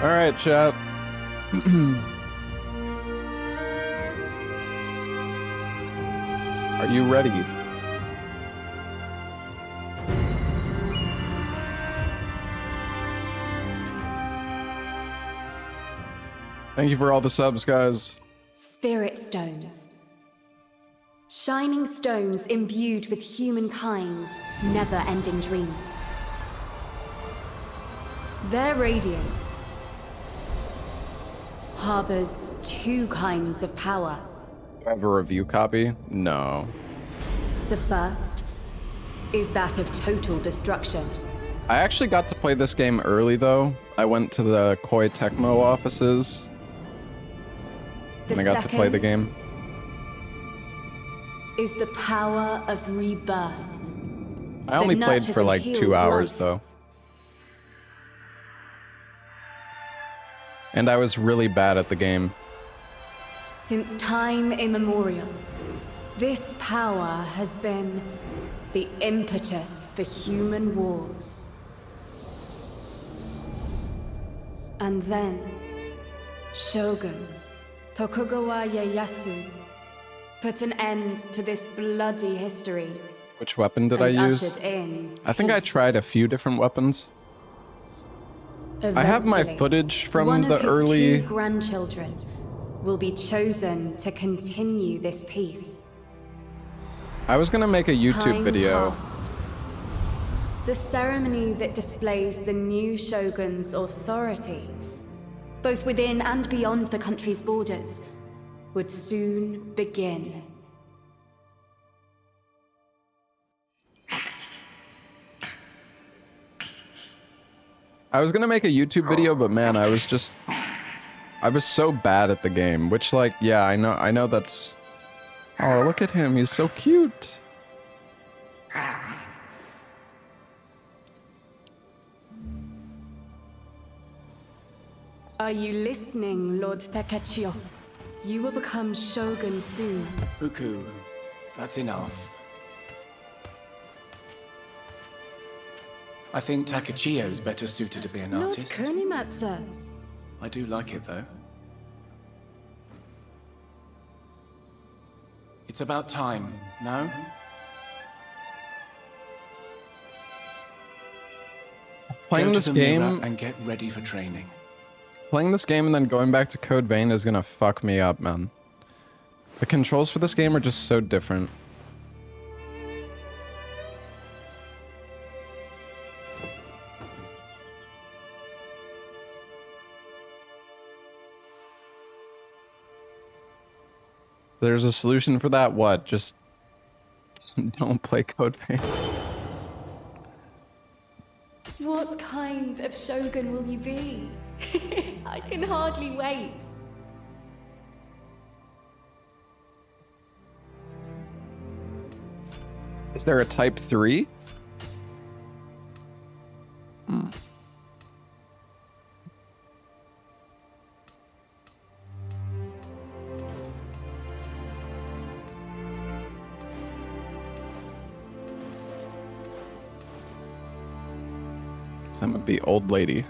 All right, chat. Are you ready? Thank you for all the subs, guys. Spirit stones. Shining stones imbued with humankind's never-ending dreams. Their radiance harbors two kinds of power. Do I have a review copy? No. The first is that of total destruction. I actually got to play this game early, though. I went to the Koei Tecmo offices. And I got to play the game. Is the power of rebirth. I only played for like 2 hours, though. And I was really bad at the game. Since time immemorial, this power has been the impetus for human wars. And then, Shogun Tokugawa Ieyasu put an end to this bloody history. Which weapon did I use? I think I tried a few different weapons. Eventually, I have my footage from the early... One of his 2 grandchildren will be chosen to continue this peace. I was gonna make a YouTube video. Passed. The ceremony that displays the new shogun's authority, both within and beyond the country's borders, would soon begin. I was gonna make a YouTube video, but man, I was so bad at the game, which, like, yeah, I know that's... Oh, look at him, he's so cute. Are you listening, Lord Takechio? You will become shogun soon. Fuku, that's enough. I think Takechio's better suited to be an Lord artist. Kunimatsu. I do like it, though. It's about time, no? Playing this game and get ready for training. Playing this game and then going back to Code Vein is gonna fuck me up, man. The controls for this game are just so different. There's a solution for that? What? Just don't play Code Vein. What kind of shogun will you be? I can hardly wait. Is there a Type 3? I'm gonna be old lady.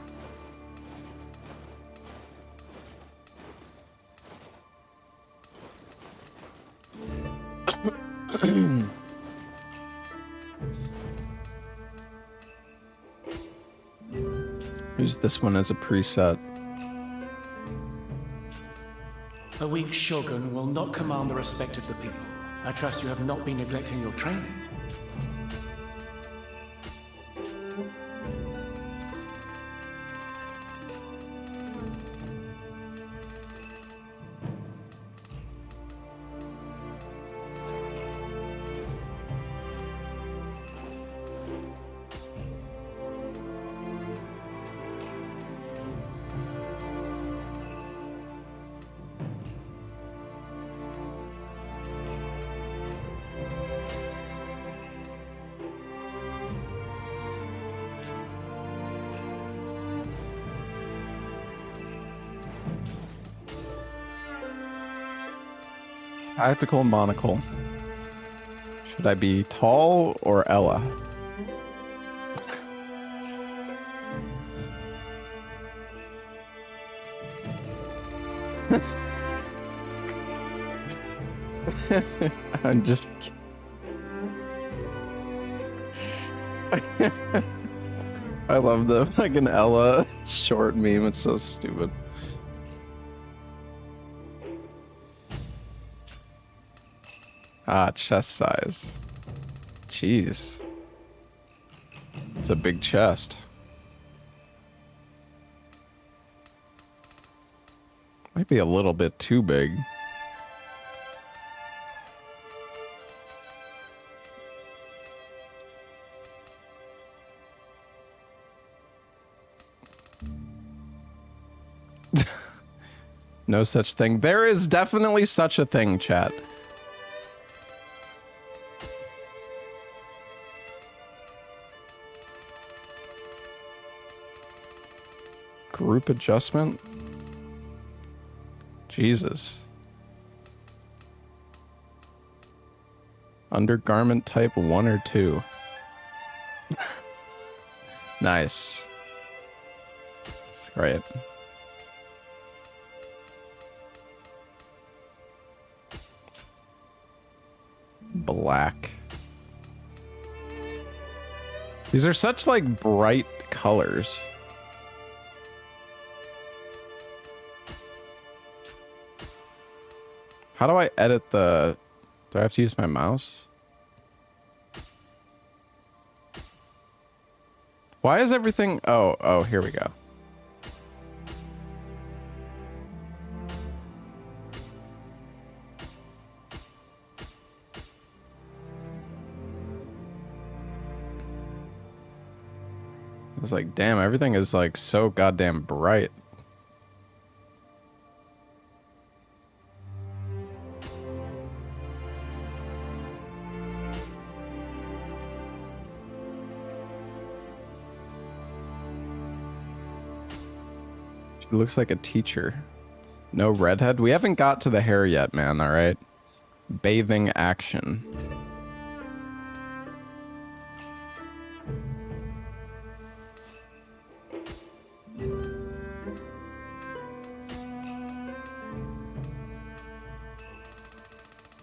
Use this one as a preset. A weak shogun will not command the respect of the people. I trust you have not been neglecting your training. Tactical monocle. Should I be tall or Ella? I'm just... I love the fucking Ella short meme. It's so stupid. Ah, chest size. Jeez. It's a big chest. Might be a little bit too big. No such thing. There is definitely such a thing, chat. Group adjustment? Jesus. Undergarment type 1 or 2. Nice. That's great. Black. These are such like bright colors. How do I edit the... Do I have to use my mouse? Why is everything... Oh, here we go. I was like, damn, everything is like so goddamn bright. She looks like a teacher. No redhead? We haven't got to the hair yet, man, alright? Bathing action.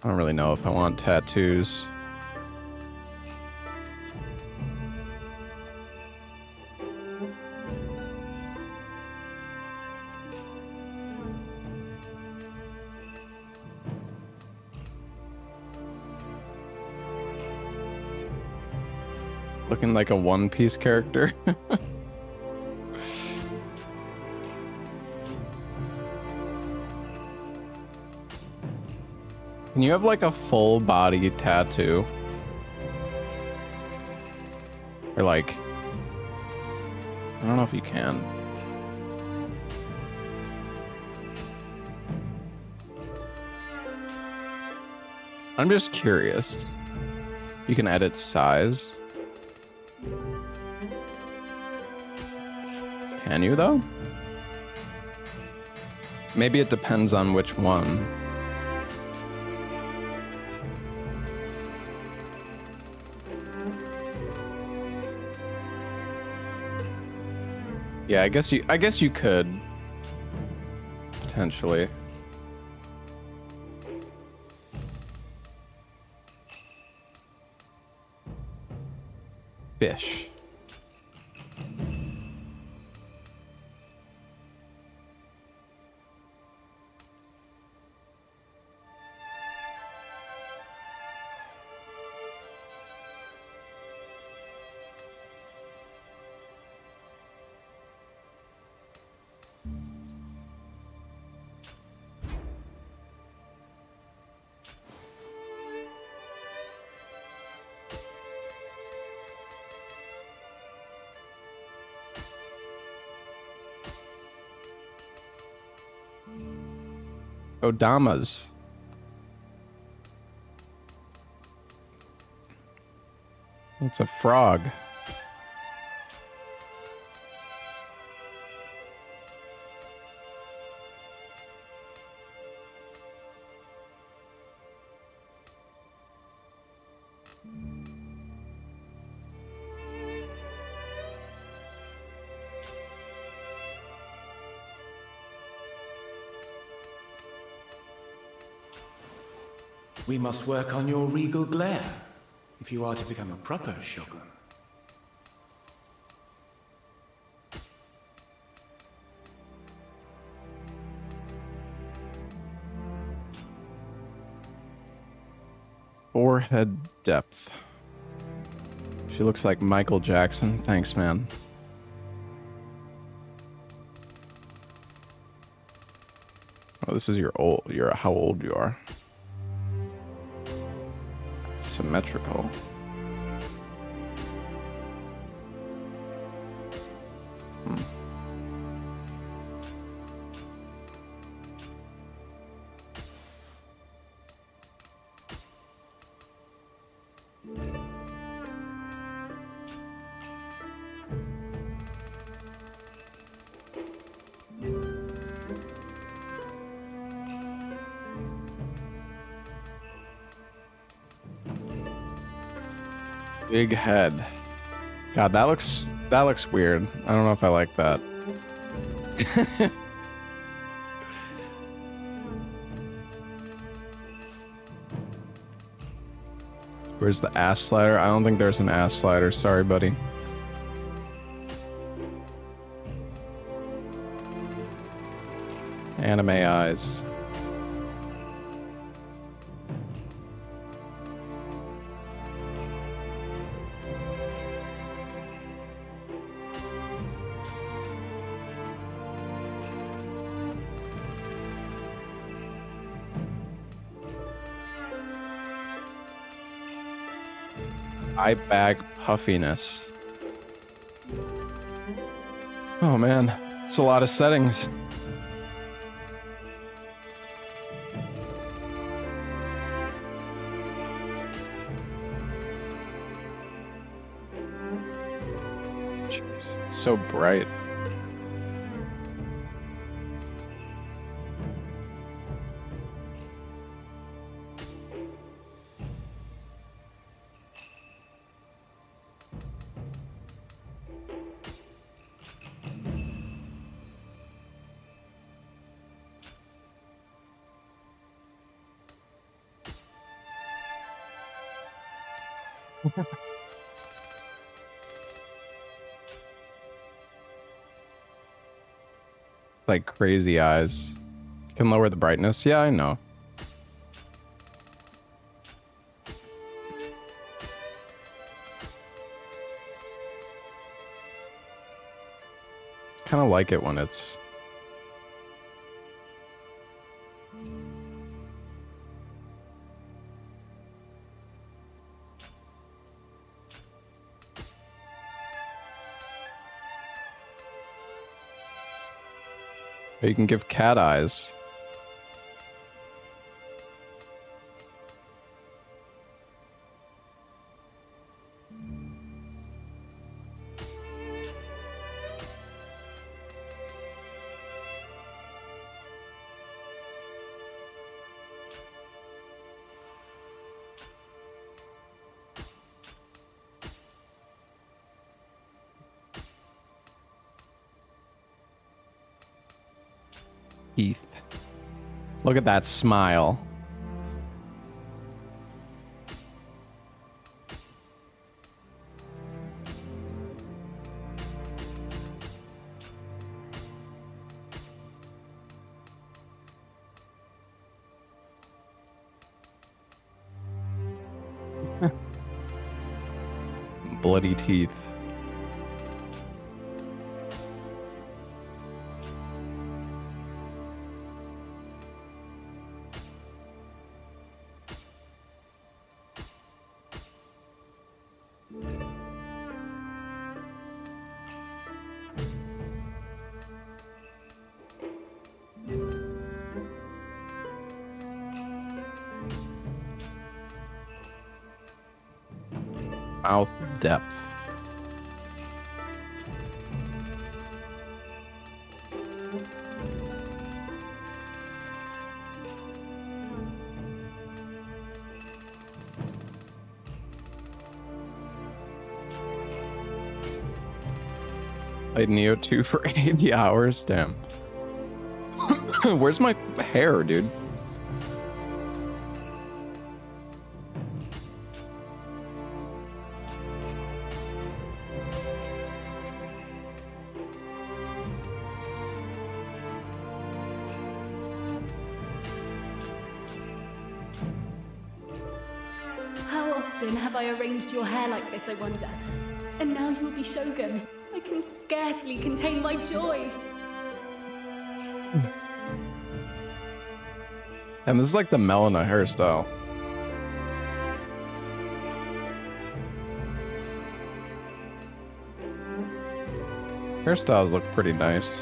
I don't really know if I want tattoos. Looking like a One Piece character. Can you have like a full body tattoo? Or like, I don't know if you can. I'm just curious. You can edit size. Can you though? Maybe it depends on which one. Yeah, I guess you could potentially. Fish. Odamas. It's a frog. We must work on your regal glare, if you are to become a proper shogun. Forehead depth. She looks like Michael Jackson. Thanks, man. Oh, this is how old you are. Symmetrical. Big head. God, that looks weird. I don't know if I like that. Where's the ass slider? I don't think there's an ass slider. Sorry, buddy. Anime eyes. Eye bag puffiness. Oh man, it's a lot of settings. Jeez, it's so bright. Like crazy eyes. You can lower the brightness. Yeah, I know. Kind of like it when it's you can give cat eyes. Teeth. Look at that smile. Bloody teeth. Mouth depth. Played Nioh 2 for 80 hours. Damn. Where's my hair, dude? often have I arranged your hair like this, I wonder? And now you will be Shogun. I can scarcely contain my joy. And this is like the Melina hairstyle. Hairstyles look pretty nice.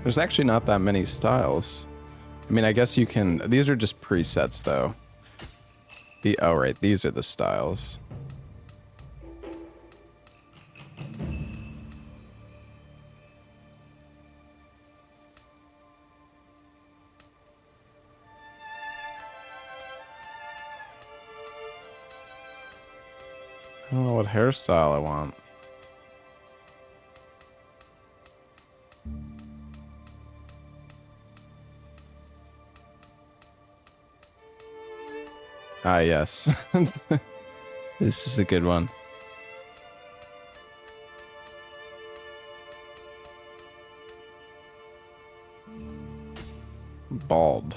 There's actually not that many styles. I mean, I guess you can... These are just presets, though. Oh, right. These are the styles. I don't know what hairstyle I want. Ah, yes. This is a good one. Bald.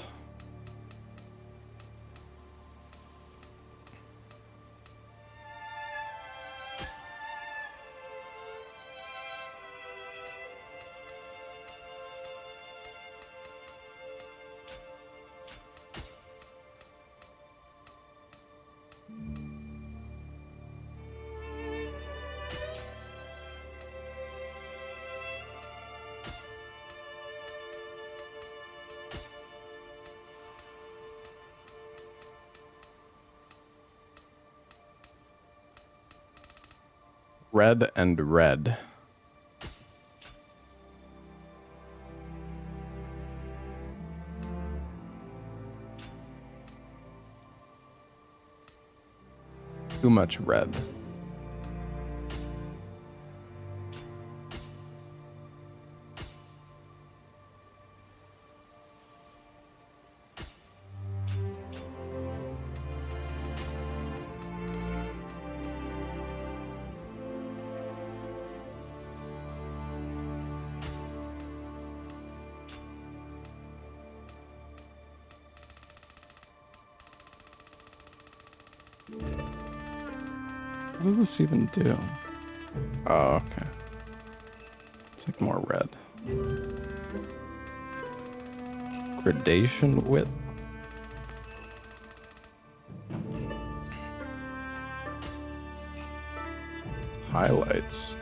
Red and red. Too much red. What does this even do? Oh, okay. It's like more red. Gradation width. Highlights.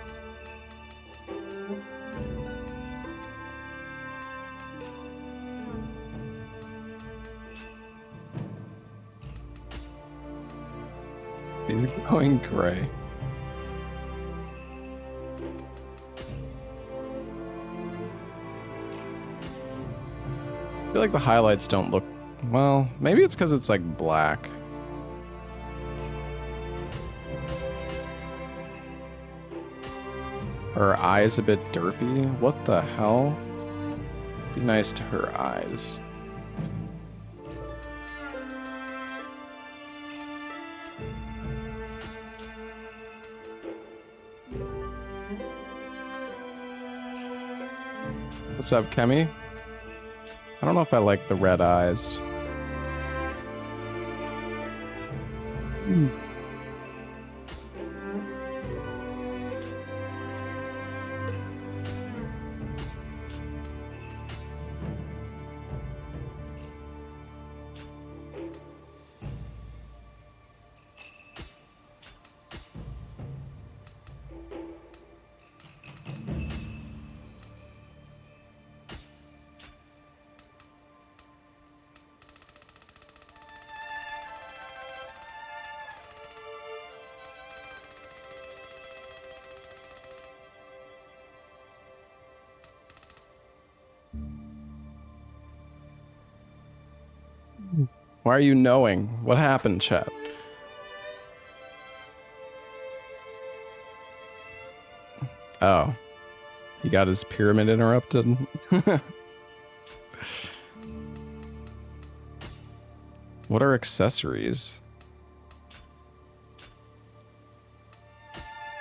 He's going gray. I feel like the highlights don't look... Well, maybe it's because it's like black. Her eye's a bit derpy. What the hell? Be nice to her eyes. What's up, Kemi? I don't know if I like the red eyes. Why are you knowing? What happened, chat? Oh. He got his pyramid interrupted? What are accessories?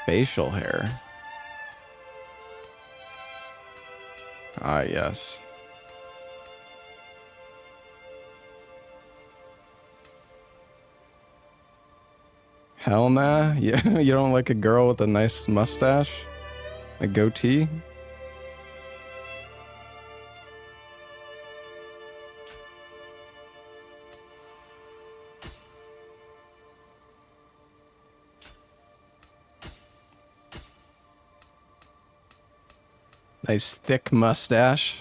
Facial hair. Ah, yes. Hell nah. Yeah, you don't like a girl with a nice mustache? A goatee? Nice thick mustache.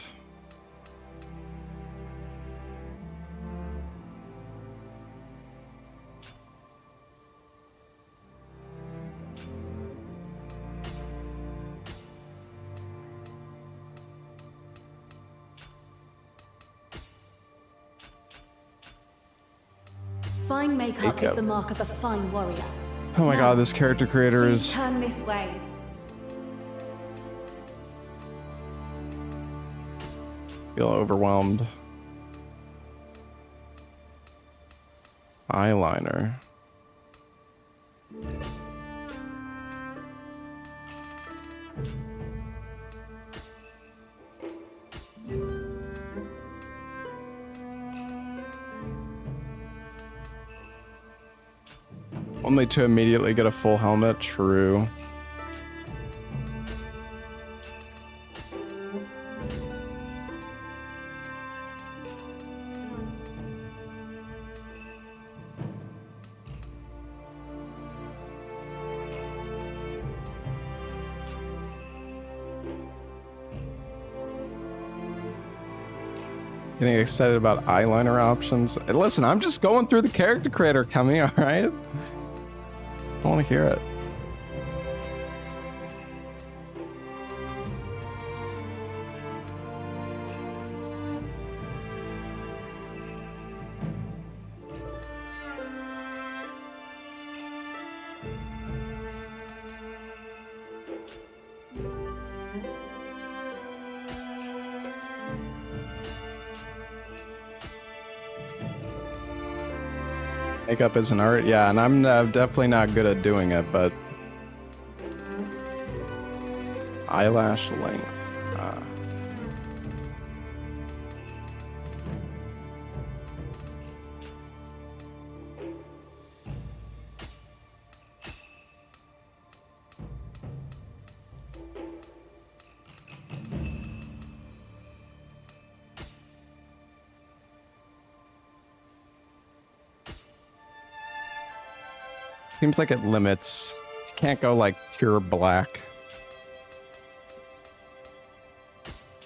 Fine makeup is the mark of a fine warrior. Oh my Now, god, this character creator please is... turn this way. Feel overwhelmed. Eyeliner. Only to immediately get a full helmet, true. Getting excited about eyeliner options. Listen, I'm just going through the character creator coming, alright? I want to hear it. Makeup is an art, yeah, and I'm definitely not good at doing it, but eyelash length. Seems like it limits. You can't go like pure black.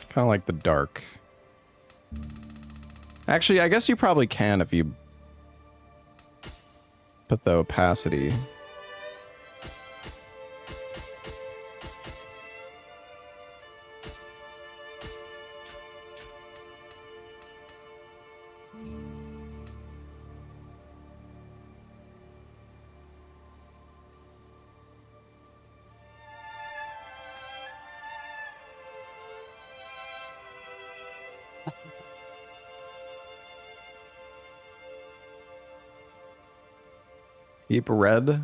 Kind of like the dark. Actually, I guess you probably can if you put the opacity. Deep red.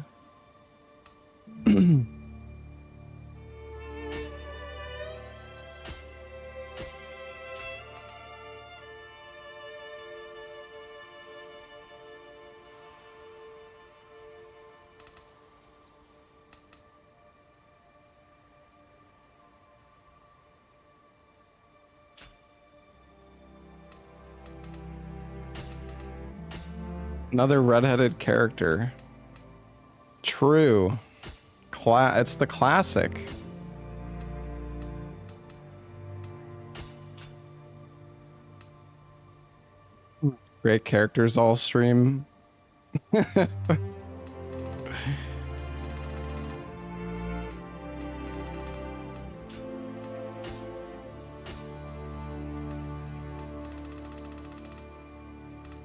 Another redheaded character. True. It's the classic. Great characters all stream.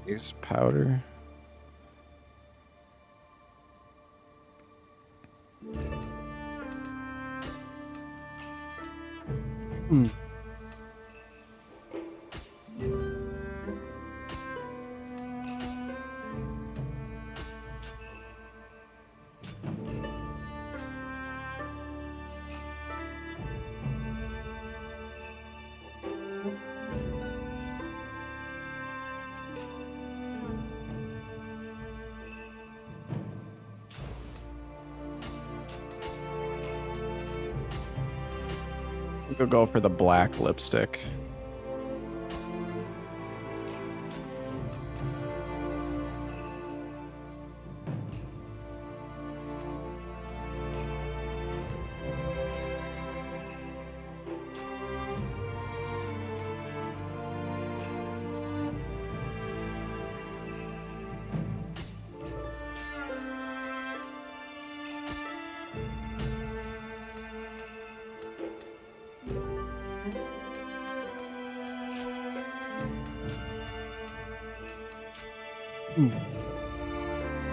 Use powder. We'll go for the black lipstick.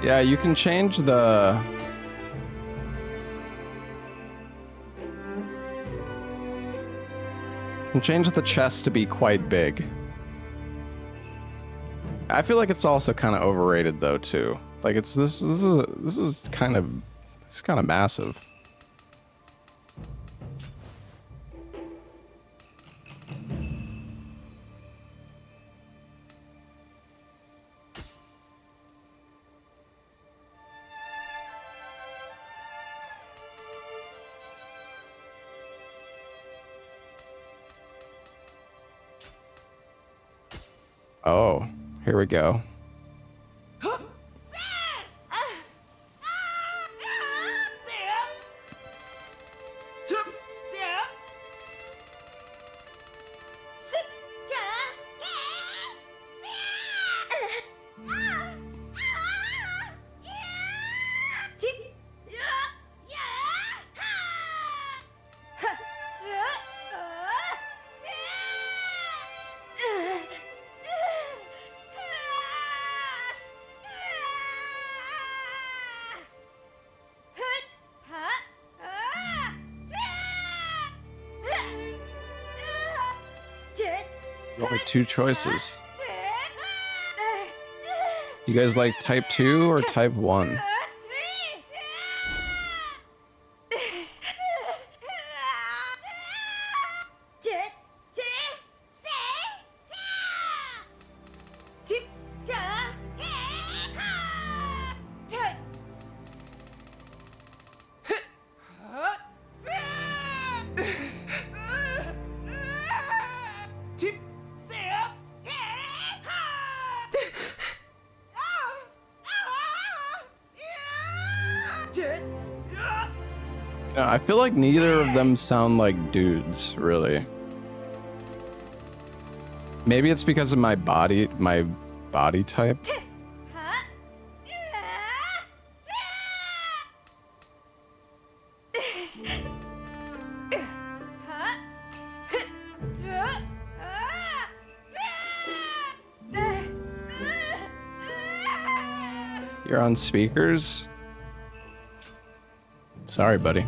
Yeah, you can change the... You can change the chest to be quite big. I feel like it's also kind of overrated though too. Like it's this is kind of massive. Oh, here we go. Only two choices. You guys like type 2 or type 1? I feel like neither of them sound like dudes, really. Maybe it's because of my body type. You're on speakers? Sorry, buddy.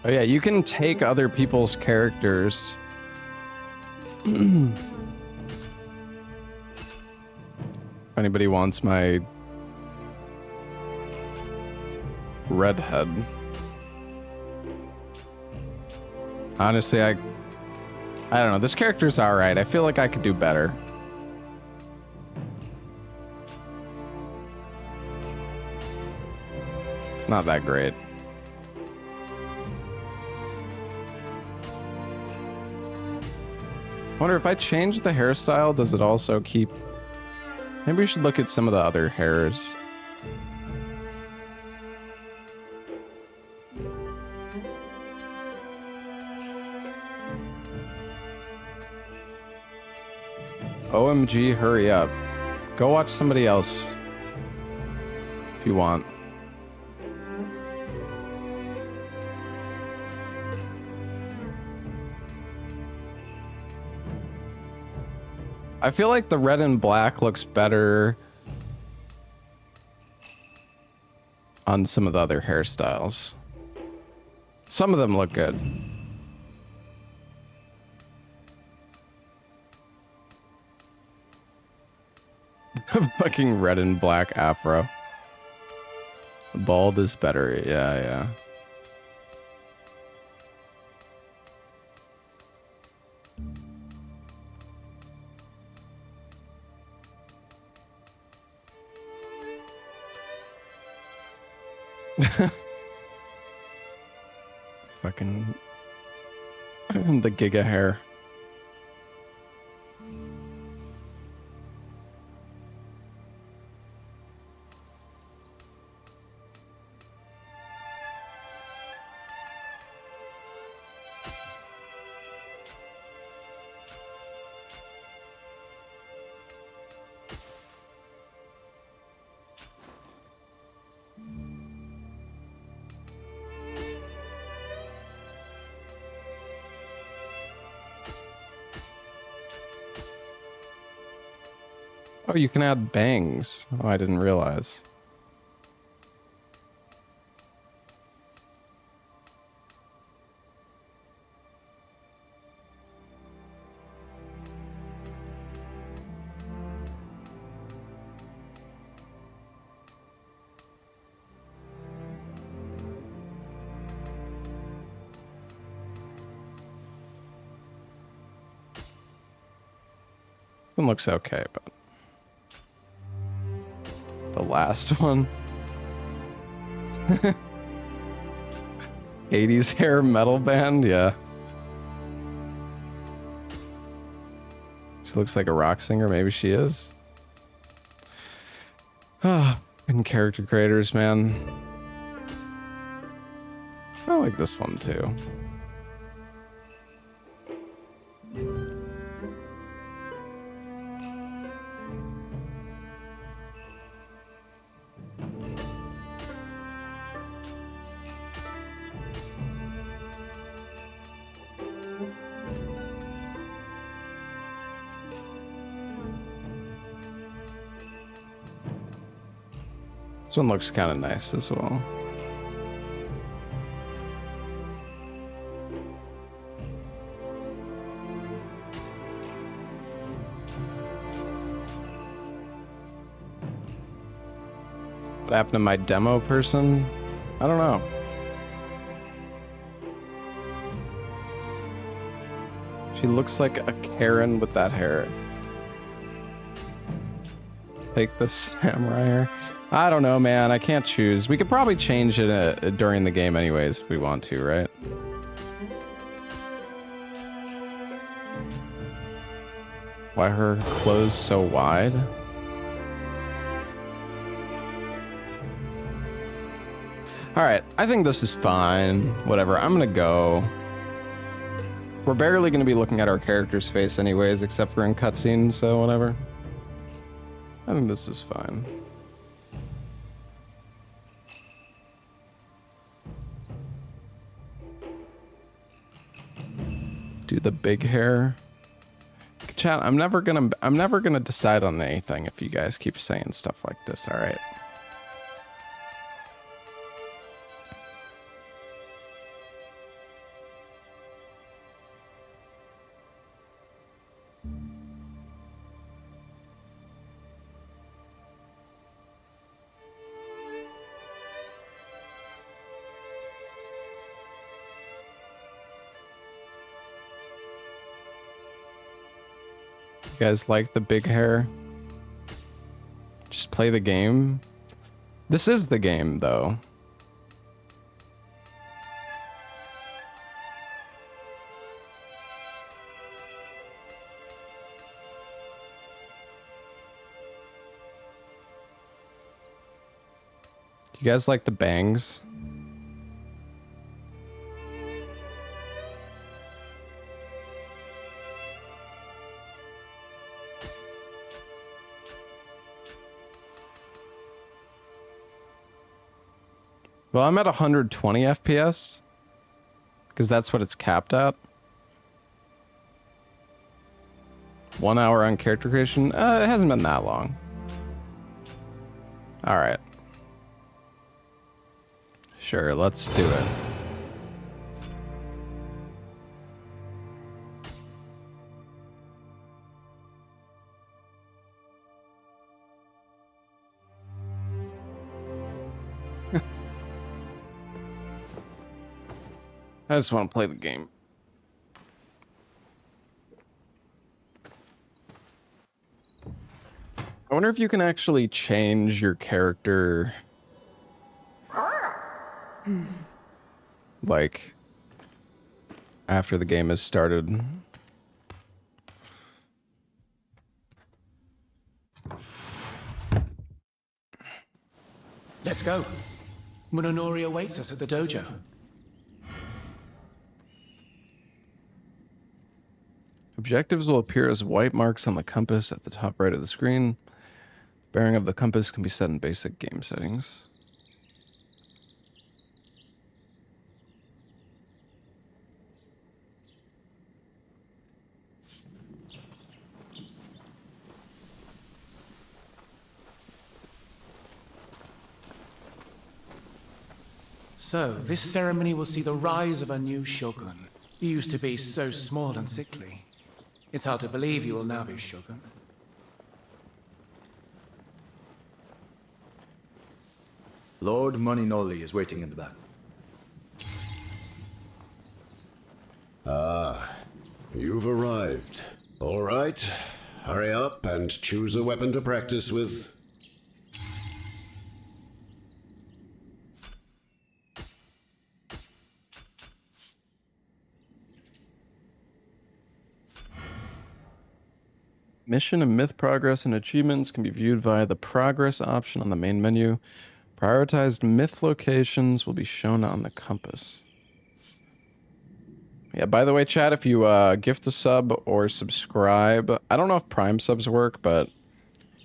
Oh yeah, you can take other people's characters. If anybody wants my redhead. Honestly, I don't know. This character's alright. I feel like I could do better. It's not that great. I wonder if I change the hairstyle, does it also keep... Maybe we should look at some of the other hairs. OMG, hurry up. Go watch somebody else. If you want. I feel like the red and black looks better on some of the other hairstyles. Some of them look good. Fucking red and black afro. Bald is better. Yeah, yeah. fucking the giga hair. Oh, you can add bangs. Oh, I didn't realize. One looks okay, but the last one. 80s hair metal band, yeah. She looks like a rock singer, maybe she is. Ah, and character creators, man. I like this one too. This one looks kind of nice as well. What happened to my demo person? I don't know. She looks like a Karen with that hair. Take the samurai hair. I don't know, man. I can't choose. We could probably change it during the game anyways if we want to, right? Why her clothes so wide? Alright, I think this is fine. Whatever, I'm gonna go. We're barely gonna be looking at our character's face anyways, except for in cutscenes, so whatever. I think this is fine. Do the big hair. Chat, I'm never gonna decide on anything if you guys keep saying stuff like this, alright? You guys like the big hair? Just play the game. This is the game, though. You guys like the bangs? Well, I'm at 120 FPS because that's what it's capped at. 1 hour on character creation. It hasn't been that long. All right. Sure, let's do it. I just want to play the game. I wonder if you can actually change your character. Like, after the game has started. Let's go. Munonori awaits us at the dojo. Objectives will appear as white marks on the compass at the top right of the screen. Bearing of the compass can be set in basic game settings. So, this ceremony will see the rise of a new shogun. You used to be so small and sickly. It's hard to believe you will now be shogun. Lord Moninoli is waiting in the back. Ah, you've arrived. All right, hurry up and choose a weapon to practice with. Mission and myth progress and achievements can be viewed via the progress option on the main menu. Prioritized myth locations will be shown on the compass. Yeah, by the way, chat, if you gift a sub or subscribe, I don't know if Prime subs work, but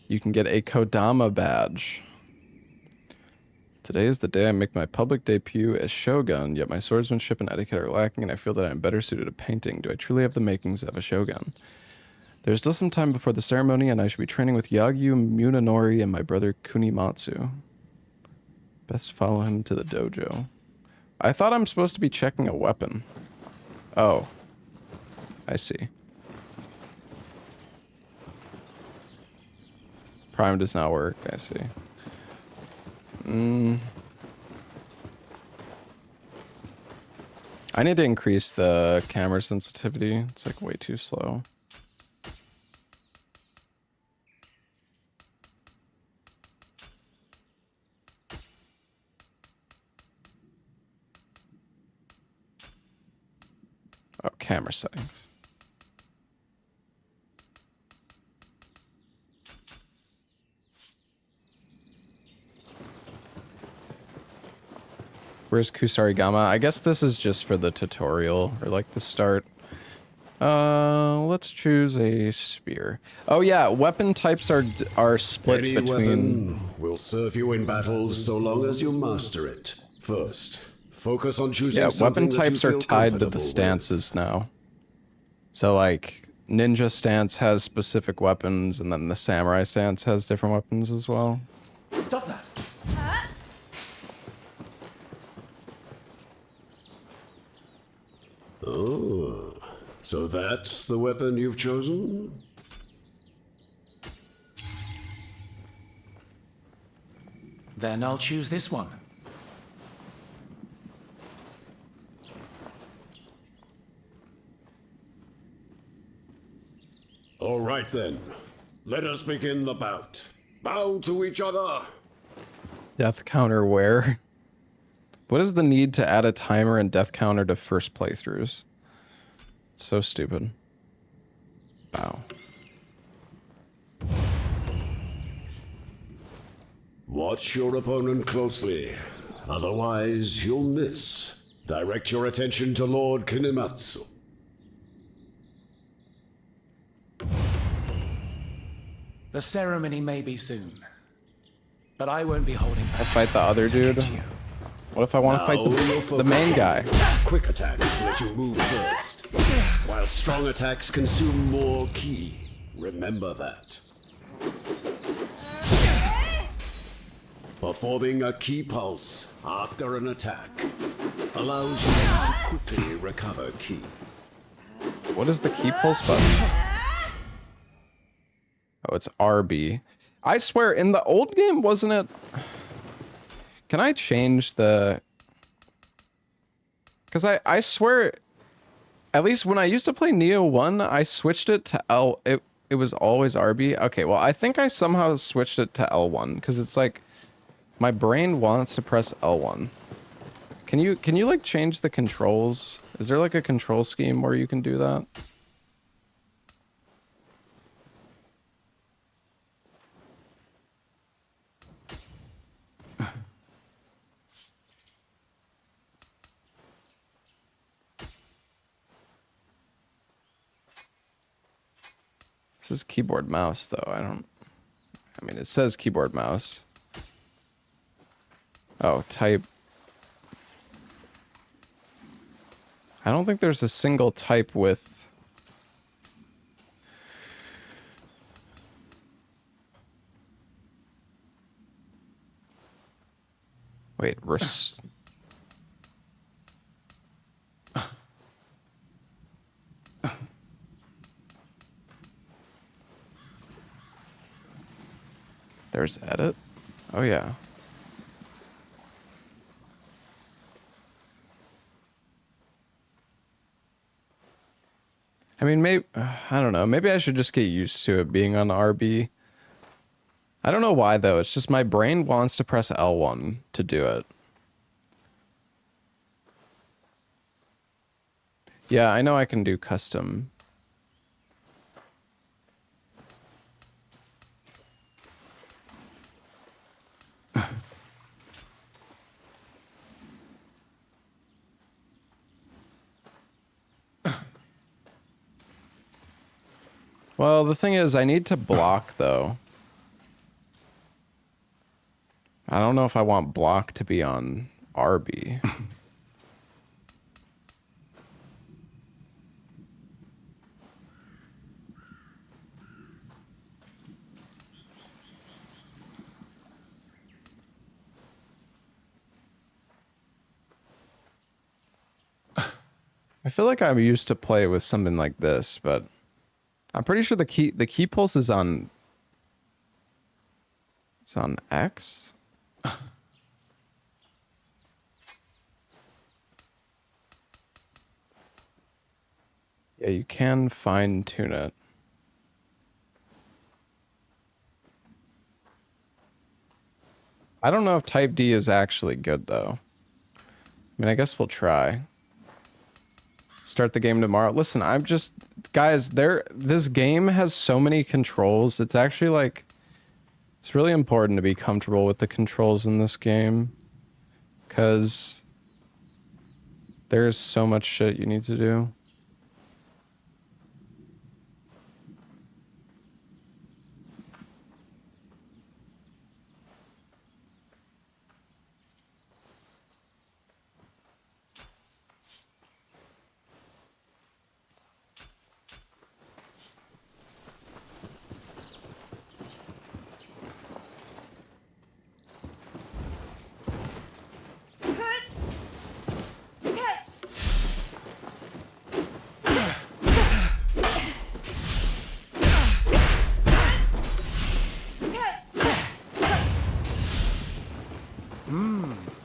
you can get a Kodama badge. Today is the day I make my public debut as Shogun, yet my swordsmanship and etiquette are lacking, and I feel that I am better suited to painting. Do I truly have the makings of a Shogun? There's still some time before the ceremony, and I should be training with Yagyu Munonori and my brother Kunimatsu. Best follow him to the dojo. I thought I'm supposed to be checking a weapon. Oh. I see. Prime does not work, I see. I need to increase the camera sensitivity. It's like way too slow. Oh, camera settings. Where's Kusarigama? I guess this is just for the tutorial, or like the start. Let's choose a spear. Oh yeah, weapon types are split Any between... weapon will serve you in battles so long as you master it. First, focus on choosing something weapon types that you are feel tied to comfortable the with. stances now. So like, ninja stance has specific weapons, and then the samurai stance has different weapons as well. Stop that! Oh, so that's the weapon you've chosen? Then I'll choose this one. All right then, let us begin the bout. Bow to each other. Death counter where? What is the need to add a timer and death counter to first playthroughs? It's so stupid. Wow. Watch your opponent closely, otherwise you'll miss. Direct your attention to Lord Kunimatsu. The ceremony may be soon, but I won't be holding I'll back. fight the other dude. Catch you. What if I want to fight the main guy? Quick attacks let you move first, while strong attacks consume more ki. Remember that. Performing a ki pulse after an attack allows you to quickly recover ki. What is the key pulse button? Oh, it's RB. I swear, in the old game, wasn't it? Can I change the... Because I swear, at least when I used to play Nioh 1, I switched it to L... It was always RB? Okay, well, I think I somehow switched it to L1, because it's like... My brain wants to press L1. Can you like, change the controls? Is there like a control scheme where you can do that? This is keyboard mouse though. I mean, it says keyboard mouse. Oh, type. I don't think there's a single type with... Wait, There's edit? Oh yeah. I mean, maybe, I don't know. Maybe I should just get used to it being on RB. I don't know why, though. It's just my brain wants to press L1 to do it. Yeah, I know I can do custom. Well, the thing is, I need to block, though. I don't know if I want block to be on RB. I feel like I'm used to play with something like this, but I'm pretty sure the key pulse is on... It's on X? Yeah, you can fine tune it. I don't know if Type D is actually good, though. I mean, I guess we'll try. Start the game tomorrow. Listen, I'm just... Guys, this game has so many controls. It's actually, like... It's really important to be comfortable with the controls in this game. Because... There's so much shit you need to do.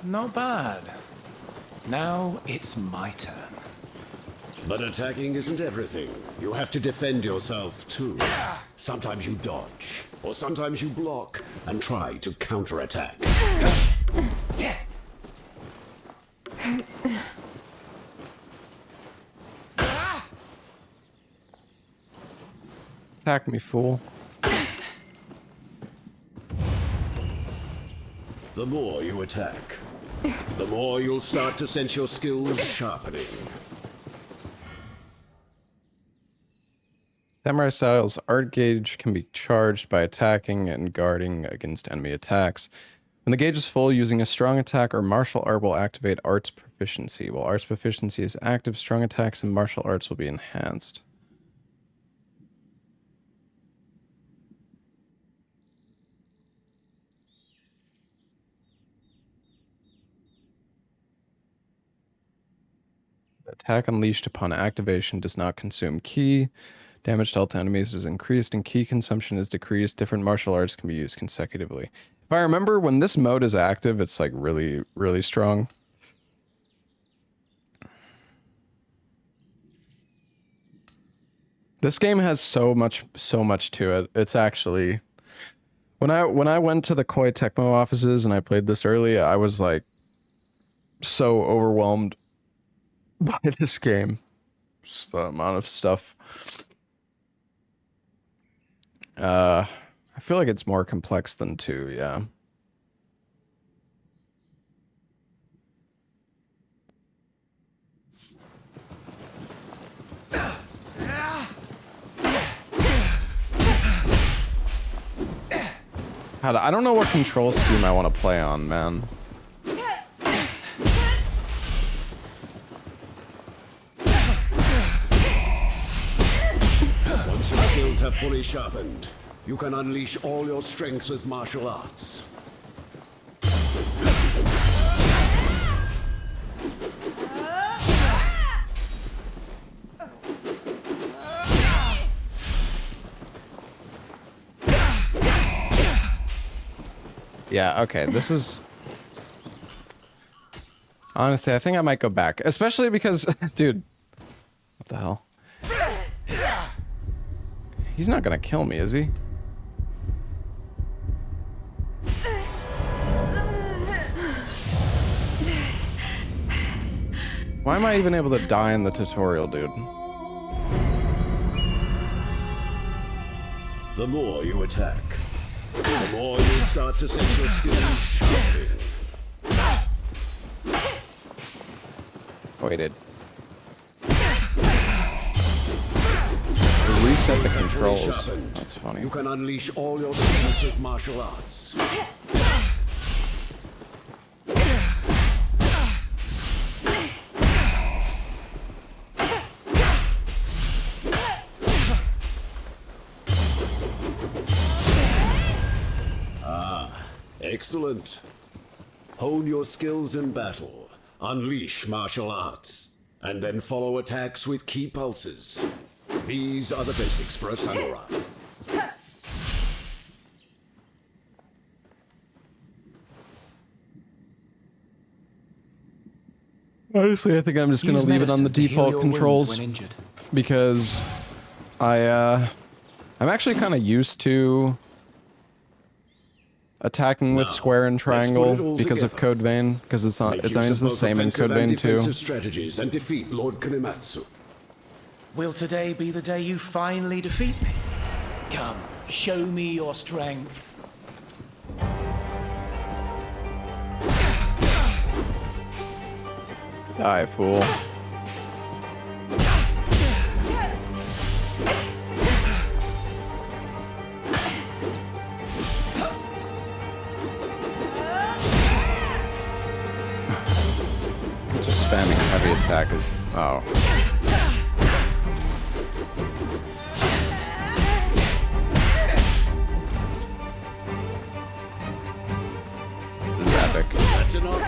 Not bad. Now it's my turn. But attacking isn't everything. You have to defend yourself, too. Sometimes you dodge, or sometimes you block and try to counterattack. Attack me, fool. The more you attack, the more you'll start to sense your skills sharpening. Samurai Style's art gauge can be charged by attacking and guarding against enemy attacks. When the gauge is full, using a strong attack or martial art will activate arts proficiency. While arts proficiency is active, strong attacks and martial arts will be enhanced. Attack unleashed upon activation does not consume ki. Damage dealt to enemies is increased and ki consumption is decreased. Different martial arts can be used consecutively. If I remember, when this mode is active, it's like really, really strong. This game has so much to it. It's actually... When I went to the Koei Tecmo offices and I played this early, I was like so overwhelmed by this game. Just the amount of stuff. I feel like it's more complex than 2, yeah. I don't know what control scheme I want to play on, man. Once your skills have fully sharpened, you can unleash all your strength with martial arts. Yeah, okay, this is... Honestly, I think I might go back. Especially because... Dude. What the hell? He's not gonna kill me, is he? Why am I even able to die in the tutorial, dude? The more you attack, the more you start to set your skills sharpening. Waited. Reset the controls. That's funny. You can unleash all your strength with martial arts. Excellent. Hone your skills in battle, unleash martial arts, and then follow attacks with key pulses. These are the basics for a samurai. Honestly, I think I'm just gonna leave it on the default controls because I'm actually kind of used to attacking with square and triangle because of Code Vein, because it's the same in Code Vein too. Strategies and defeat Lord Kanematsu. Will today be the day you finally defeat me? Come, show me your strength. Die, fool. Just spamming heavy attack is... Oh. This is epic. That's enough.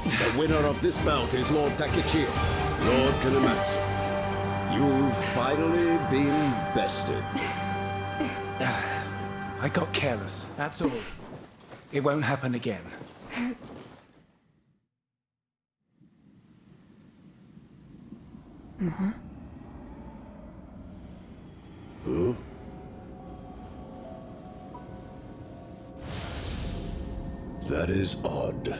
The winner of this bout is Lord Takechi, Lord Kanematsu. You've finally been bested. I got careless, that's all. It won't happen again. Huh? That is odd.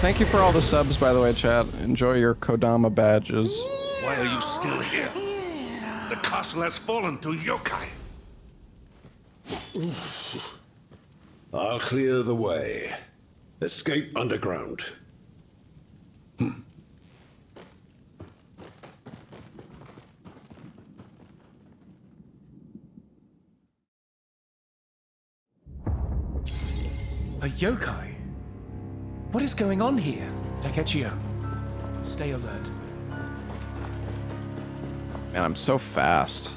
Thank you for all the subs, by the way, chat. Enjoy your Kodama badges. Why are you still here? The castle has fallen to yokai. I'll clear the way. Escape underground. A yokai? What is going on here? Takechio, stay alert. Man, I'm so fast.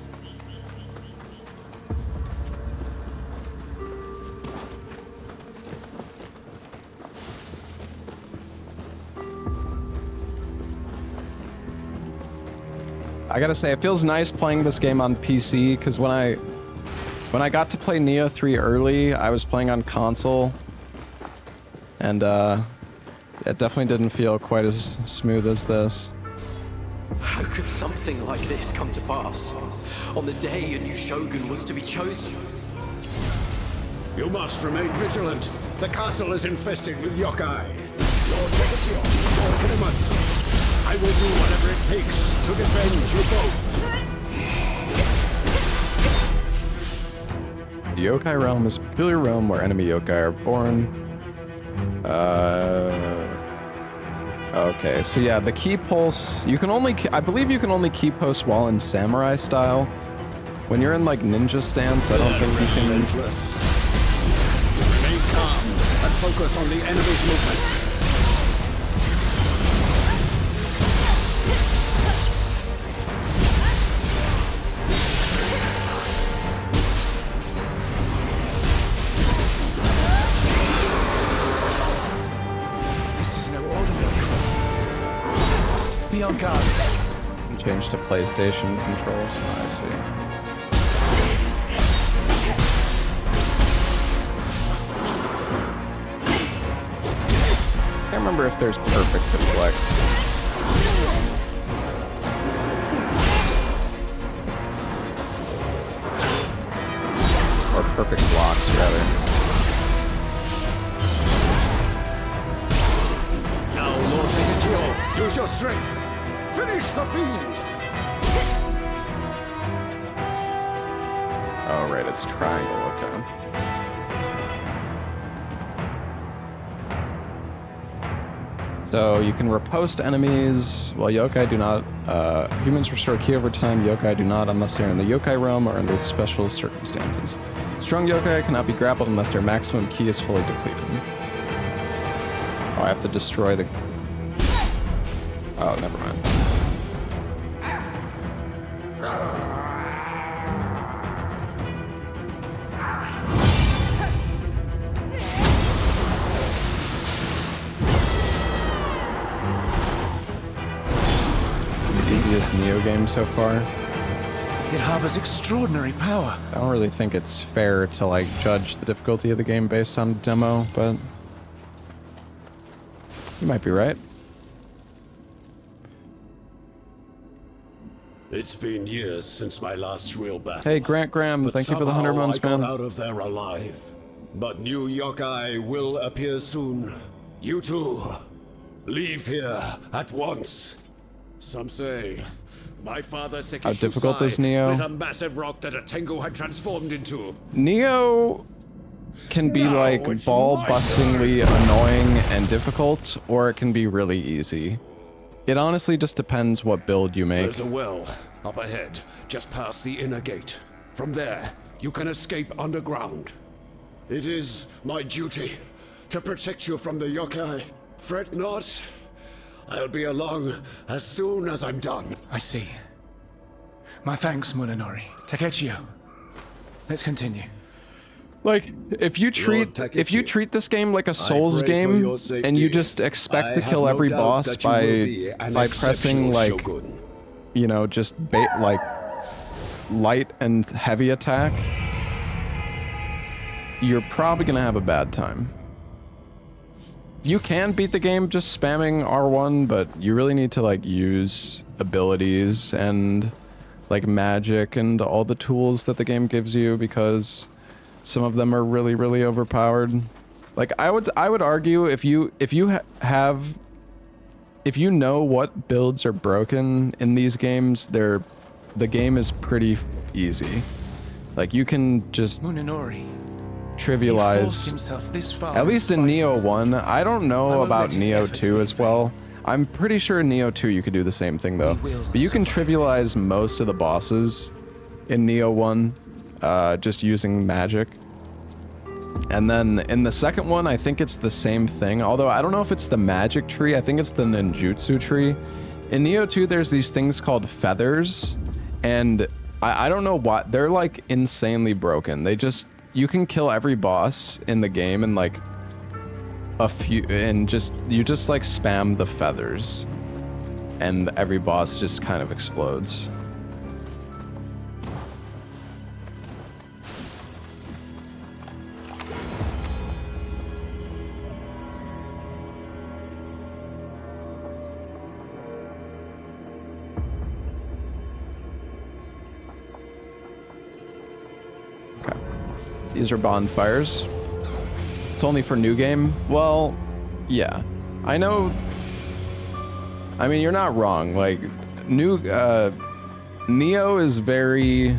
I gotta say, it feels nice playing this game on PC, because when I got to play Nioh 3 early, I was playing on console, and it definitely didn't feel quite as smooth as this. How could something like this come to pass? On the day a new shogun was to be chosen? You must remain vigilant. The castle is infested with yokai. Lord Takechio, Lord Kinematsu, I will do whatever it takes to defend you both. The yokai realm is a peculiar realm where enemy yokai are born. Okay, so yeah, the key pulse, you can only, I believe you can only key post while in samurai style. When you're in like ninja stance, I don't think you can. Relentless. Remain calm and focus on the enemy's movements. Be on guard. Change to PlayStation controls. Oh, I see. Can't remember if there's perfect deflects. Or perfect blocks, rather. Now, Lord Takechio, use your strength. Finish the fiend! Oh, right, it's triangle, okay. So you can riposte enemies, while yokai do not. Humans restore ki over time, yokai do not unless they're in the yokai realm or under special circumstances. Strong yokai cannot be grappled unless their maximum ki is fully depleted. Oh, I have to destroy the... Oh, never mind. Easiest Nioh game so far. It harbors extraordinary power. I don't really think it's fair to like judge the difficulty of the game based on demo, but you might be right. It's been years since my last real battle. Hey, Grant Graham, But thank you for the 100 months, I got man. out of there alive. But new yokai will appear soon. You too. Leave here at once. Some say my father How difficult is Nioh? split a massive rock that a Tengu had transformed into. Nioh can be Now like it's ball-bustingly annoying and difficult, or it can be really easy. It honestly just depends what build you make. There's a well up ahead, just past the inner gate. From there, you can escape underground. It is my duty to protect you from the yokai. Fret not. I'll be along as soon as I'm done. I see. My thanks, Munenori. Takechio, let's continue. Like, if you treat this game like a Souls pray for game, your safety. and you just expect to I kill have every no doubt boss that you will be an by pressing exceptional like, shogun. you know, just like light and heavy attack, you're probably gonna have a bad time. You can beat the game just spamming R1, but you really need to like use abilities and like magic and all the tools that the game gives you, because some of them are really, really overpowered. Like I would argue if you if you know what builds are broken in these games, the game is pretty easy. Like you can just Munenori. trivialize, Himself this far at least in Nioh 1. I don't know I won't about let his Nioh efforts 2 be as in vain. well. I'm pretty sure in Nioh 2 you could do the same thing though. We will But you can survive trivialize most of the bosses in Nioh 1 just using magic. And then in the second one, I think it's the same thing. Although I don't know if it's the magic tree. I think it's the ninjutsu tree. In Nioh 2, there's these things called feathers. And I don't know what. They're like insanely broken. They just... You can kill every boss in the game in like a few... And you just like spam the feathers. And every boss just kind of explodes. These are bonfires. It's only for new game. Well, yeah. I know. I mean, you're not wrong. Like, Nioh is very...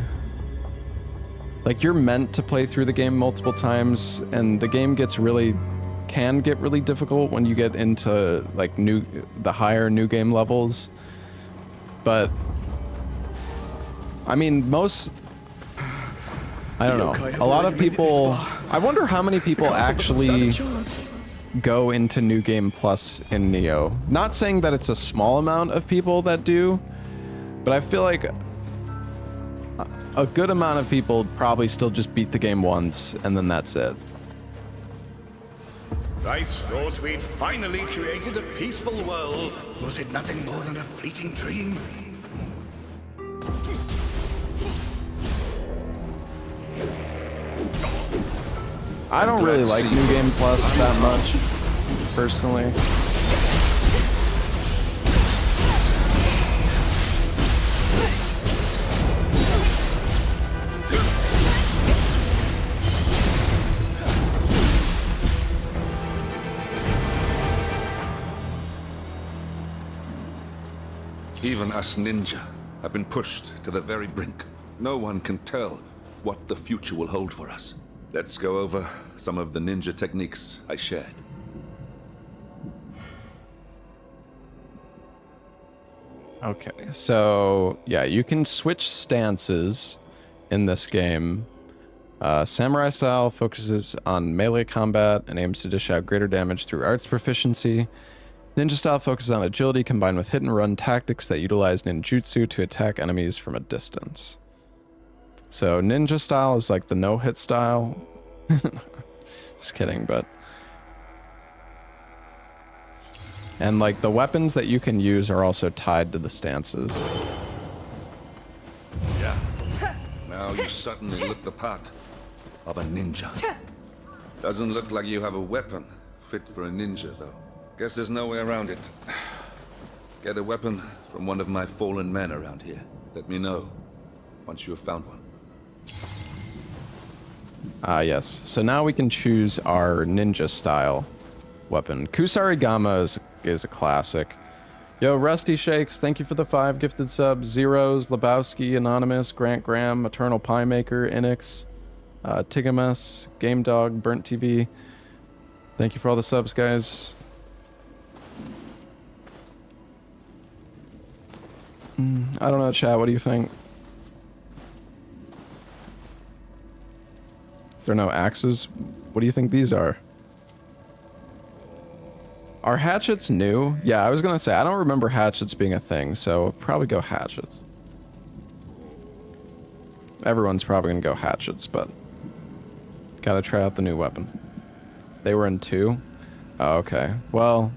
Like, you're meant to play through the game multiple times, and the game can get really difficult when you get into, like, the higher new game levels. But, I mean, I don't know. A lot of people... I wonder how many people actually go into New Game Plus in Nioh. Not saying that it's a small amount of people that do, but I feel like a good amount of people probably still just beat the game once, and then that's it. I thought we'd finally created a peaceful world. Was it nothing more than a fleeting dream? I don't really like New Game Plus that much, personally. Even us ninja have been pushed to the very brink. No one can tell what the future will hold for us. Let's go over some of the ninja techniques I shared. Okay, so yeah, you can switch stances in this game. Samurai style focuses on melee combat and aims to dish out greater damage through arts proficiency. Ninja style focuses on agility combined with hit and run tactics that utilize ninjutsu to attack enemies from a distance. So ninja style is like the no-hit style. Just kidding, but... And like the weapons that you can use are also tied to the stances. Yeah. Now you certainly look the part of a ninja. Doesn't look like you have a weapon fit for a ninja, though. Guess there's no way around it. Get a weapon from one of my fallen men around here. Let me know once you have found one. Yes. So now we can choose our ninja style weapon. Kusarigama is a classic. Yo, Rusty Shakes, thank you for the 5 gifted subs. Zeros, Lebowski, Anonymous, Grant Graham, Eternal Pie Maker, Inix, Tigamus, Game Dog, Burnt TV. Thank you for all the subs, guys. I don't know, chat, what do you think? Is there no axes? What do you think these are? Are hatchets new? Yeah, I was gonna say, I don't remember hatchets being a thing, so probably go hatchets. Everyone's probably gonna go hatchets, but gotta try out the new weapon. They were in 2? Oh, okay. Well,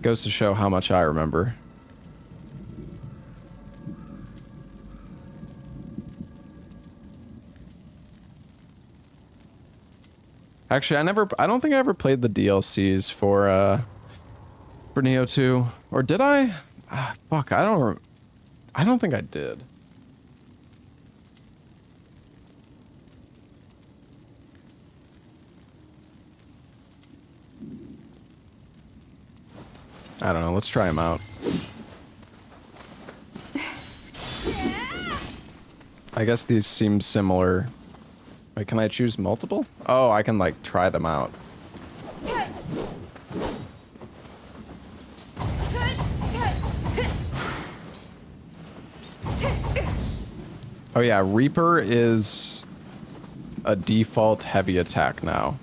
goes to show how much I remember. Actually, I don't think I ever played the DLCs for Nioh 2. Or did I? Fuck, I don't think I did. I don't know. Let's try them out. I guess these seem similar. Wait, can I choose multiple? Oh, I can like try them out. Oh yeah, Reaper is a default heavy attack now.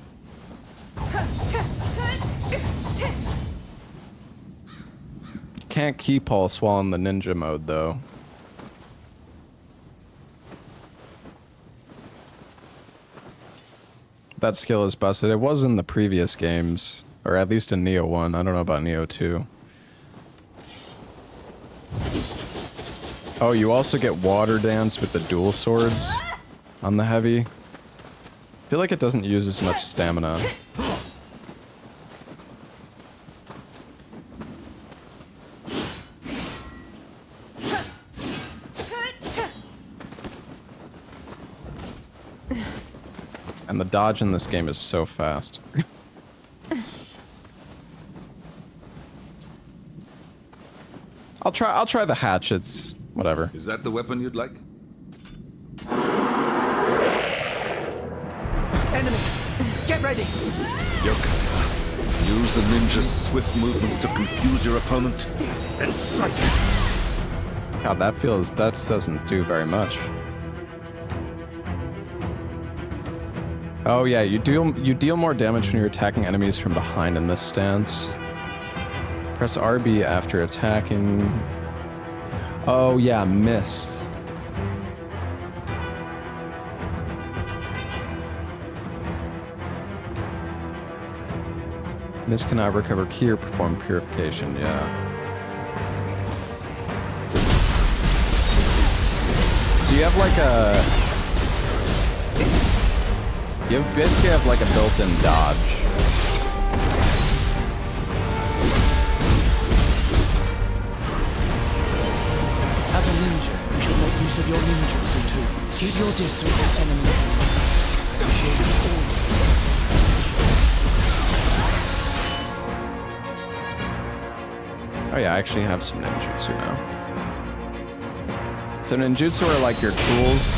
Can't key pulse while in the ninja mode though. That skill is busted. It was in the previous games, or at least in Nioh 1. I don't know about Nioh 2. Oh, you also get water dance with the dual swords on the heavy. I feel like it doesn't use as much stamina. And the dodge in this game is so fast. I'll try the hatchets. Whatever. Is that the weapon you'd like? Enemy! Get ready! Yokai, use the ninja's swift movements to confuse your opponent and strike. God, that doesn't do very much. Oh yeah, you deal more damage when you're attacking enemies from behind in this stance. Press RB after attacking. Oh yeah, missed. Miss cannot recover key or perform purification, yeah. So you have like you basically have like a built-in dodge. As a ninja, you should make use of your ninjutsu too. Keep your distance with enemies. Negotiate all. Oh yeah, I actually have some ninjutsu now. So ninjutsu are like your tools.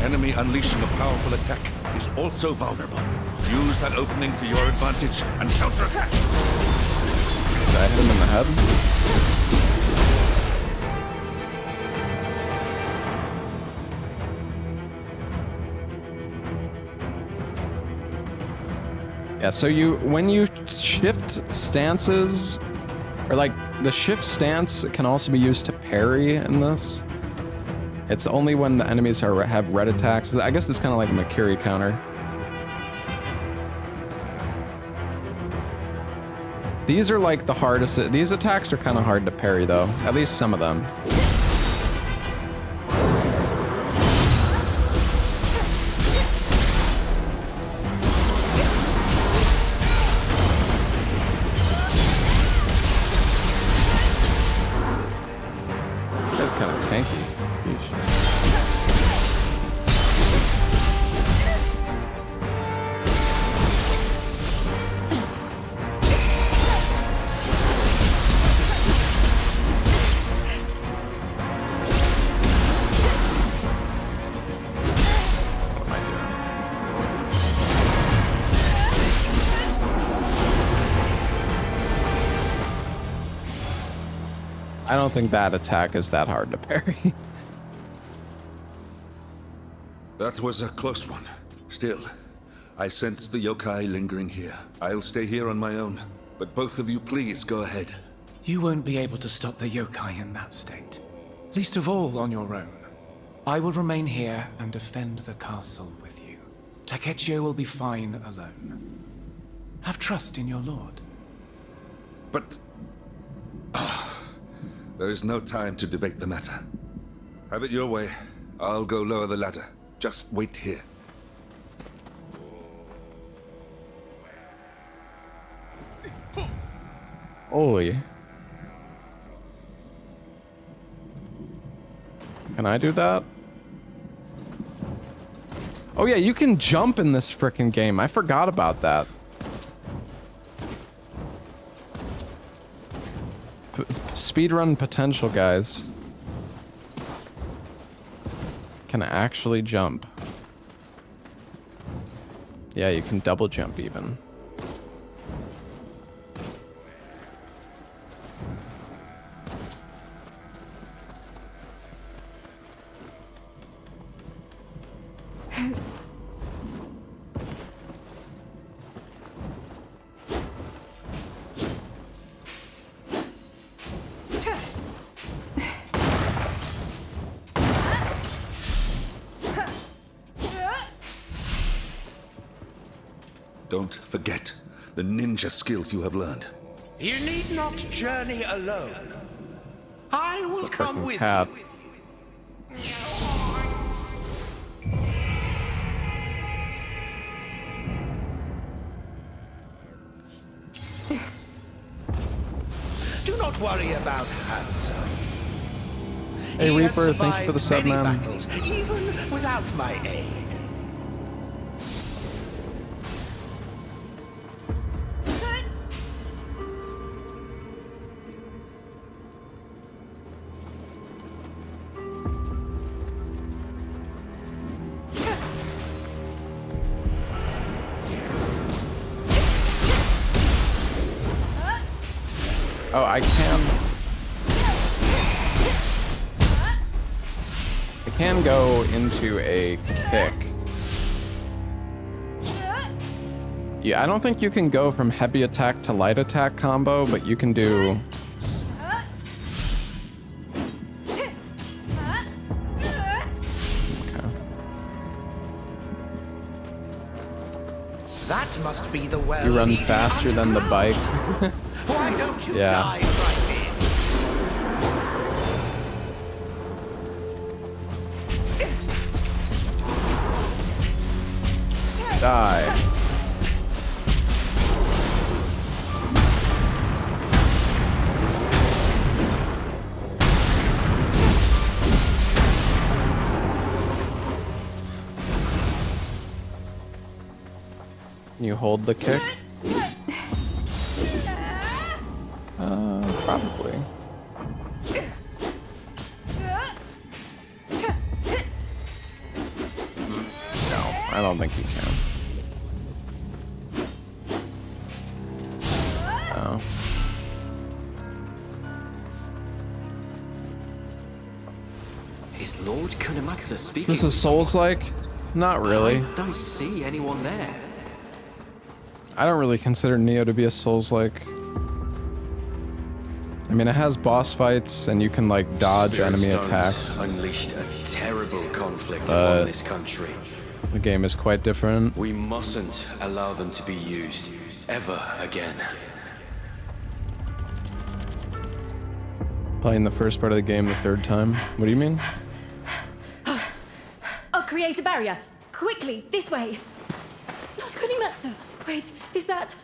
Enemy unleashing a powerful attack is also vulnerable. Use that opening to your advantage and counterattack. Did I hit him in the head? Yeah, so when you shift stances, or like the shift stance can also be used to parry in this. It's only when the enemies have red attacks. I guess it's kind of like a Makiri counter. These are like the hardest. These attacks are kind of hard to parry though. At least some of them. That's kind of tanky. I don't think that attack is that hard to parry. That was a close one. Still, I sense the yokai lingering here. I'll stay here on my own, but both of you please go ahead. You won't be able to stop the yokai in that state. Least of all on your own. I will remain here and defend the castle with you. Takechio will be fine alone. Have trust in your lord. But... there is no time to debate the matter. Have it your way. I'll go lower the ladder. Just wait here. Holy. Can I do that? Oh yeah, you can jump in this frickin' game. I forgot about that. Speedrun potential, guys. Can I actually jump? Yeah, you can double jump even. Don't forget the ninja skills you have learned. You need not journey alone. I will The come frickin' with cat. you. Do not worry about Hanzo. Hey He has Reaper, thank you for the sub, survived many man. battles, even without my aid. Oh, I can go into a kick. Yeah, I don't think you can go from heavy attack to light attack combo, but you can do... That must be the well. You run leading faster than the underground. bike. Why don't you Yeah. dive right in? Die. You hold the kick? Probably. No, I don't think you can. No. Is Lord Kunamaksa speaking? This is Souls-like? Not really. I don't see anyone there. I don't really consider Nioh to be a Souls-like. I mean, it has boss fights, and you can, like, dodge Spirit enemy Stones attacks. unleashed a terrible conflict upon this country. The game is quite different. We mustn't allow them to be used ever again. Playing the first part of the game the third time. What do you mean? I'll create a barrier. Quickly, this way. Not Kunimatsu. Wait, is that...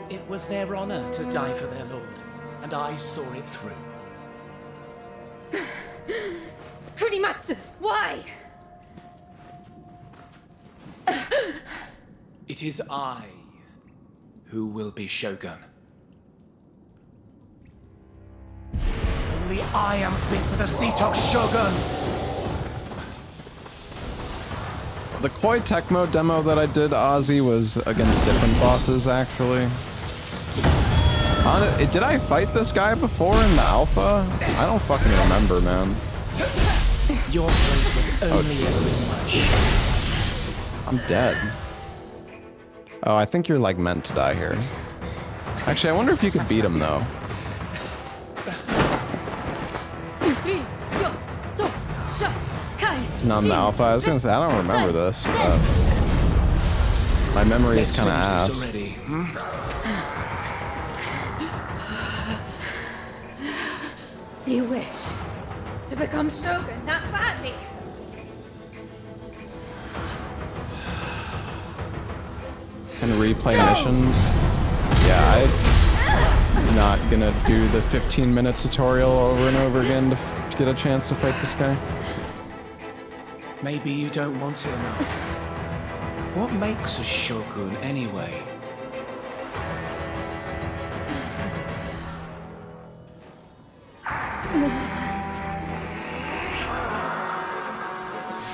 It was their honor to die for their lord, and I saw it through. Kunimatsu, why? It is I who will be Shogun. Only I am fit for the seat of Shogun! The Koi Tecmo demo that I did, Ozzy, was against different bosses, actually. Did I fight this guy before in the alpha? I don't fucking remember, man. Your place was only a I'm dead. Oh, I think you're, like, meant to die here. Actually, I wonder if you could beat him, though. It's not in the alpha. I was gonna say, I don't remember this. My memory is kind of ass. Already, You wish to become Shogun that badly? And replay missions. Yeah, I'm not gonna do the 15-minute tutorial over and over again to get a chance to fight this guy. Maybe you don't want it enough. What makes a shogun anyway?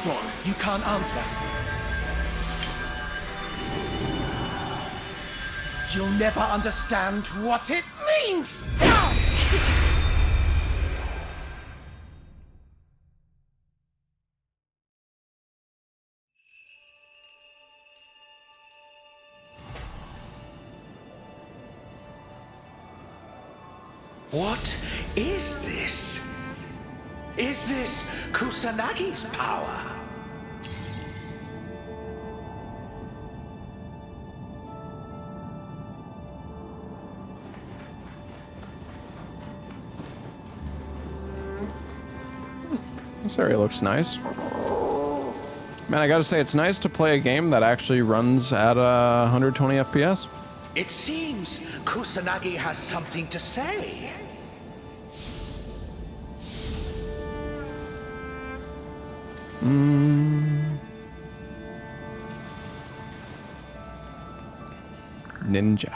What? You can't answer? You'll never understand what it means! What is this? Is this Kusanagi's power? This area looks nice. Man, I gotta say, it's nice to play a game that actually runs at 120 FPS. It seems Kusanagi has something to say. Ninja.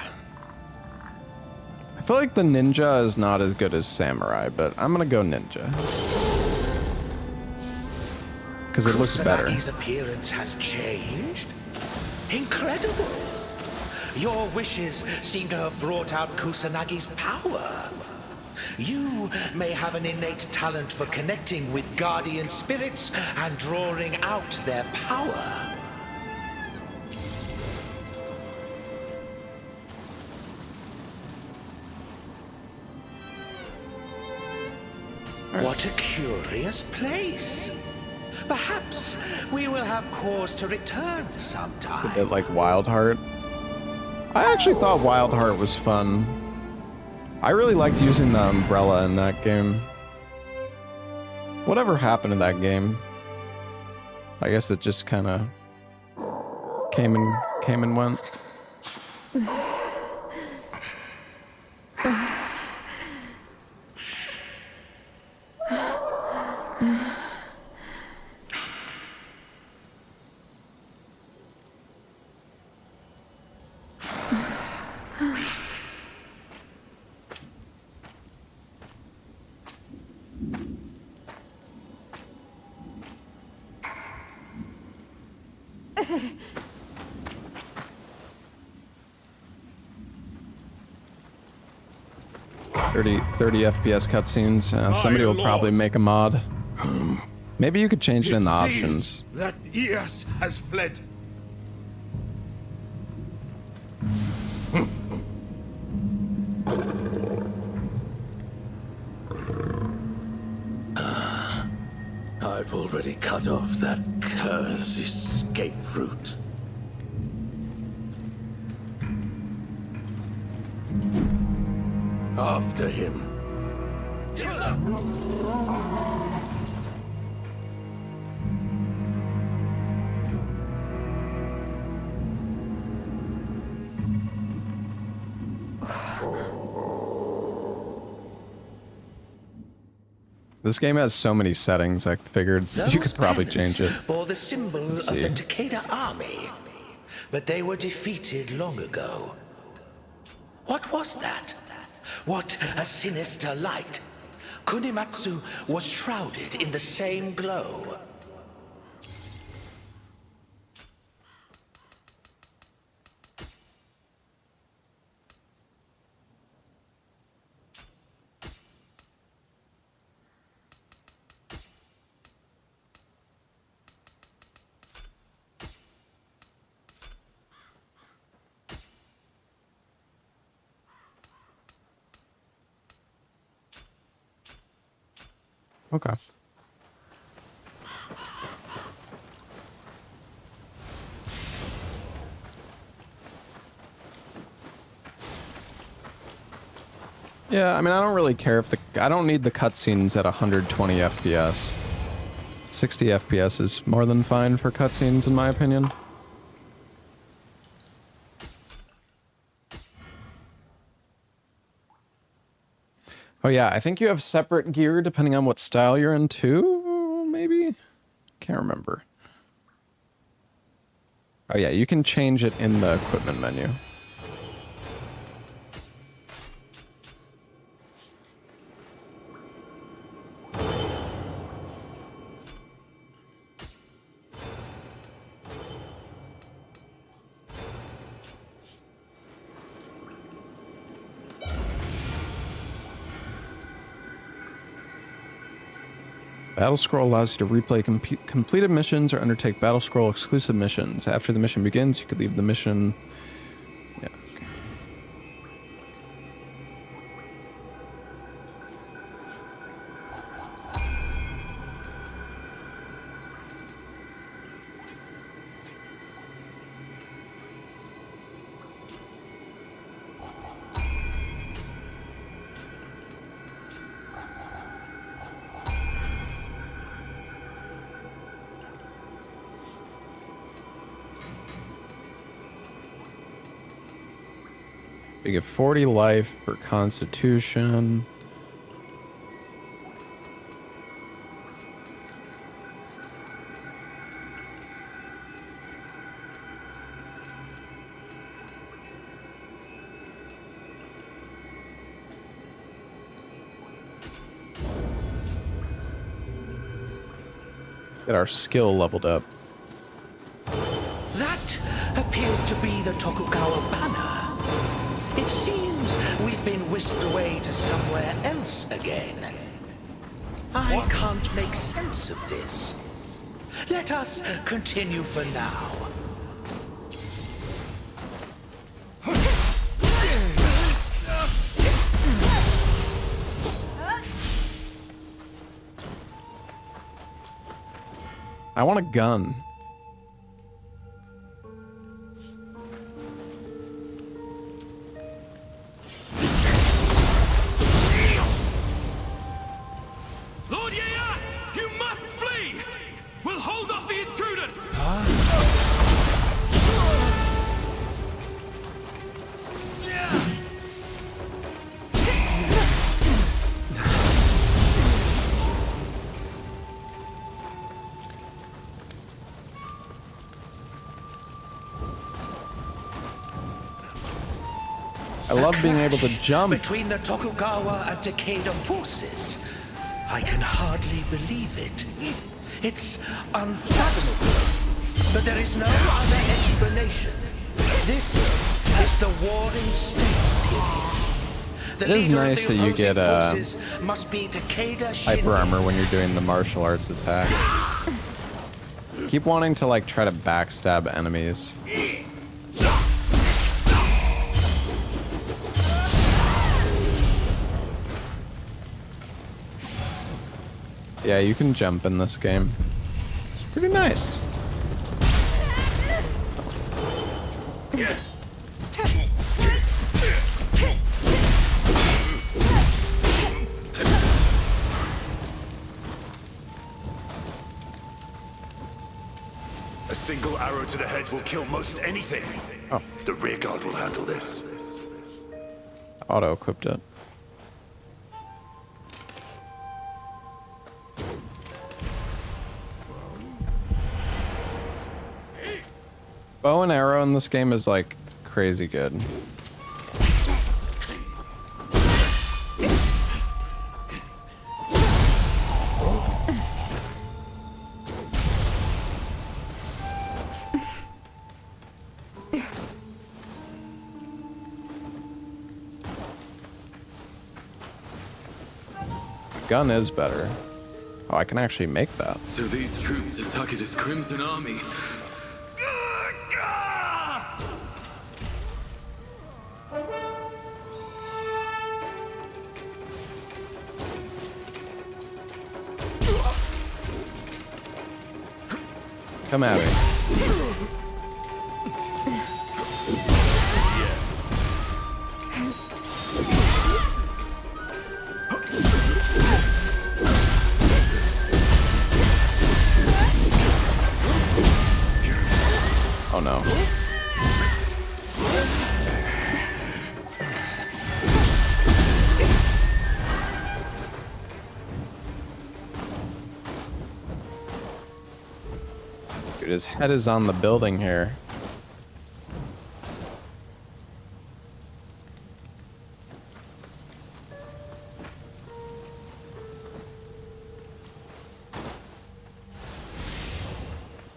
I feel like the ninja is not as good as samurai, but I'm gonna go ninja. Because it looks better. Kusanagi's appearance has changed? Incredible! Your wishes seem to have brought out Kusanagi's power. You may have an innate talent for connecting with guardian spirits and drawing out their power. What a curious place. Perhaps we will have cause to return sometime. A bit like Wild Heart. I actually thought Wild Heart was fun. I really liked using the umbrella in that game. Whatever happened to that game? I guess it just kind of came and went. Thirty FPS cutscenes. Somebody will probably make a mod. Maybe you could change it in the options. That Eos has fled. I've already cut off that cur's escape route. After him. Yes, sir. This game has so many settings, I figured you could probably change it. Bore the symbol of the Takeda army, but they were defeated long ago. What was that? What a sinister light. Kunimatsu was shrouded in the same glow. Okay. Yeah, I mean, I don't really care if I don't need the cutscenes at 120 FPS. 60 FPS is more than fine for cutscenes, in my opinion. Oh yeah, I think you have separate gear depending on what style you're into, maybe? Can't remember. Oh yeah, you can change it in the equipment menu. Battle Scroll allows you to replay completed missions or undertake Battle Scroll exclusive missions. After the mission begins, you could leave the mission. Yeah. Okay. You get 40 life per constitution. Get our skill leveled up. That appears to be the Tokugawa banner. It seems we've been whisked away to somewhere else again. I can't make sense of this. Let us continue for now. I want a gun. Lord Nioh, you must flee! We'll hold off the intruders! I love being able to jump. Between the Tokugawa and Takeda forces, I can hardly believe it. It's unfathomable, but there is no other explanation. This is the warring state period. It is nice that you get must be Takeda hyper armor when you're doing the martial arts attack. Keep wanting to like try to backstab enemies. Yeah, you can jump in this game. It's pretty nice. A single arrow to the head will kill most anything. Oh. The rear guard will handle this. Auto-equipped it. Bow and arrow in this game is like crazy good. Gun is better. Oh, I can actually make that. So these troops are Takeda's Crimson Army. Come at me. Oh no. Dude, his head is on the building here.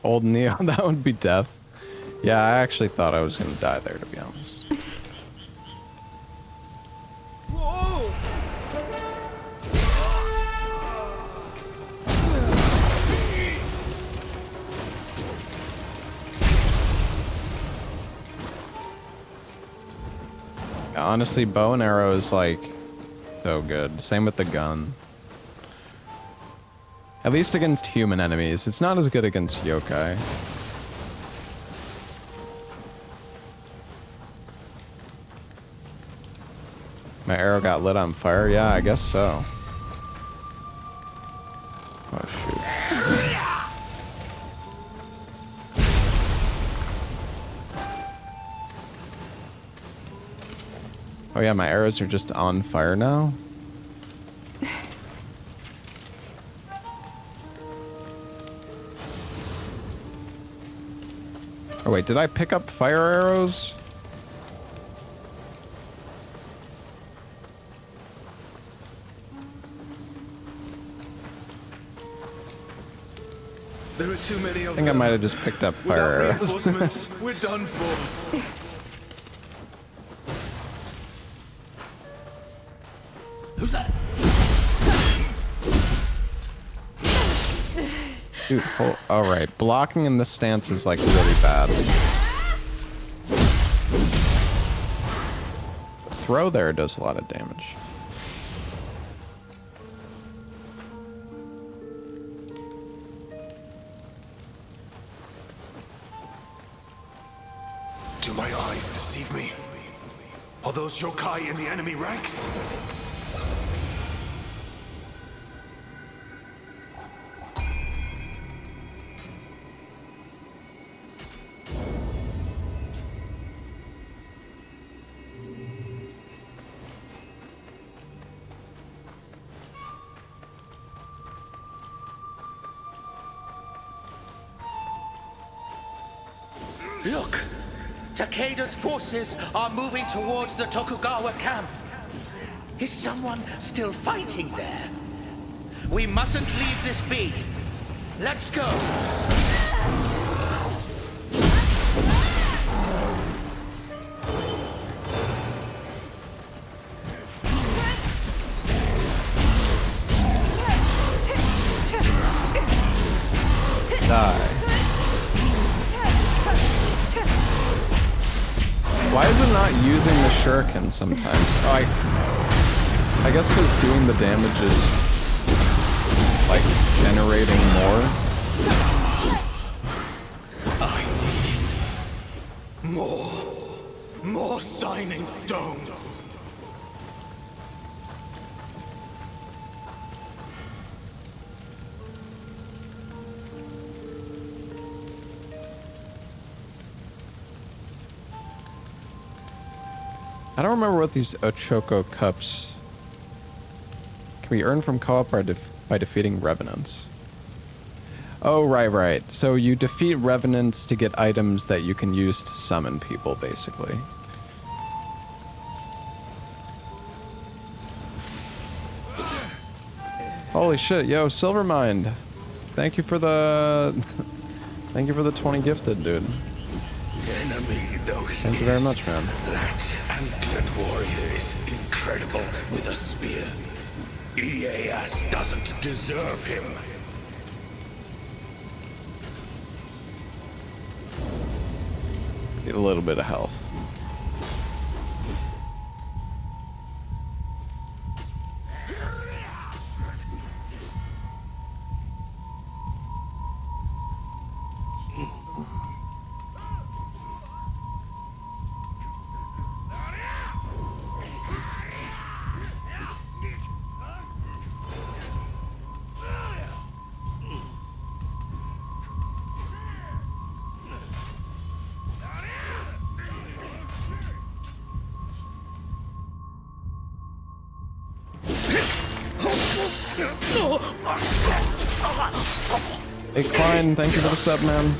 Old Nioh, that would be death. Yeah, I actually thought I was gonna die there, to be honest. Whoa! Honestly, bow and arrow is like so good. Same with the gun. At least against human enemies. It's not as good against yokai. My arrow got lit on fire? Yeah, I guess so. Oh, shoot. Oh yeah, my arrows are just on fire now? Oh wait, did I pick up fire arrows? There are too many of I think I might have just picked up fire arrows. We're done for. Who's that? Dude, alright. Blocking in this stance is like really bad. The throw there does a lot of damage. Do my eyes deceive me? Are those yokai in the enemy ranks? Look! Takeda's forces are moving towards the Tokugawa camp. Is someone still fighting there? We mustn't leave this be. Let's go! Die. Why is it not using the shuriken sometimes? Oh, I guess because doing the damage is like generating more. I need more shining stones. I don't remember what these Ochoko cups can be earned from co-op by defeating revenants. Oh, right. So you defeat revenants to get items that you can use to summon people, basically. Holy shit, yo, Silvermind. Thank you for the thank you for the 20 gifted, dude. Enemy though he Thank you very much, man. That antlered warrior is incredible with a spear. Ieyasu doesn't deserve him. Get a little bit of health. Hey Klein, thank you for the sub, man.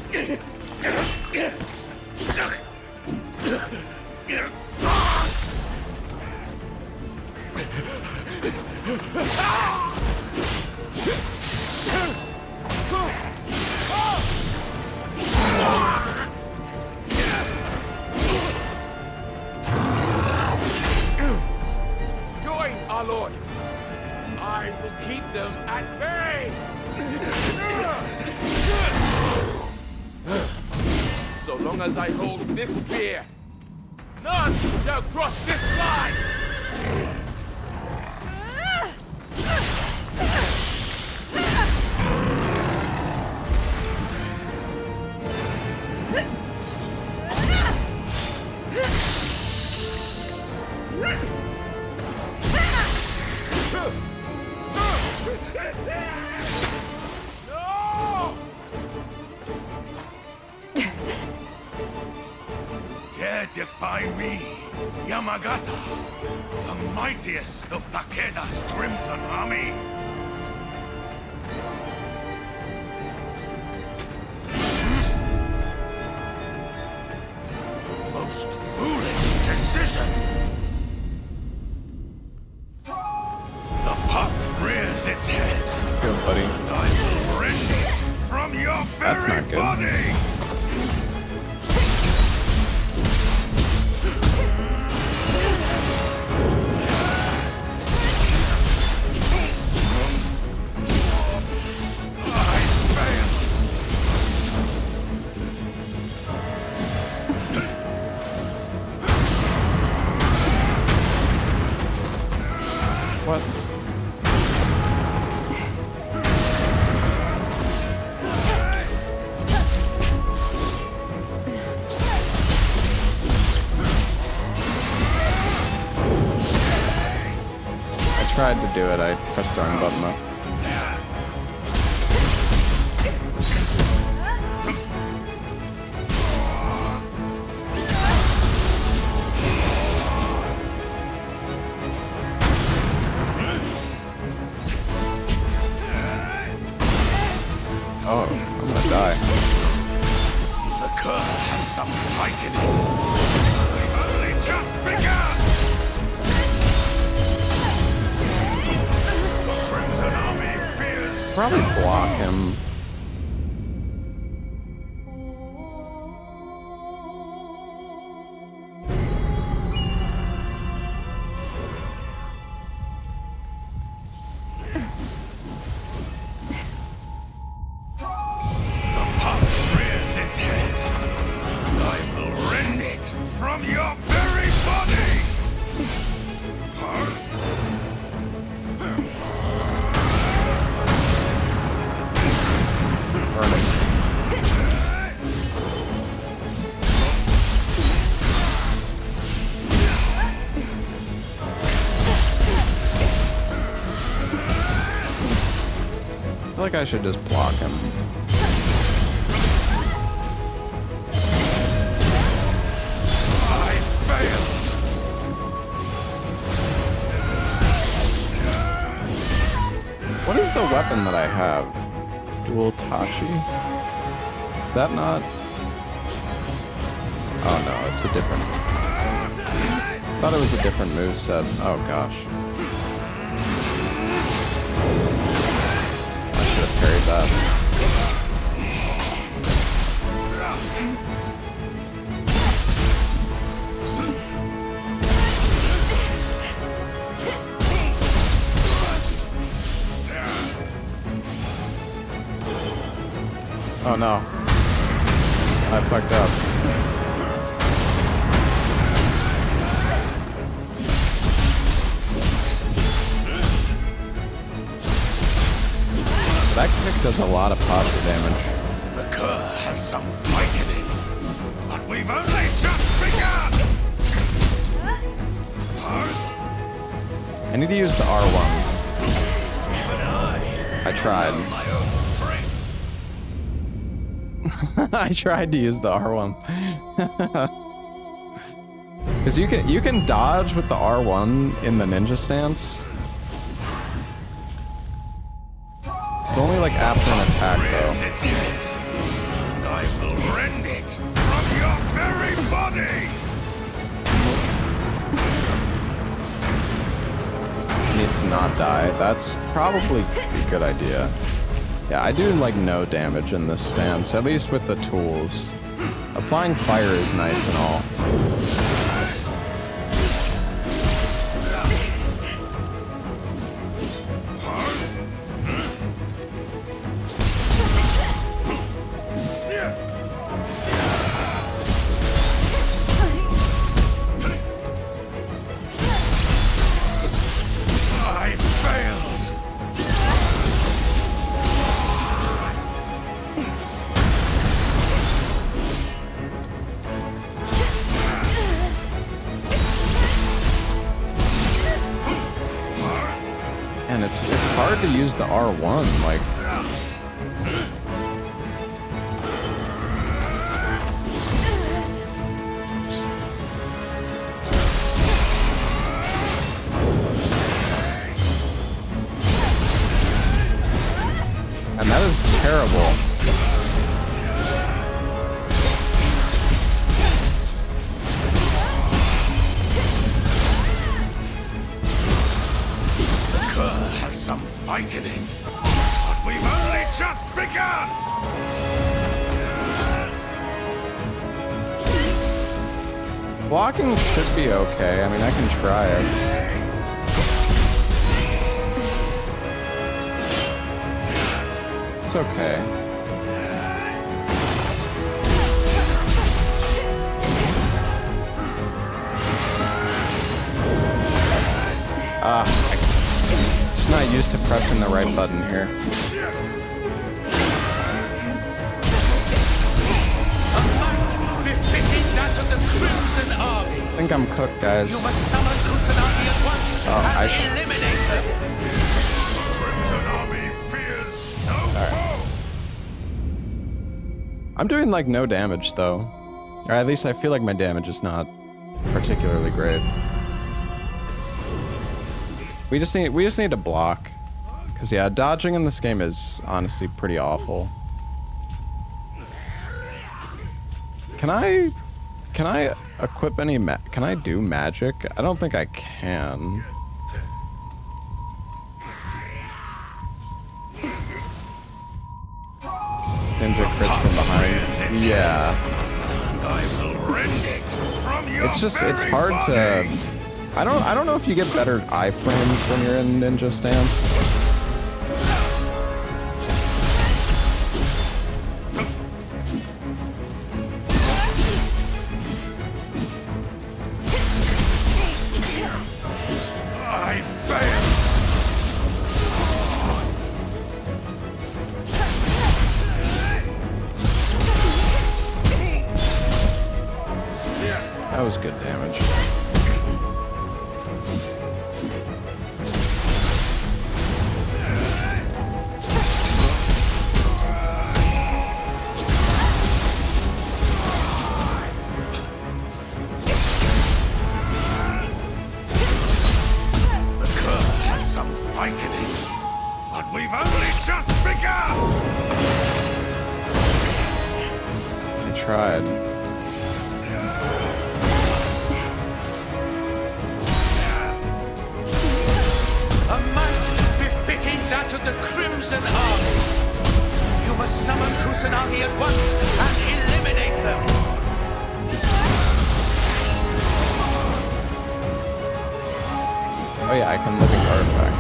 Join our Lord. I will keep them at bay. So long as I hold this spear, none shall cross this line. No! Dare defy me, Yamagata, the mightiest of Takeda's Crimson Army? Most foolish decision! The pup rears its head. Let's go, buddy. I will rend it from your That's very not good. body! What? I tried to do it, I pressed the wrong button though. Oh, I'm gonna die. The curse has some fight in it. We've only just begun! The Crimson Army fears... Probably block him. The pup rears its head, and I will rend it from your very body! Burning. I feel like I should just block him. I failed! What is the weapon that I have? Dual Tachi? Is that not? Oh no, it's a different. I thought it was a different moveset. Oh gosh. I should have parried that. Oh no. I fucked up. That kick does a lot of positive damage. The Cur has some fight in it, but we've only just begun! I need to use the R1. I tried. I tried to use the R1. Because you can dodge with the R1 in the ninja stance. It's only like after an attack though. And I will rend it from your very body! I need to not die. That's probably a good idea. Yeah, I do like no damage in this stance, at least with the tools. Applying fire is nice and all. I failed! And it's hard to use the R1, like... And that is terrible. Has some fight in it, but we've only just begun! Blocking should be okay. I mean, I can try it. It's okay. Just not used to pressing the right button here. I think I'm cooked, guys. Oh, Eliminate them. Crimson Army fears no foe. I'm doing like no damage though. Or at least I feel like my damage is not particularly great. We just need to block. Cause yeah, dodging in this game is honestly pretty awful. Can I equip any can I do magic? I don't think I can. Ninja crits from behind. Yeah. It's hard to I don't know if you get better iframes when you're in ninja stance. I failed. That was good damage. Fight in it, but we've only just begun. I tried. A might befitting that of the Crimson Army. You must summon Kusanagi at once and eliminate them. Oh yeah, I can living artifact.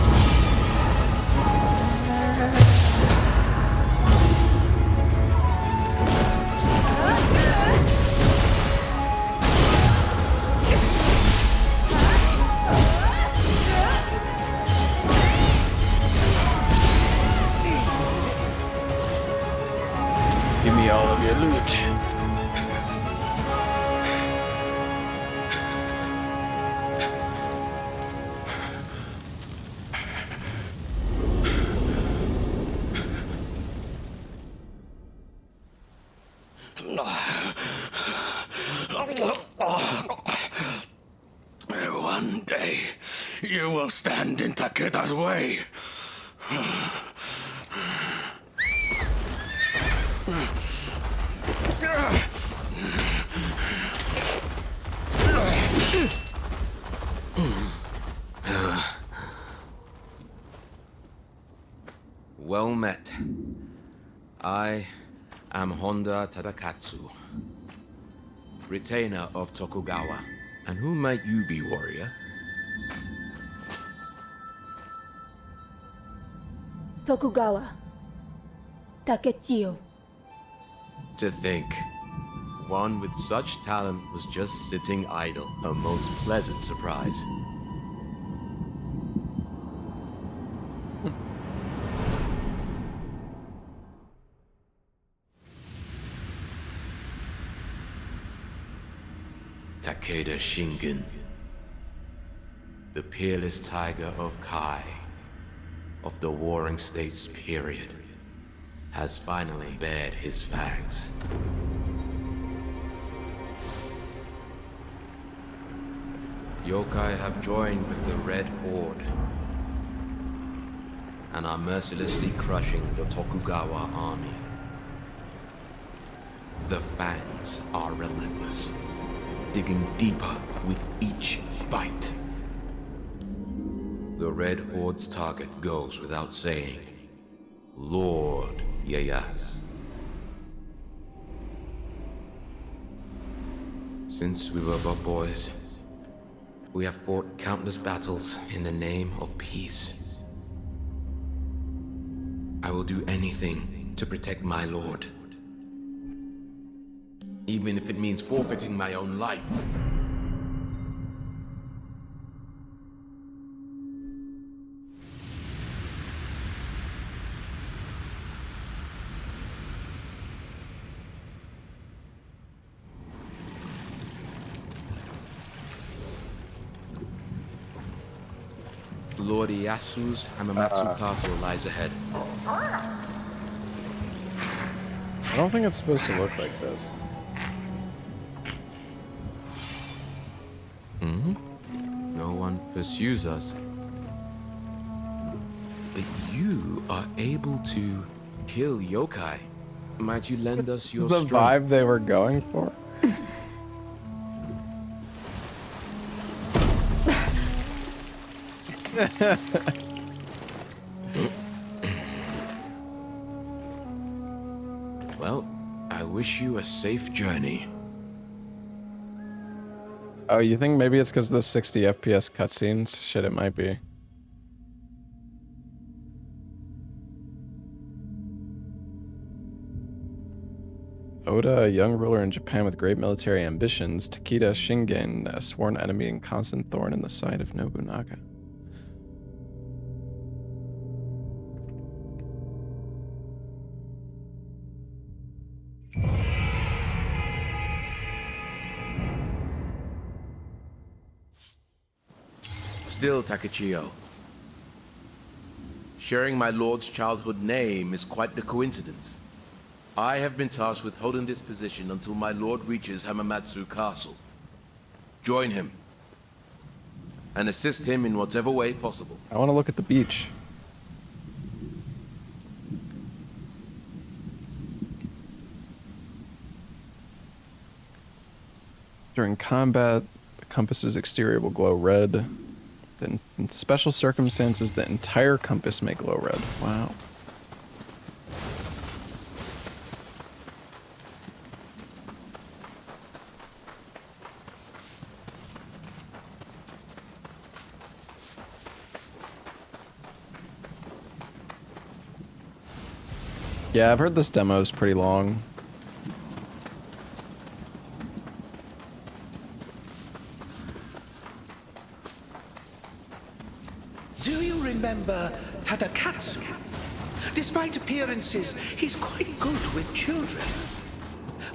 Give me me all of your loot. One day, you will stand in Takeda's way. Well met. I am Honda Tadakatsu, retainer of Tokugawa. And who might you be, warrior? Tokugawa. Takechio. To think, one with such talent was just sitting idle. A most pleasant surprise. Takeda Shingen, the peerless tiger of Kai, of the Warring States period, has finally bared his fangs. Yokai have joined with the Red Horde and are mercilessly crushing the Tokugawa army. The fangs are relentless, digging deeper with each bite. The Red Horde's target goes without saying. Lord Ieyasu. Since we were but boys, we have fought countless battles in the name of peace. I will do anything to protect my lord. Even if it means forfeiting my own life. Lord Ieyasu's Hamamatsu Castle lies ahead. I don't think it's supposed to look like this. No one pursues us. But you are able to kill yokai. Might you lend us your Is the strength? vibe they were going for? Well, I wish you a safe journey. Oh, you think maybe it's because of the 60 FPS cutscenes? Shit, it might be. Oda, a young ruler in Japan with great military ambitions. Takeda Shingen, a sworn enemy and constant thorn in the side of Nobunaga. Still, Takechio. Sharing my lord's childhood name is quite the coincidence. I have been tasked with holding this position until my lord reaches Hamamatsu Castle. Join him, and assist him in whatever way possible. I want to look at the beach. During combat, the compass's exterior will glow red. Then, in special circumstances, the entire compass may glow red. Wow. Yeah, I've heard this demo is pretty long. Do you remember Tadakatsu? This Despite appearances, he's quite good with children.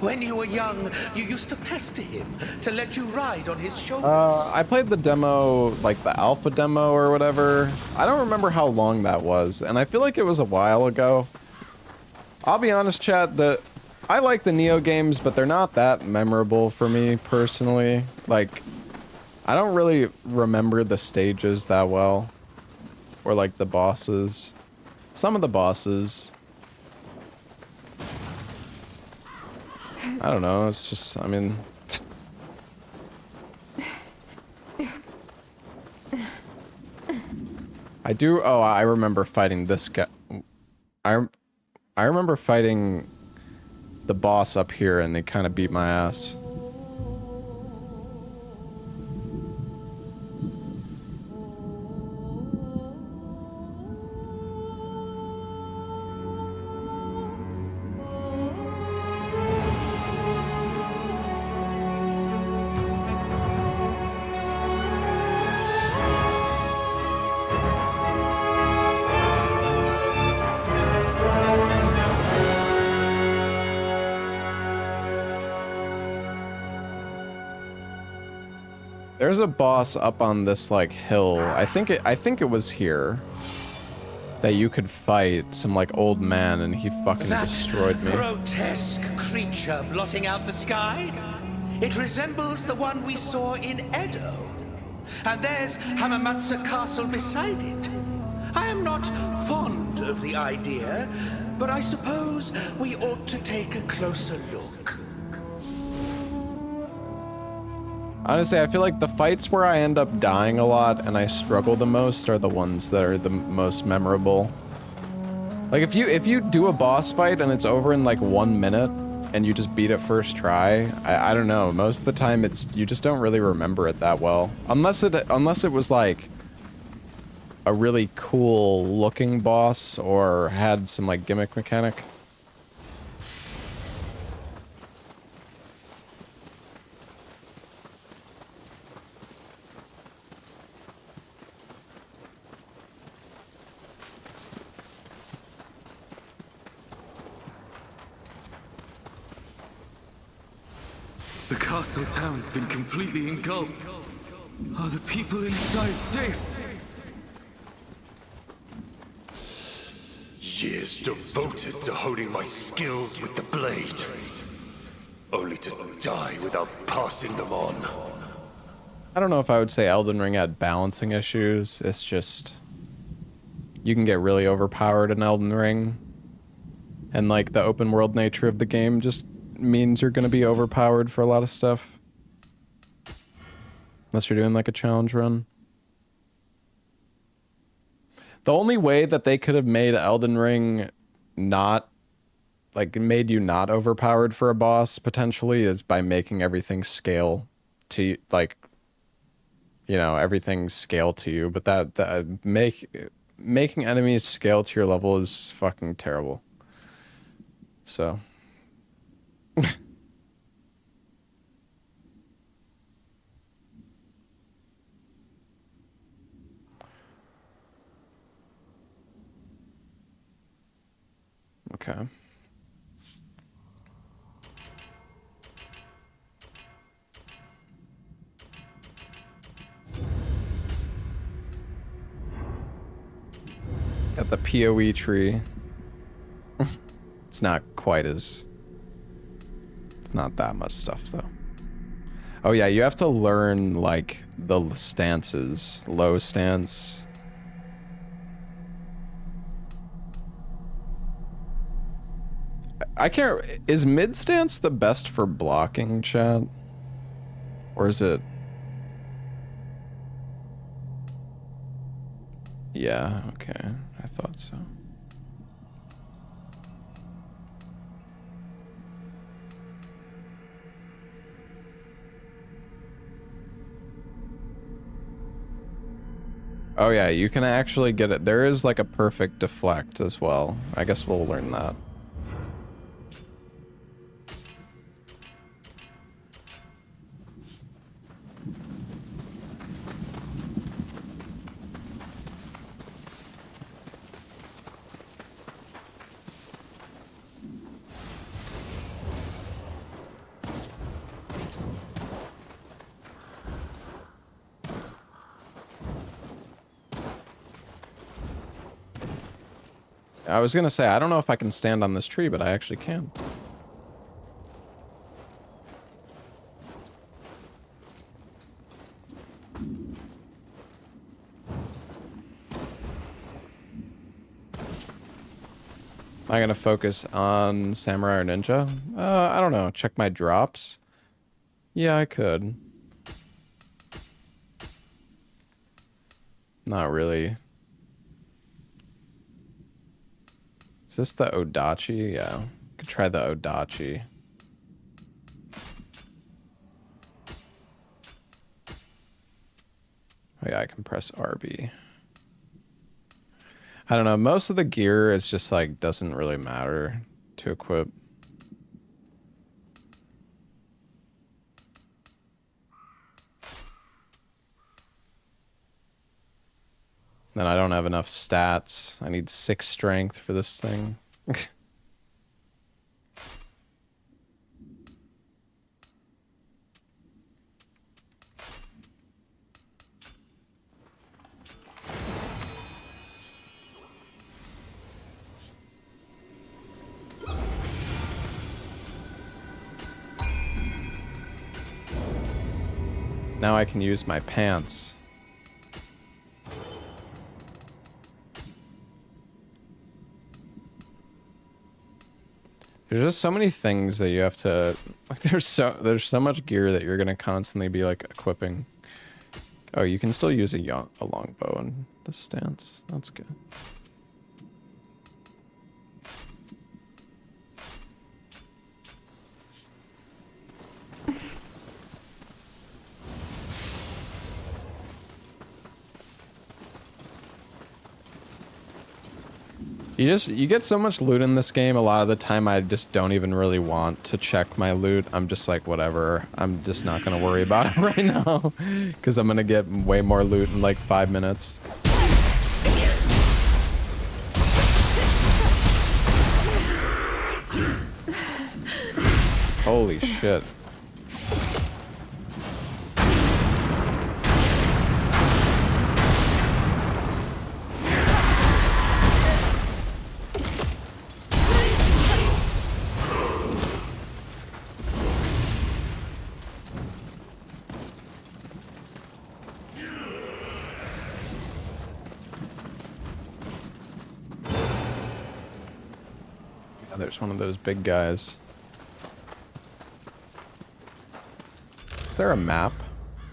When you were young, you used to pester him to let you ride on his shoulders. I played the demo, like the alpha demo or whatever. I don't remember how long that was, and I feel like it was a while ago. I'll be honest, chat, I like the Nioh games, but they're not that memorable for me personally. Like, I don't really remember the stages that well. Or like the bosses. Some of the bosses. I don't know, it's just, I mean... I remember fighting this guy. I remember fighting the boss up here and he kind of beat my ass. There's a boss up on this like hill. I think it was here that you could fight some like old man and he fucking destroyed me. That grotesque creature blotting out the sky? It resembles the one we saw in Edo. And there's Hamamatsu Castle beside it. I am not fond of the idea, but I suppose we ought to take a closer look. Honestly, I feel like the fights where I end up dying a lot and I struggle the most are the ones that are the most memorable. Like if you do a boss fight and it's over in like 1 minute and you just beat it first try, I don't know. Most of the time you just don't really remember it that well. Unless it was like a really cool looking boss or had some like gimmick mechanic. The castle town's been completely engulfed. Are the people inside safe? Years devoted to honing my skills with the blade, only to die without passing them on. I don't know if I would say Elden Ring had balancing issues. It's just you can get really overpowered in Elden Ring. And like the open world nature of the game just means you're going to be overpowered for a lot of stuff. Unless you're doing like a challenge run. The only way that they could have made Elden Ring not, like, made you not overpowered for a boss, potentially, is by making everything scale to, like, you know, everything scale to you. But that making enemies scale to your level is fucking terrible. So... Okay. Got the PoE tree. It's not quite as... It's not that much stuff, though. Oh yeah, you have to learn, like, the stances. Low stance. I can't... Is mid stance the best for blocking, chat? Or is it... Yeah, okay. I thought so. Oh yeah, you can actually get it. There is like a perfect deflect as well. I guess we'll learn that. I was gonna say, I don't know if I can stand on this tree, but I actually can. Am I gonna focus on samurai or ninja? I don't know. Check my drops. Yeah, I could. Not really. Is this the Odachi? Yeah. Could try the Odachi. Oh yeah, I can press RB. I don't know. Most of the gear is just like doesn't really matter to equip. Then I don't have enough stats. I need 6 strength for this thing. Now I can use my pants. There's just so many things that you have to, like, there's so much gear that you're gonna constantly be like equipping. Oh, you can still use a longbow in this stance. That's good. You get so much loot in this game. A lot of the time I just don't even really want to check my loot. I'm just like, whatever. I'm just not going to worry about it right now because I'm going to get way more loot in like 5 minutes. Holy shit. There's one of those big guys. Is there a map?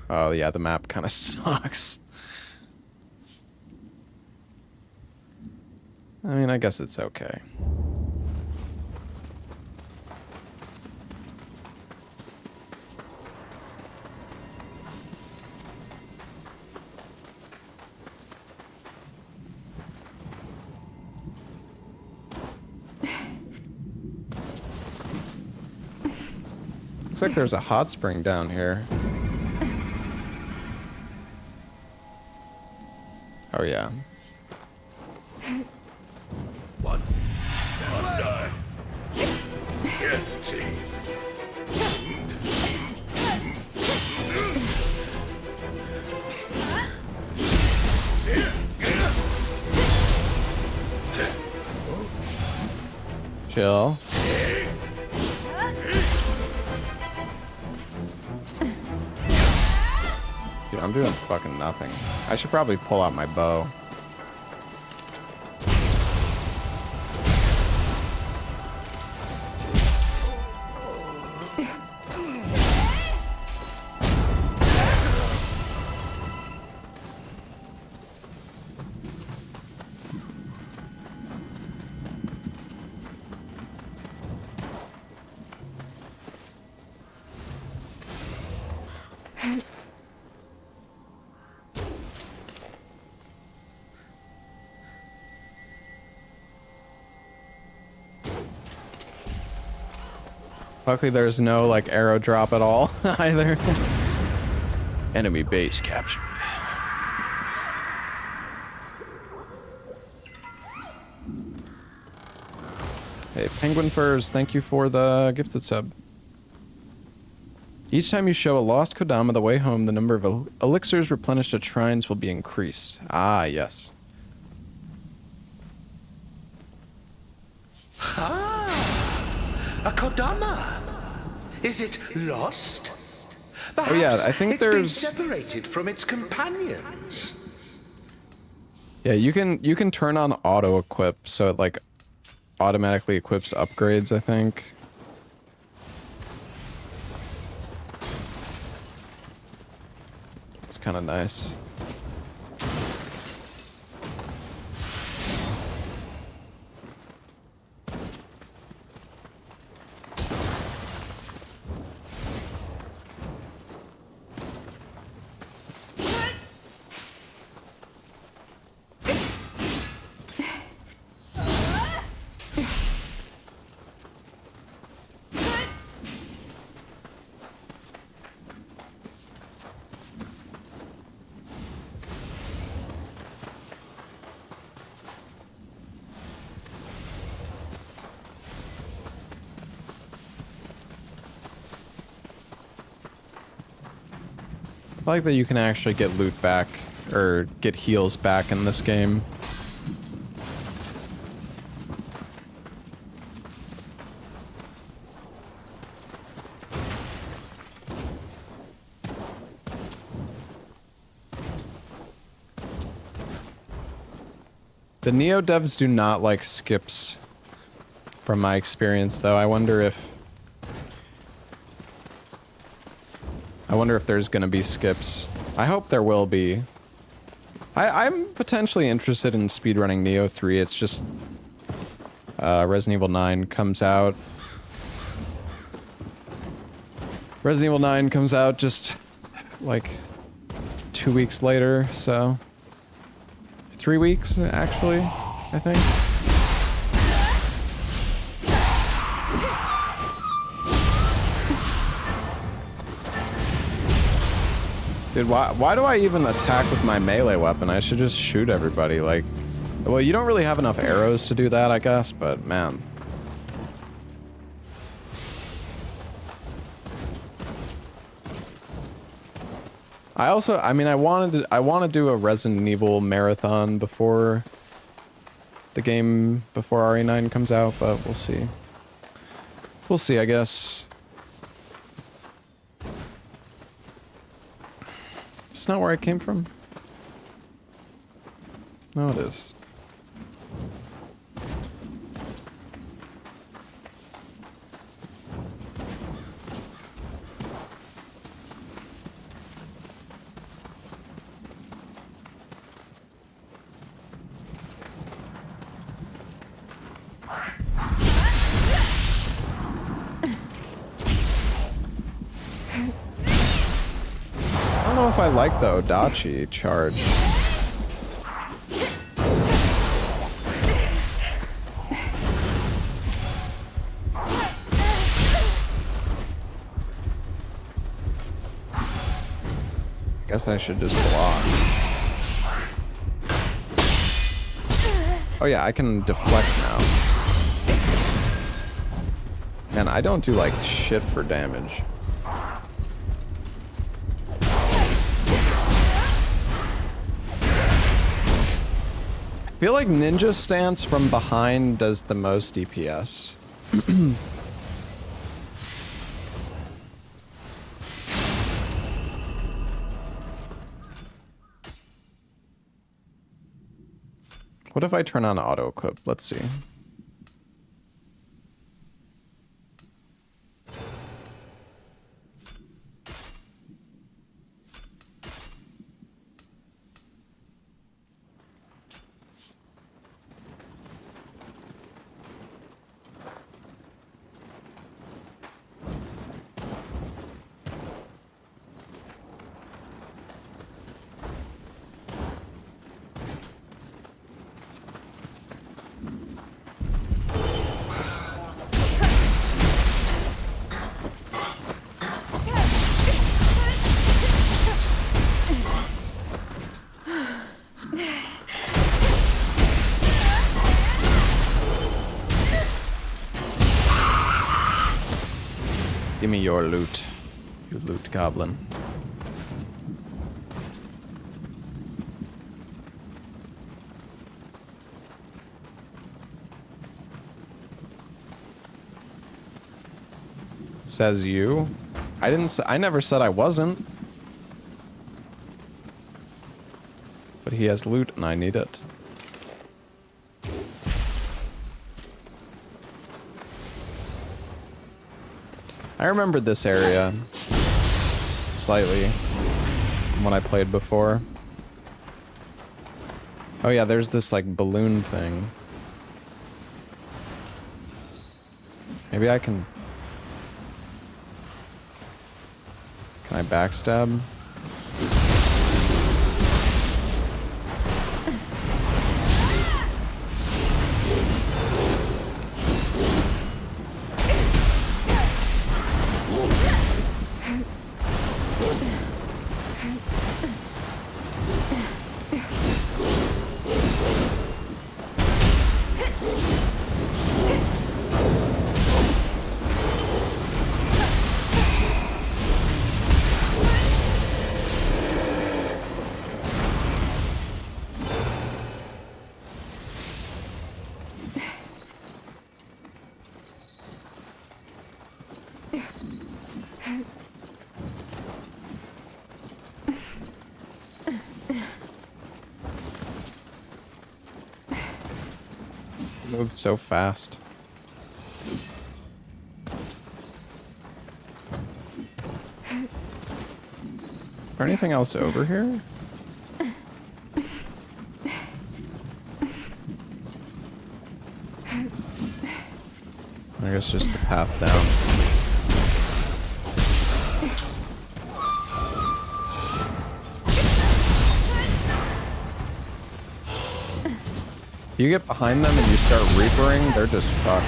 Oh yeah, the map kind of sucks. I mean, I guess it's okay. Looks like there's a hot spring down here. Oh yeah. One bastard. Guilty. Chill. Dude, I'm doing fucking nothing. I should probably pull out my bow. Luckily there's no like arrow drop at all either. Enemy base captured. Hey, Penguin Furs, thank you for the gifted sub. Each time you show a lost Kodama the way home, the number of elixirs replenished at shrines will be increased. Ah, yes. A Kodama? Is it lost? Oh yeah, I think it's been there's... separated from its companions. Yeah, you can turn on auto equip, so it like automatically equips upgrades, I think. It's kind of nice. I like that you can actually get loot back, or get heals back in this game. The Nioh devs do not like skips, from my experience, though. I wonder if there's gonna be skips. I hope there will be. I'm potentially interested in speedrunning Nioh 3. It's just Resident Evil 9 comes out. Resident Evil 9 comes out just like 2 weeks later, so 3 weeks actually, I think. Dude, why do I even attack with my melee weapon? I should just shoot everybody, like... Well, you don't really have enough arrows to do that, I guess, but man. I mean, I want to do a Resident Evil marathon before the game, before RE9 comes out, but we'll see. We'll see, I guess. It's not where I came from. No, it is. I don't know if I like the Odachi charge. Guess I should just block. Oh yeah, I can deflect now. Man, I don't do like shit for damage. I feel like ninja stance from behind does the most DPS. What if I turn on auto equip? Let's see. Give me your loot, you loot goblin. Says you. I never said I wasn't. But he has loot and I need it. I remember this area slightly from when I played before. Oh yeah, there's this like balloon thing. Maybe I can... Can I backstab? Moved so fast. Is there anything else over here? I guess just the path down. You get behind them and you start reapering, they're just fucked.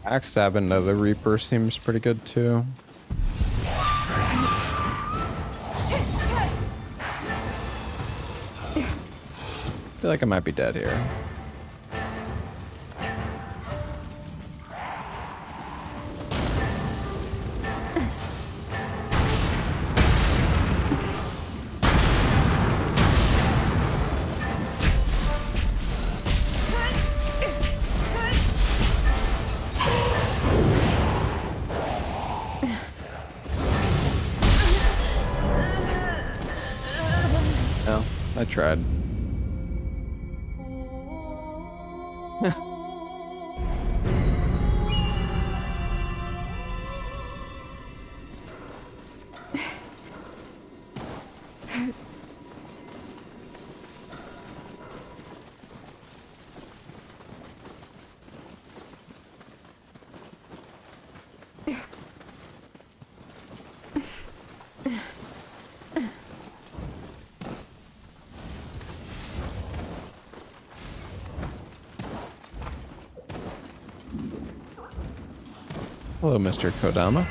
Backstab into the Reaper seems pretty good too. I feel like I might be dead here. I tried. Hello, Mr. Kodama.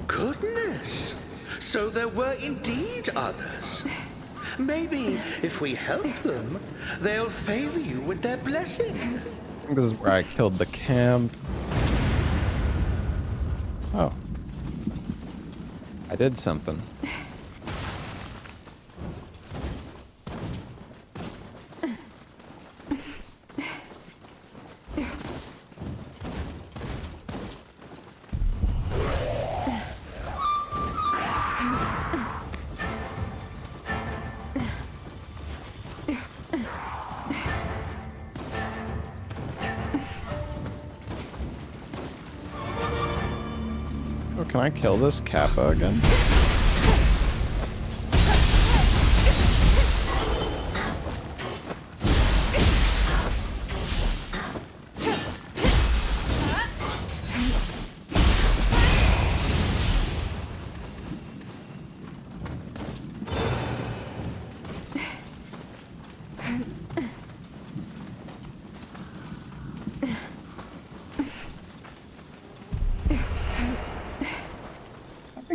Goodness! So there were indeed others. Maybe if we help them, they'll favor you with their blessing. I think this is where I killed the camp. Oh. I did something. Can I kill this Kappa again?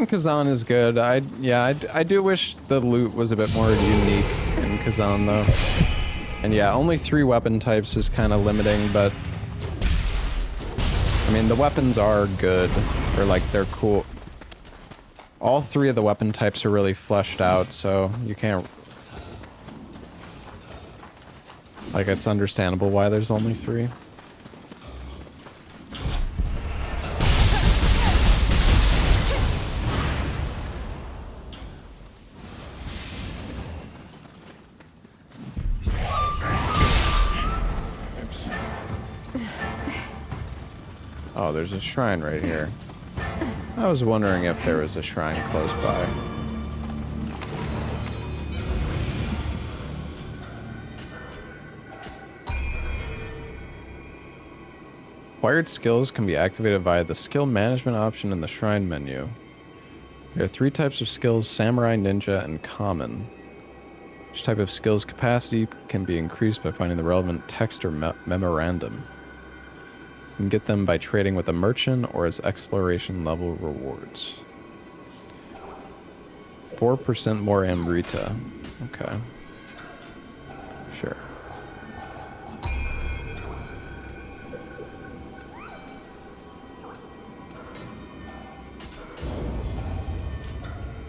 Kazan is good. I do wish the loot was a bit more unique in Kazan though. And yeah, only 3 weapon types is kind of limiting, but I mean, the weapons are good, or like they're cool. All three of the weapon types are really fleshed out, so you can't... Like, it's understandable why there's only three. Oh, there's a shrine right here. I was wondering if there was a shrine close by. Acquired skills can be activated via the skill management option in the shrine menu. There are 3 types of skills: samurai, ninja, and common. Each type of skill's capacity can be increased by finding the relevant text or memorandum. You can get them by trading with a merchant or as exploration level rewards. 4% more Amrita. Okay. Sure.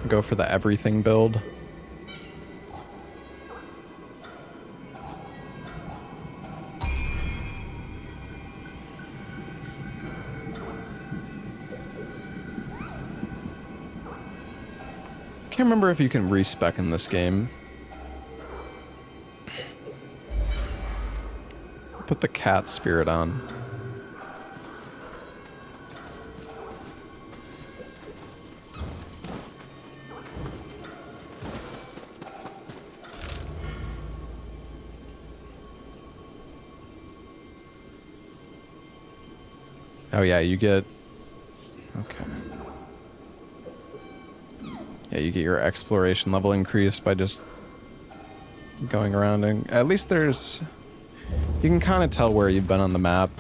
Go for the everything build. Can't remember if you can respec in this game. Put the cat spirit on. Oh yeah, you get... Okay. Yeah, you get your exploration level increased by just going around, and at least there's... You can kind of tell where you've been on the map.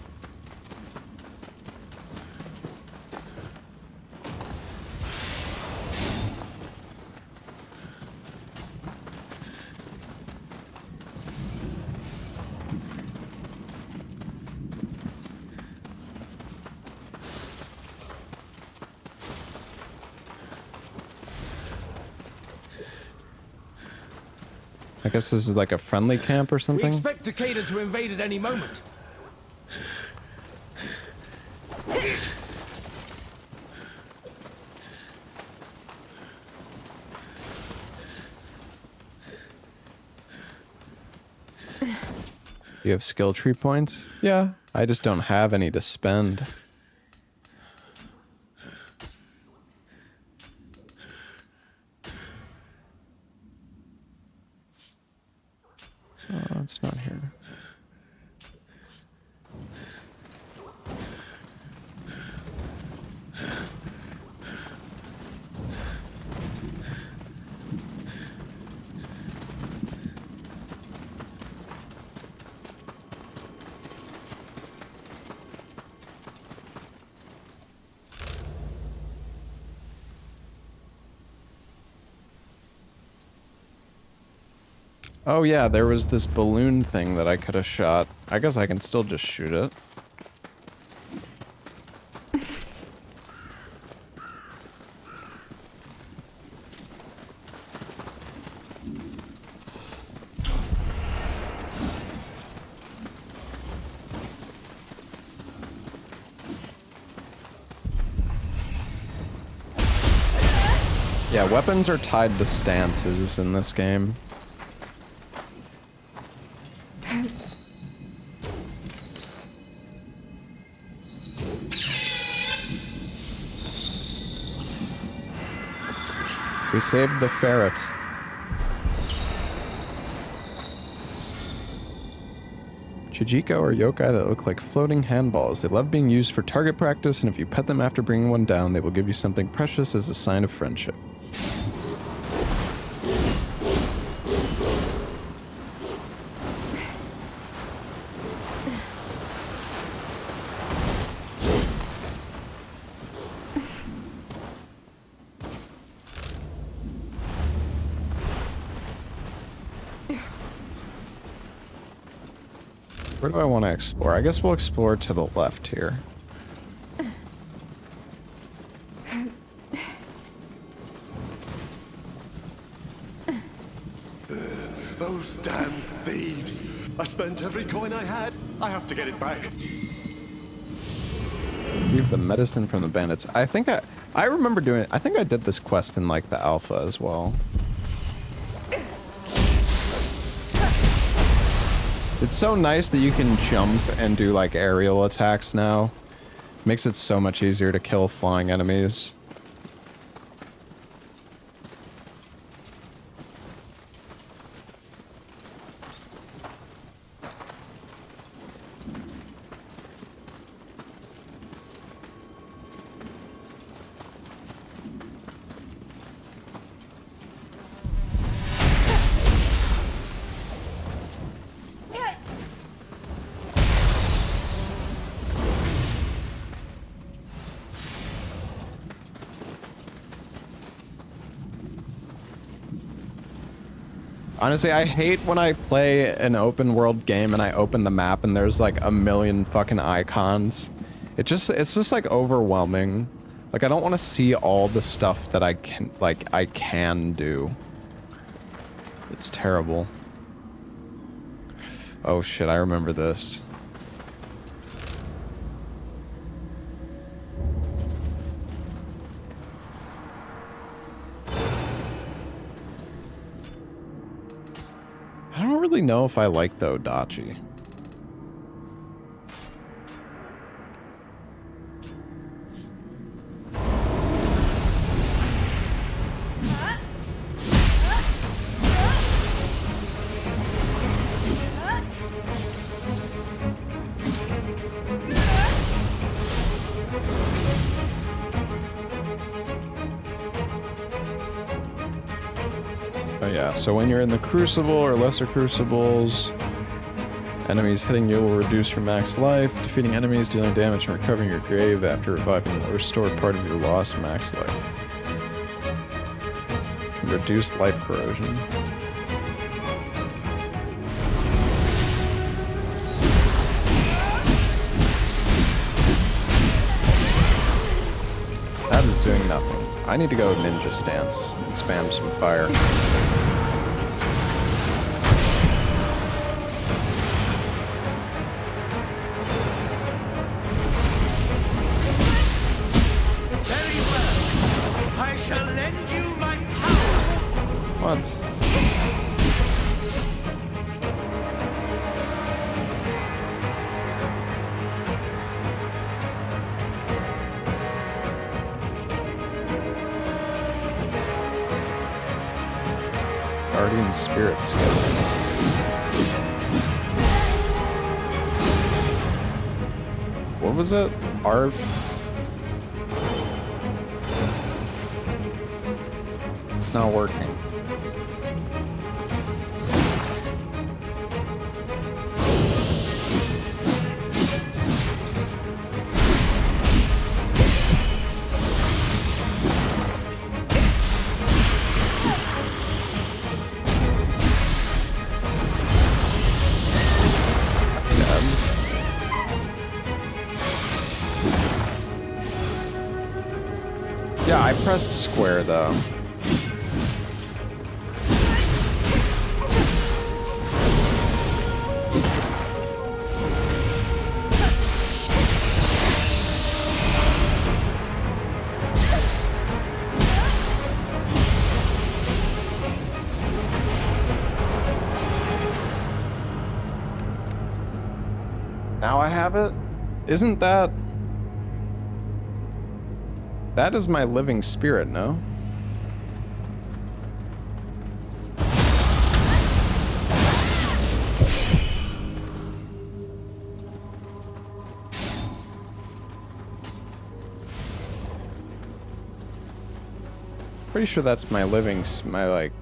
I guess this is like a friendly camp or something? We expect Takeda to invade at any moment. You have skill tree points? Yeah, I just don't have any to spend. Oh, it's not here. Oh yeah, there was this balloon thing that I could have shot. I guess I can still just shoot it. Yeah, weapons are tied to stances in this game. We saved the ferret. Chijiko are yokai that look like floating handballs. They love being used for target practice, and if you pet them after bringing one down, they will give you something precious as a sign of friendship. Where do I want to explore? I guess we'll explore to the left here. Those damn thieves. I spent every coin I had. I have to get it back. Leave the medicine from the bandits. I think I remember doing it. I think I did this quest in like the alpha as well. It's so nice that you can jump and do like aerial attacks now. Makes it so much easier to kill flying enemies. Honestly, I hate when I play an open world game and I open the map and there's like a million fucking icons. It's just like overwhelming. Like I don't want to see all the stuff that I can do. It's terrible. Oh shit, I remember this. I don't really know if I like the Odachi. Oh yeah, so when you're in the Crucible or lesser Crucibles, enemies hitting you will reduce your max life. Defeating enemies, dealing damage, and recovering your grave after reviving will restore part of your lost max life. And reduce life corrosion. That is doing nothing. I need to go ninja stance and spam some fire. Very well. I shall lend you my power. What? Guardian spirits. What was it? Art? It's not working. Yeah, I pressed square though. Now I have it? Isn't that... That is my living spirit, no? Pretty sure that's my living, my like...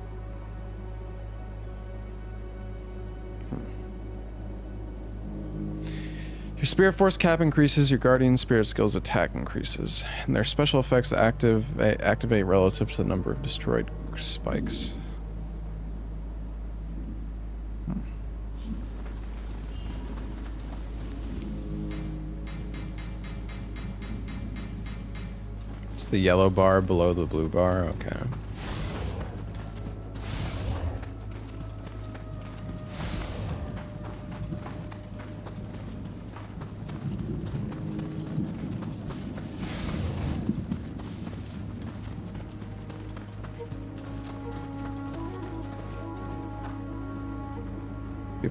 Your spirit force cap increases, your guardian spirit skills attack increases, and their special effects activate relative to the number of destroyed spikes. It's the yellow bar below the blue bar, okay.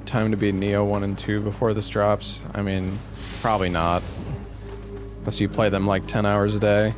good time to beat Nioh 1 and 2 before this drops? I mean, probably not. Unless you play them like 10 hours a day.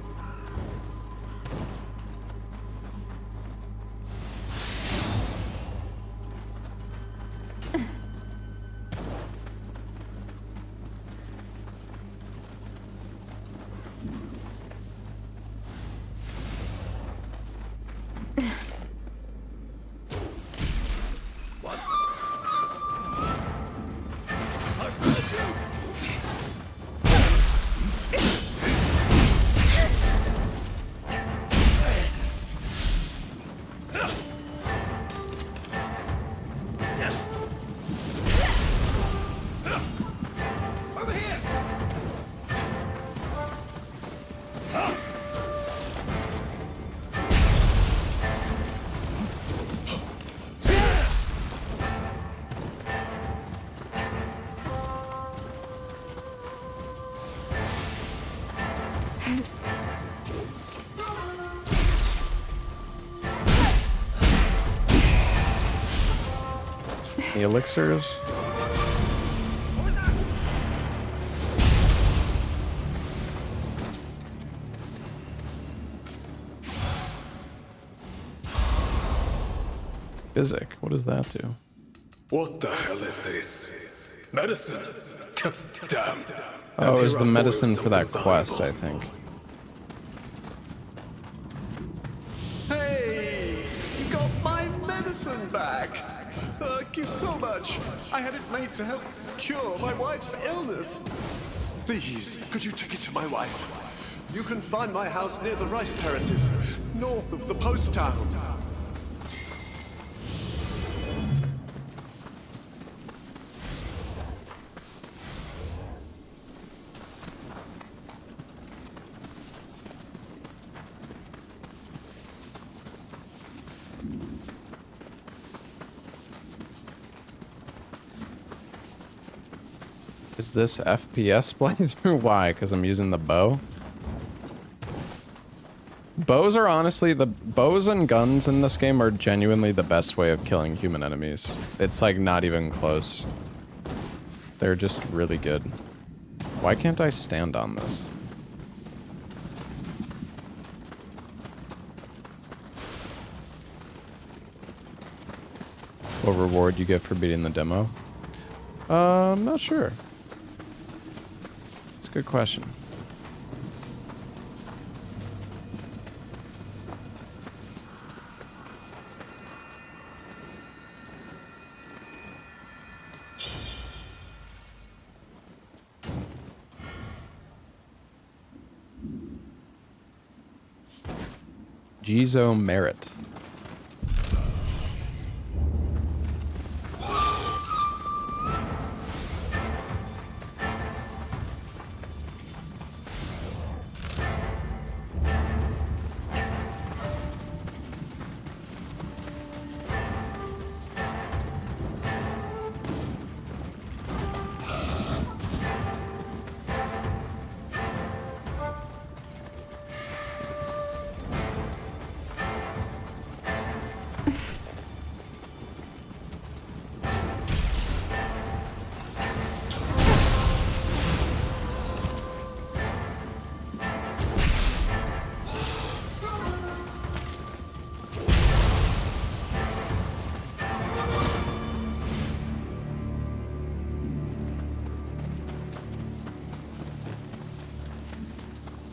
The elixirs. Physic, what does that do? What the hell is this? Medicine? Damn. Oh, it was the medicine for that quest, I think. Hey! You got my medicine back! Thank you so much. I had it made to help cure my wife's illness. Please, could you take it to my wife? You can find my house near the rice terraces, north of the post town. Is this FPS playthrough? Why? Because I'm using the bow? Bows are honestly, the bows and guns in this game are genuinely the best way of killing human enemies. It's like not even close. They're just really good. Why can't I stand on this? What reward you get for beating the demo? I'm not sure. It's a good question. Jizo Merit.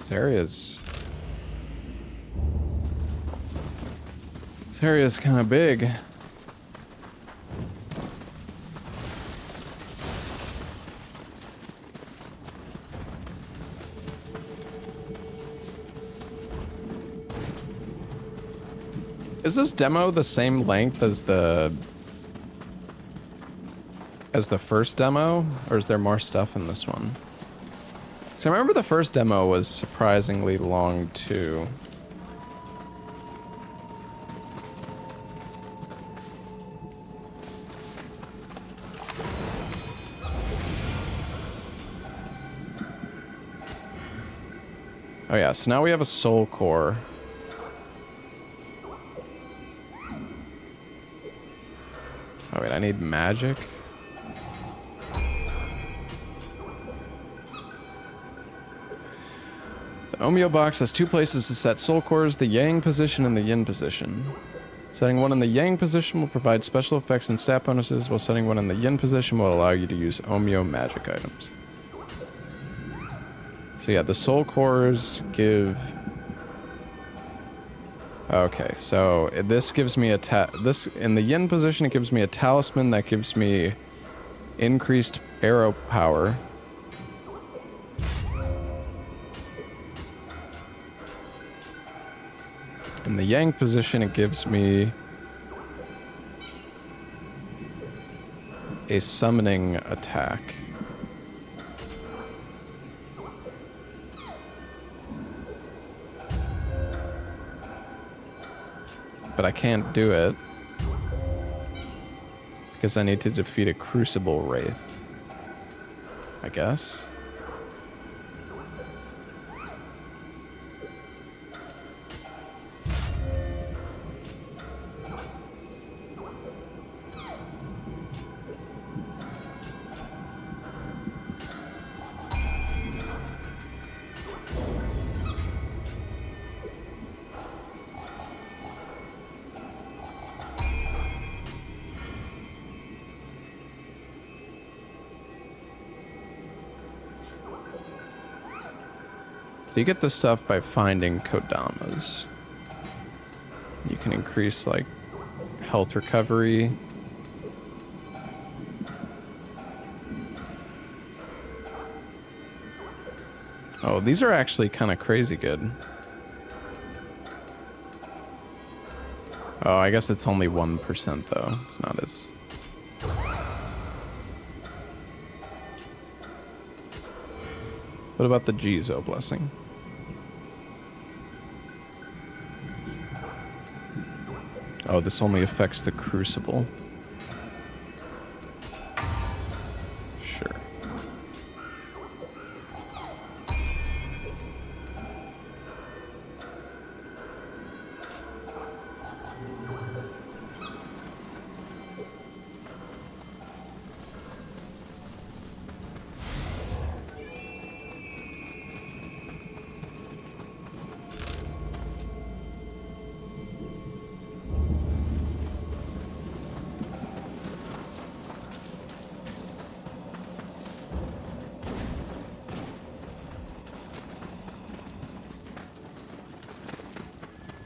This area's kind of big. Is this demo the same length as the first demo, or is there more stuff in this one? So I remember the first demo was surprisingly long too. Oh yeah, so now we have a soul core. Oh wait, I need magic? Omeo box has 2 places to set soul cores, the Yang position and the Yin position. Setting one in the Yang position will provide special effects and stat bonuses, while setting one in the Yin position will allow you to use Omeo magic items. So yeah, the soul cores give... Okay, so this gives me a this in the Yin position, it gives me a talisman that gives me increased arrow power. In the Yang position, it gives me a summoning attack. But I can't do it because I need to defeat a Crucible Wraith, I guess. So you get this stuff by finding Kodamas. You can increase, like, health recovery. Oh, these are actually kind of crazy good. Oh, I guess it's only 1% though. It's not as... What about the Jizo blessing? Oh, this only affects the Crucible. Sure.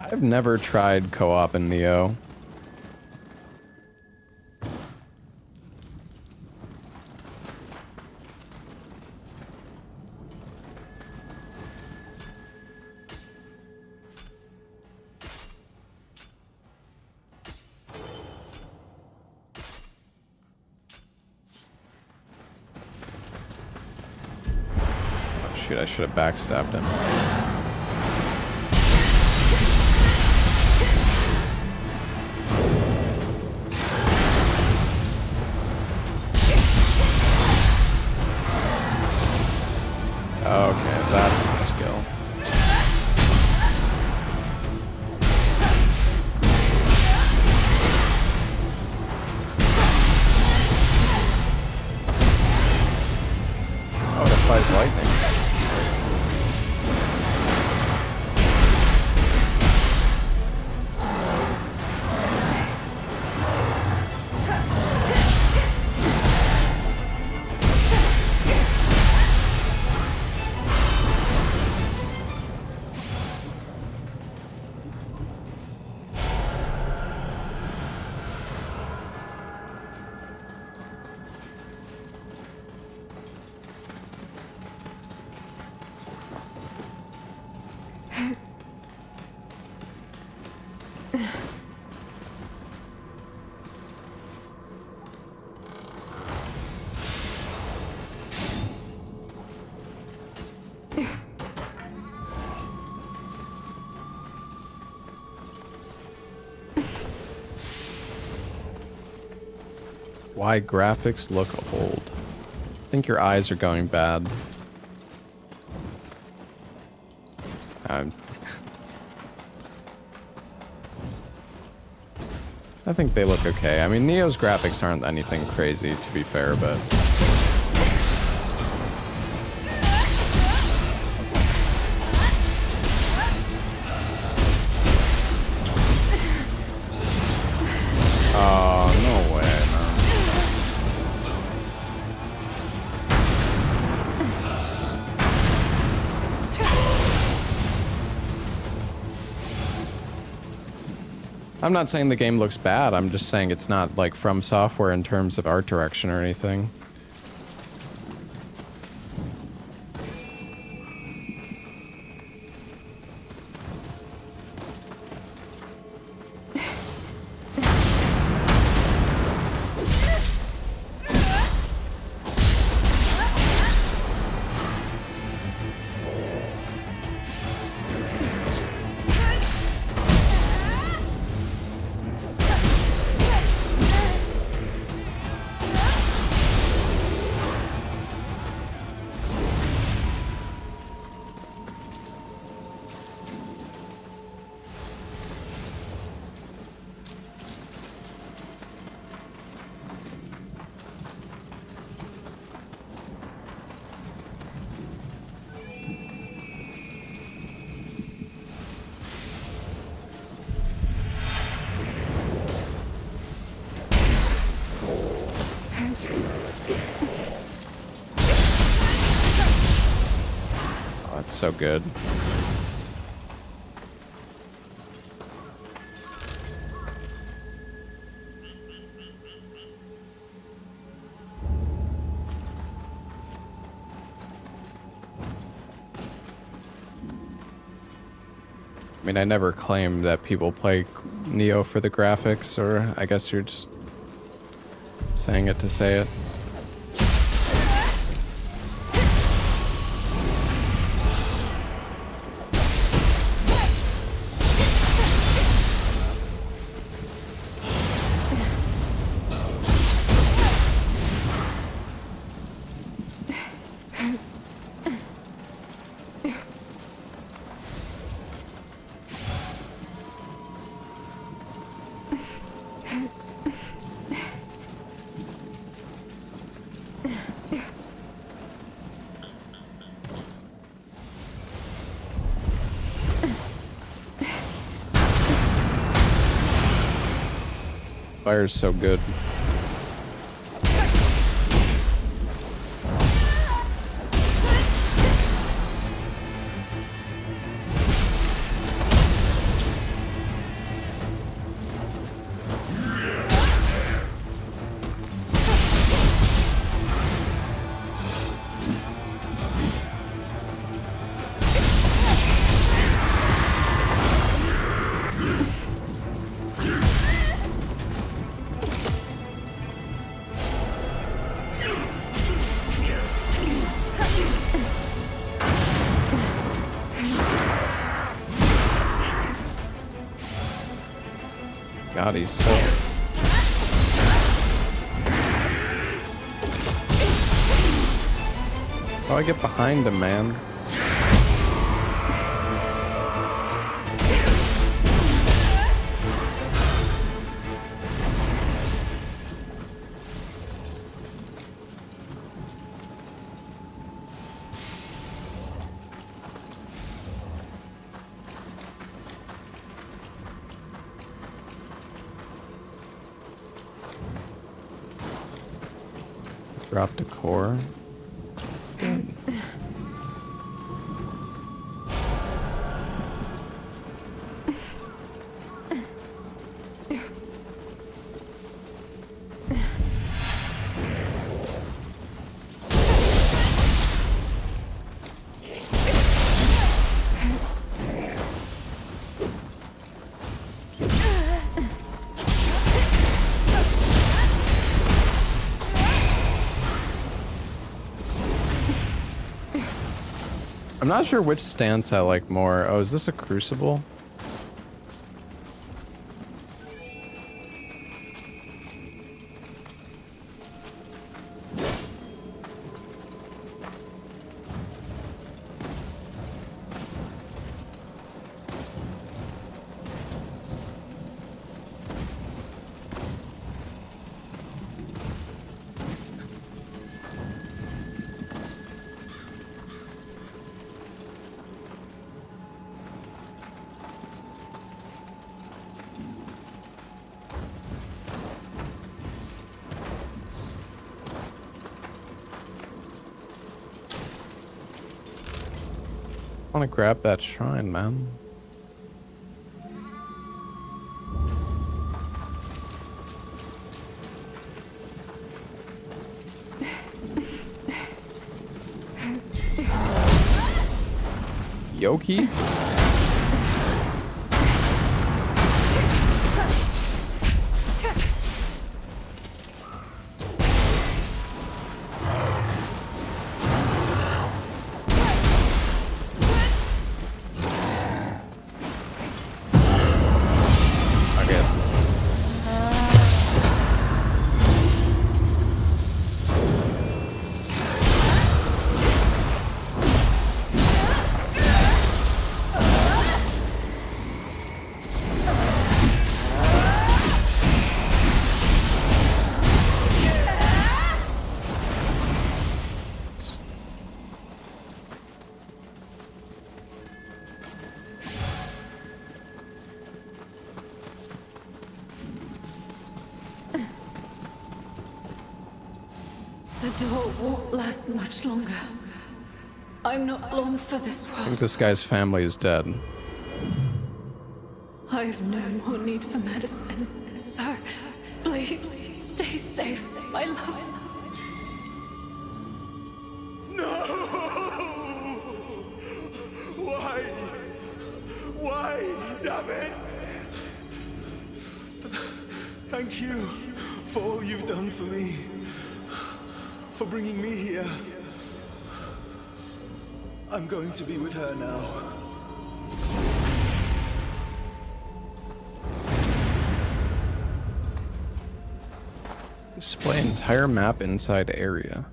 I've never tried co-op in Nioh. Oh shoot, I should have backstabbed him. Okay, that's the skill. Oh, it applies lightning. Why graphics look old? I think your eyes are going bad. I think they look okay. I mean, Nioh's graphics aren't anything crazy, to be fair, but... I'm not saying the game looks bad. I'm just saying it's not like From Software in terms of art direction or anything. So good. I mean, I never claimed that people play Nioh for the graphics, or I guess you're just saying it to say it. Fire's so good. God, he's so... How do I get behind him, man? Dropped a core. I'm not sure which stance I like more. Oh, is this a crucible? I want to grab that shrine, man. Yoki? The door won't last much longer. I'm not long for this I think world. this guy's family is dead. I've no more need for medicine. Sir, please, stay safe, my love. Why? Why? Damn it! Thank you for all you've done for me. For bringing me here. I'm going to be with her now. Display entire map inside area.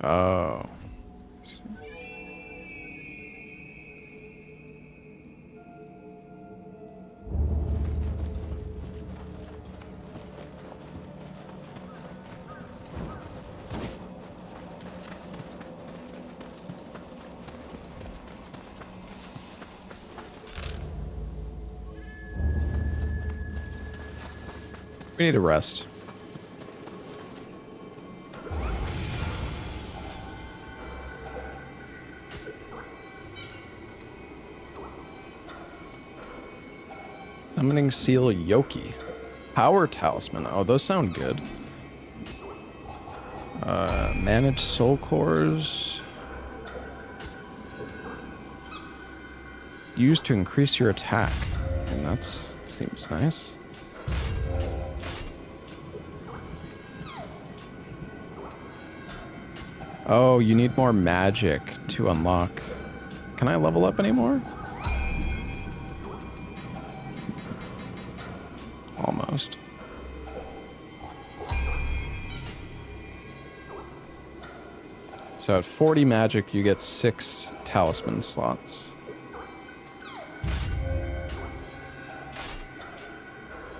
Oh. We need a rest. Summoning Seal Yoki. Power Talisman. Oh, those sound good. Manage soul cores. Used to increase your attack. And that seems nice. Oh, you need more magic to unlock. Can I level up anymore? Almost. So at 40 magic, you get 6 talisman slots.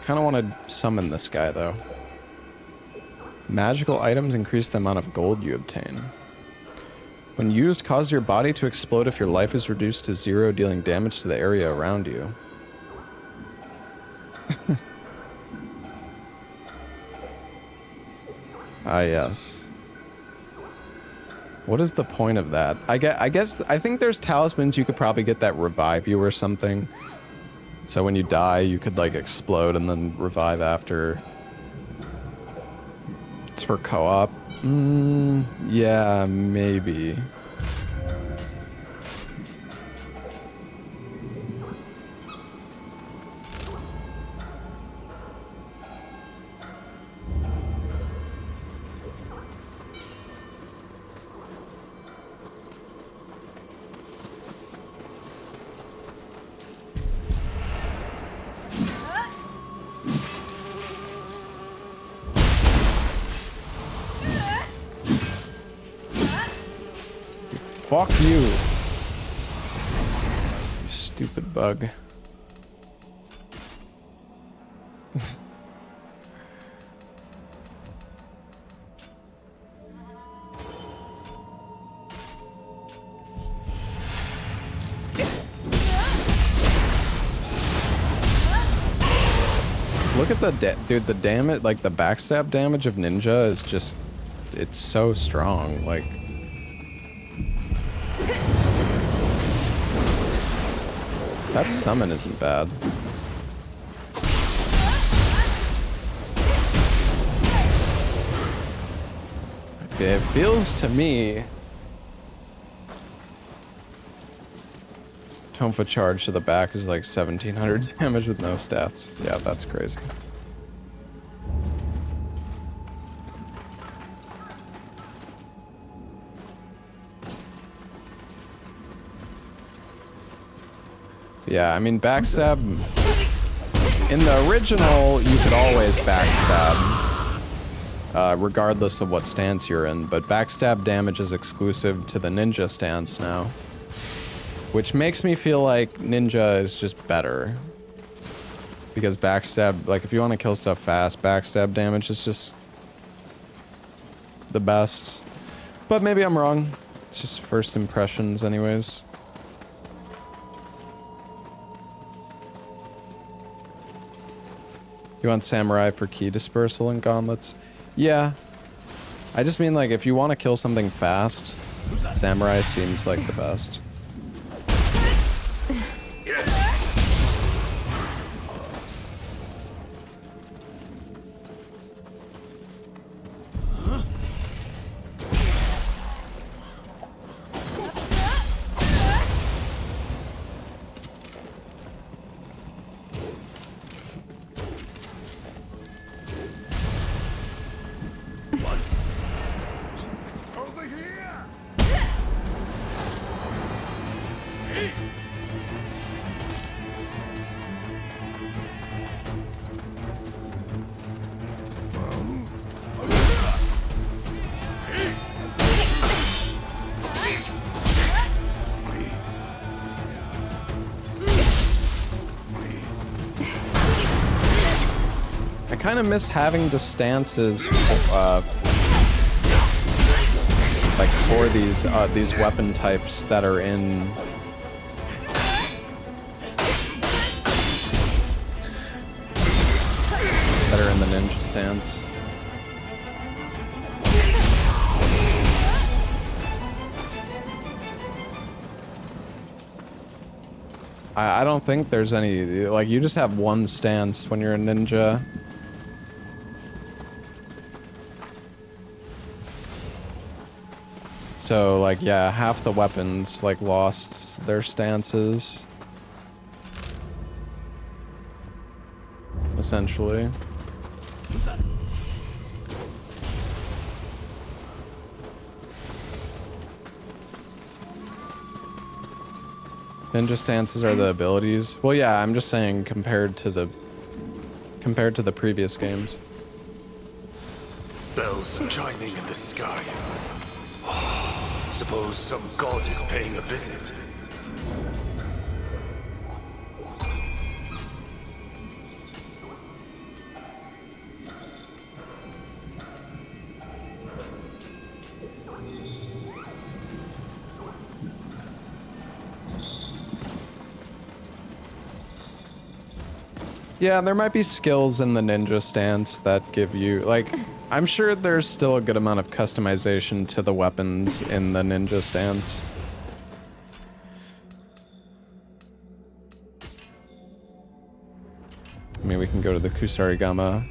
Kind of want to summon this guy, though. Magical items increase the amount of gold you obtain. When used, cause your body to explode if your life is reduced to 0, dealing damage to the area around you. Ah, yes. What is the point of that? I think there's talismans you could probably get that revive you or something. So when you die, you could like explode and then revive after. It's for co-op. Yeah, maybe. Fuck you. You stupid bug. Look at the dude, the damage, like the backstab damage of Ninja is just, it's so strong, like. That summon isn't bad. It feels to me Tonfa charge to the back is like 1700 damage with no stats. Yeah, that's crazy. Yeah, I mean, backstab... In the original, you could always backstab, regardless of what stance you're in, but backstab damage is exclusive to the ninja stance now. Which makes me feel like ninja is just better. Because backstab, like, if you want to kill stuff fast, backstab damage is just the best. But maybe I'm wrong. It's just first impressions anyways. You want samurai for key dispersal and gauntlets? Yeah. I just mean, like, if you want to kill something fast, samurai seems like the best. I kind of miss having the stances, like for these weapon types that are in. That are in the ninja stance. I don't think there's any, like, you just have one stance when you're a ninja. So, like, yeah, half the weapons, like, lost their stances. Essentially. Ninja stances are the abilities. Well, yeah, I'm just saying compared to the previous games. Bells chiming in the sky. Suppose some god is paying a visit. Yeah, there might be skills in the ninja stance that give you, like, I'm sure there's still a good amount of customization to the weapons in the ninja stance. I mean, we can go to the Kusarigama.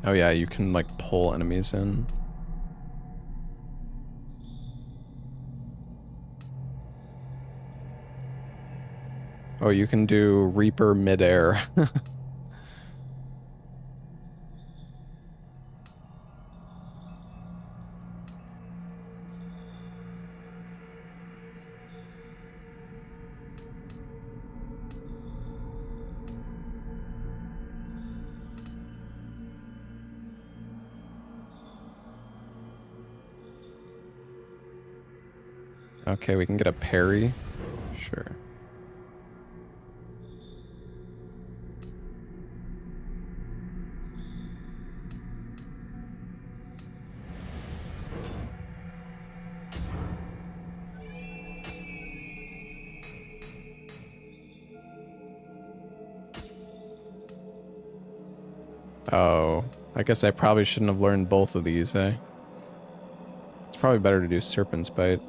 Oh yeah, you can, like, pull enemies in. Oh, you can do Reaper midair. Okay, we can get a parry. Sure. Oh, I guess I probably shouldn't have learned both of these, eh? It's probably better to do Serpent's Bite.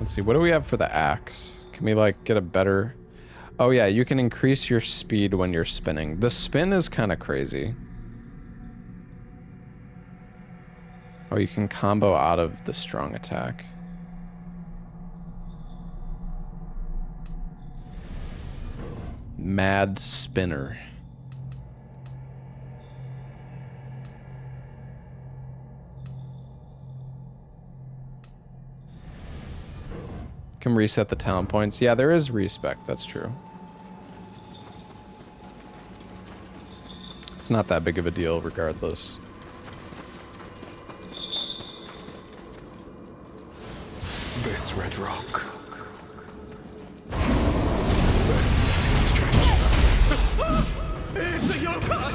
Let's see, what do we have for the axe? Can we like get a better... Oh yeah, you can increase your speed when you're spinning. The spin is kind of crazy. Oh, you can combo out of the strong attack. Mad Spinner. Can reset the talent points. Yeah, there is respect, that's true. It's not that big of a deal regardless. This red rock. This strange. It's a yokai!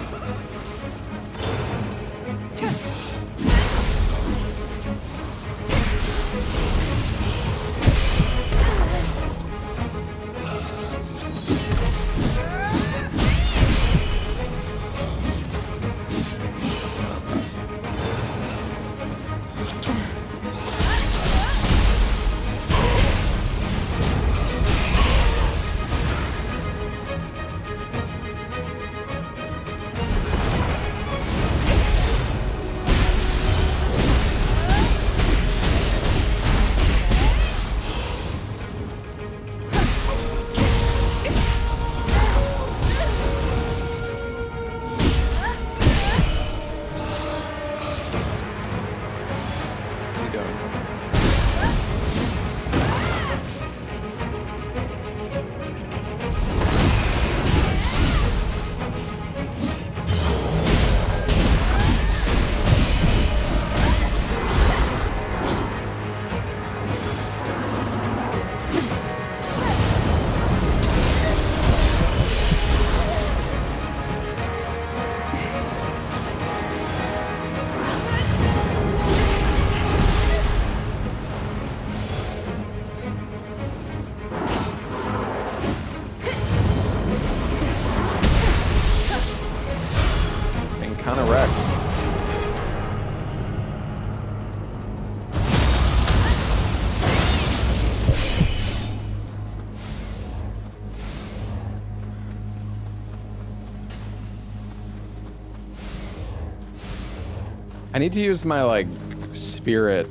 I need to use my, like, spirit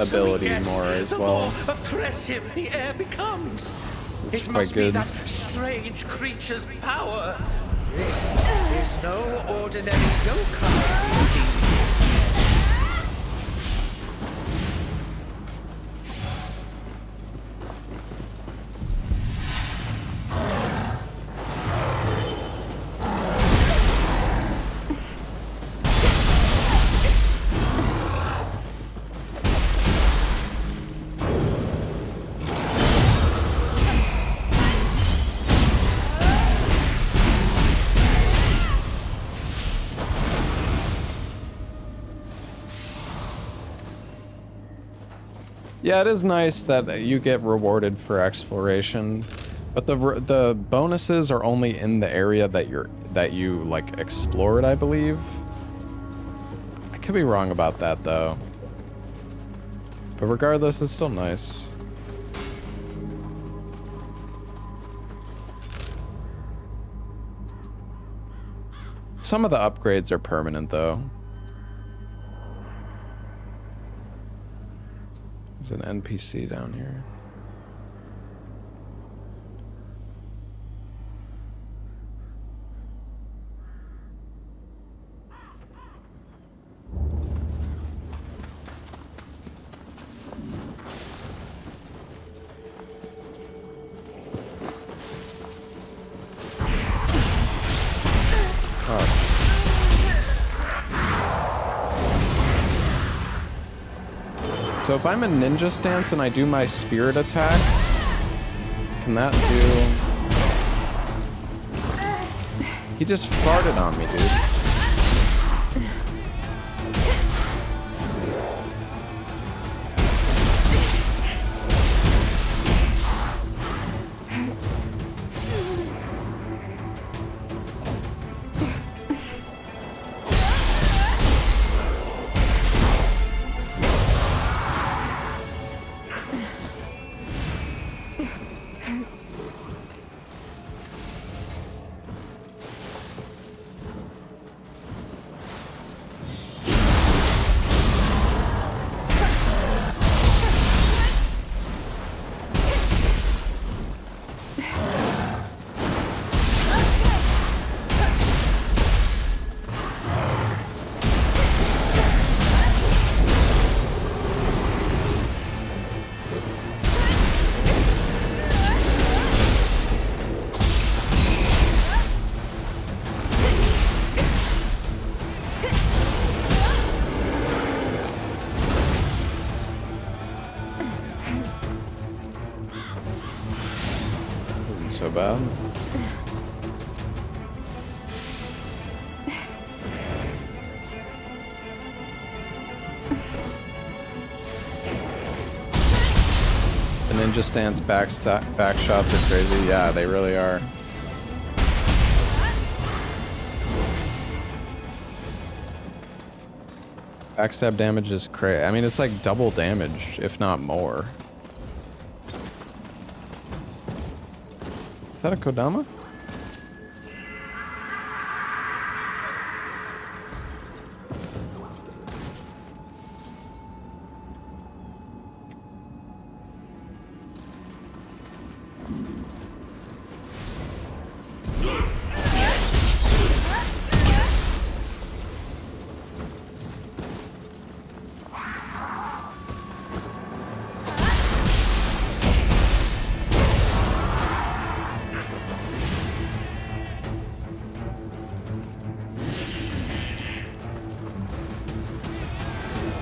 ability more as well. The more oppressive the air becomes. It's It quite must be good. that strange creature's power. This is no ordinary yokai. Yeah, it is nice that you get rewarded for exploration, but the bonuses are only in the area that you like explored, I believe. I could be wrong about that though. But regardless, it's still nice. Some of the upgrades are permanent though. There's an NPC down here. So if I'm in ninja stance and I do my spirit attack, can that do... He just farted on me, dude. so bad. The ninja stance back shots are crazy. Yeah, they really are. Backstab damage is crazy. I mean, it's like double damage, if not more. Is that a Kodama?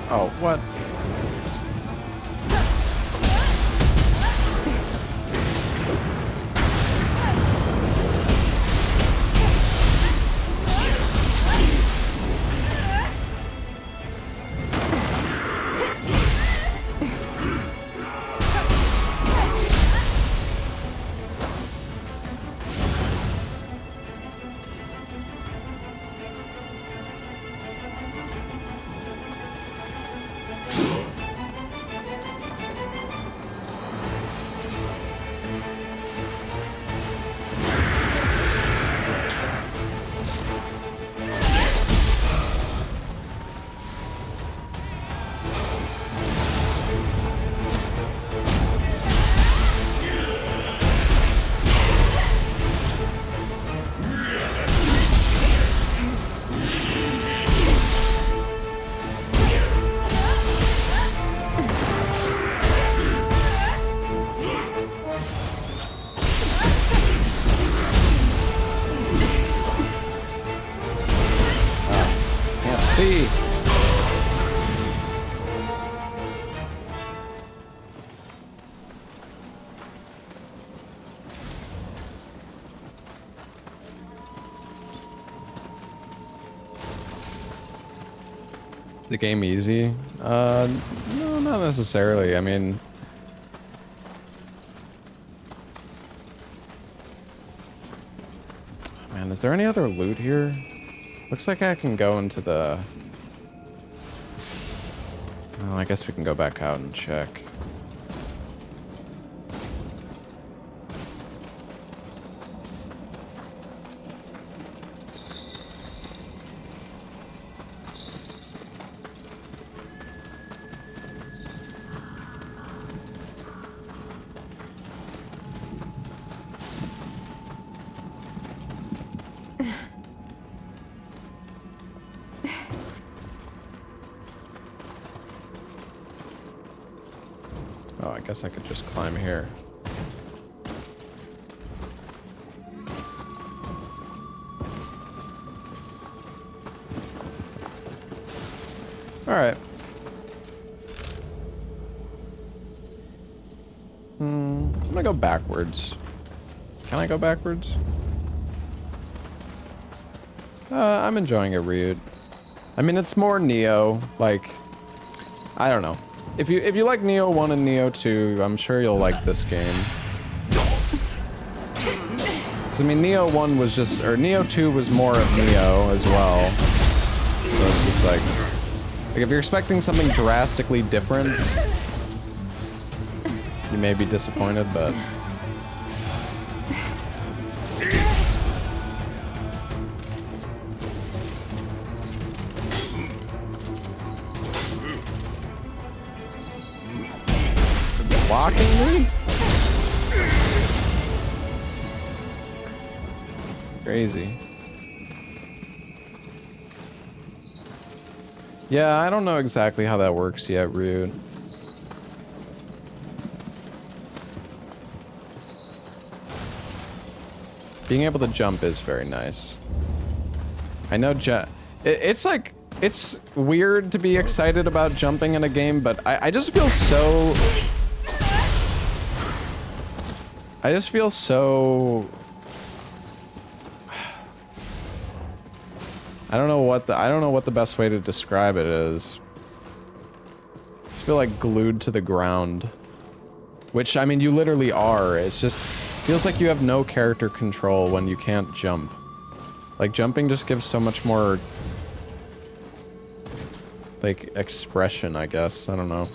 Oh, what? See. The game easy? No, not necessarily. I mean, man, is there any other loot here? Looks like I can go into the... Well, I guess we can go back out and check. Oh, I guess I could just climb here. All right. I'm gonna go backwards. Can I go backwards? I'm enjoying it, Ryut. I mean, it's more Nioh. Like, I don't know. If you like Nioh 1 and Nioh 2, I'm sure you'll like this game. 'Cause I mean, Nioh 1 was just, or Nioh 2 was more of Nioh as well. So it's just like if you're expecting something drastically different, you may be disappointed, but. Blocking me? Crazy. Yeah, I don't know exactly how that works yet, Ryut. Being able to jump is very nice. I know it's like, it's weird to be excited about jumping in a game, but I just feel so... I just feel so... I don't know what the best way to describe it is. I feel like glued to the ground. Which, I mean, you literally are. It's just... feels like you have no character control when you can't jump. Like, jumping just gives so much more... like, expression, I guess. I don't know.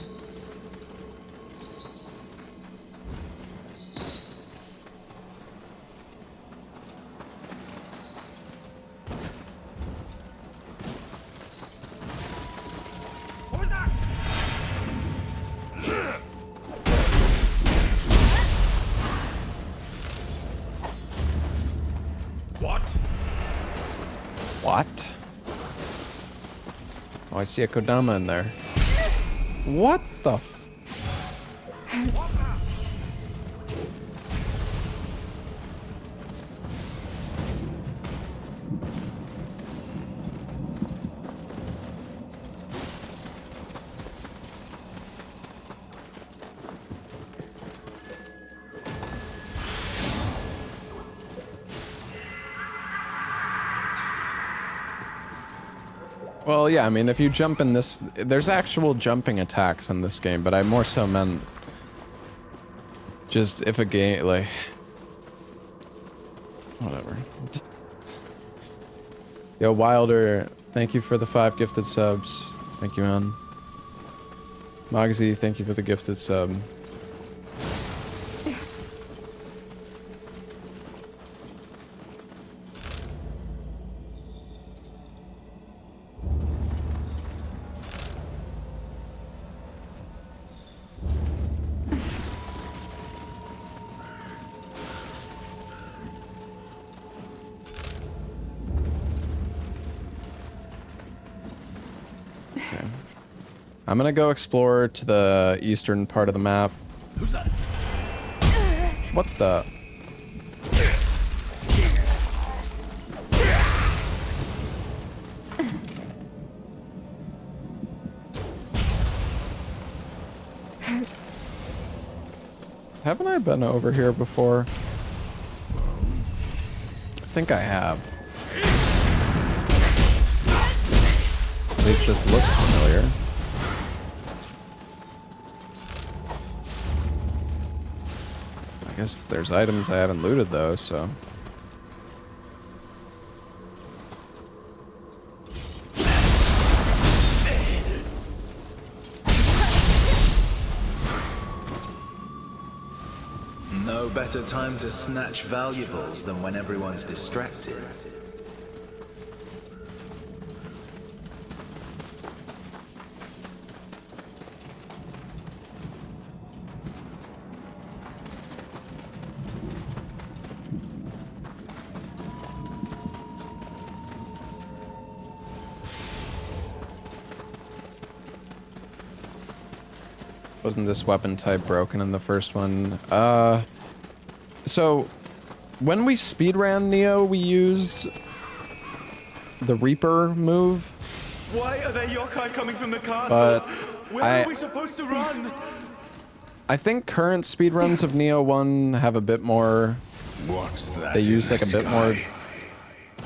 What? Oh, I see a Kodama in there. What the f- Well, yeah, I mean, if you jump in this... there's actual jumping attacks in this game, but I more so meant... just if a game, like... whatever. Yo, Wilder, thank you for the 5 gifted subs. Thank you, man. Mogsy, thank you for the gifted sub. I'm gonna go explore to the eastern part of the map. Who's that? What the? Haven't I been over here before? I think I have. At least this looks familiar. I guess there's items I haven't looted though, so... No better time to snatch valuables than when everyone's distracted. Wasn't this weapon type broken in the first one? So, when we speedran Nioh, we used the Reaper move. Why are there yokai coming from the castle? But Where are we supposed to run? I think current speedruns of Nioh 1 have a bit more... What's that? They use like a bit more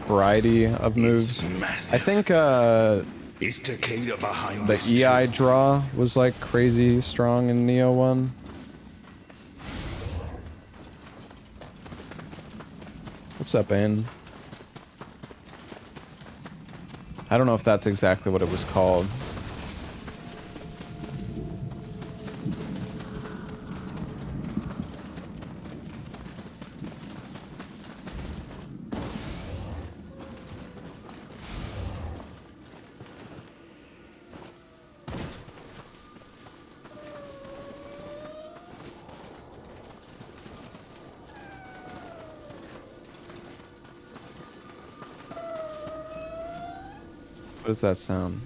variety of moves. I think Is Takeda behind the this EI too? draw was like crazy strong in Nioh 1. What's up, Bane? I don't know if that's exactly what it was called. What does that sound?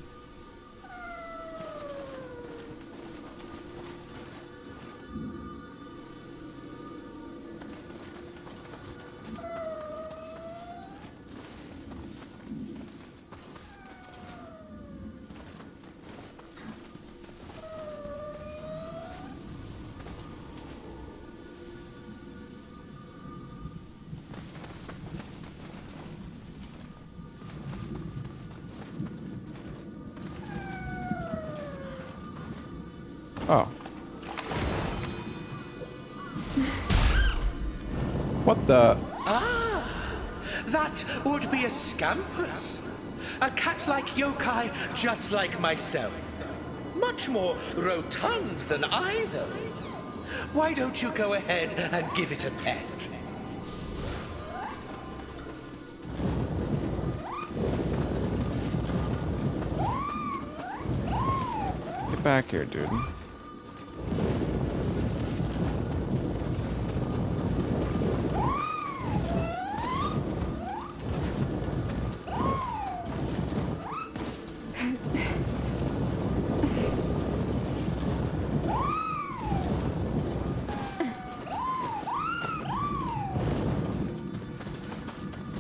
What the? Ah, that would be a Scampus. A cat-like yokai just like myself. Much more rotund than I, though. Why don't you go ahead and give it a pet? Get back here, dude.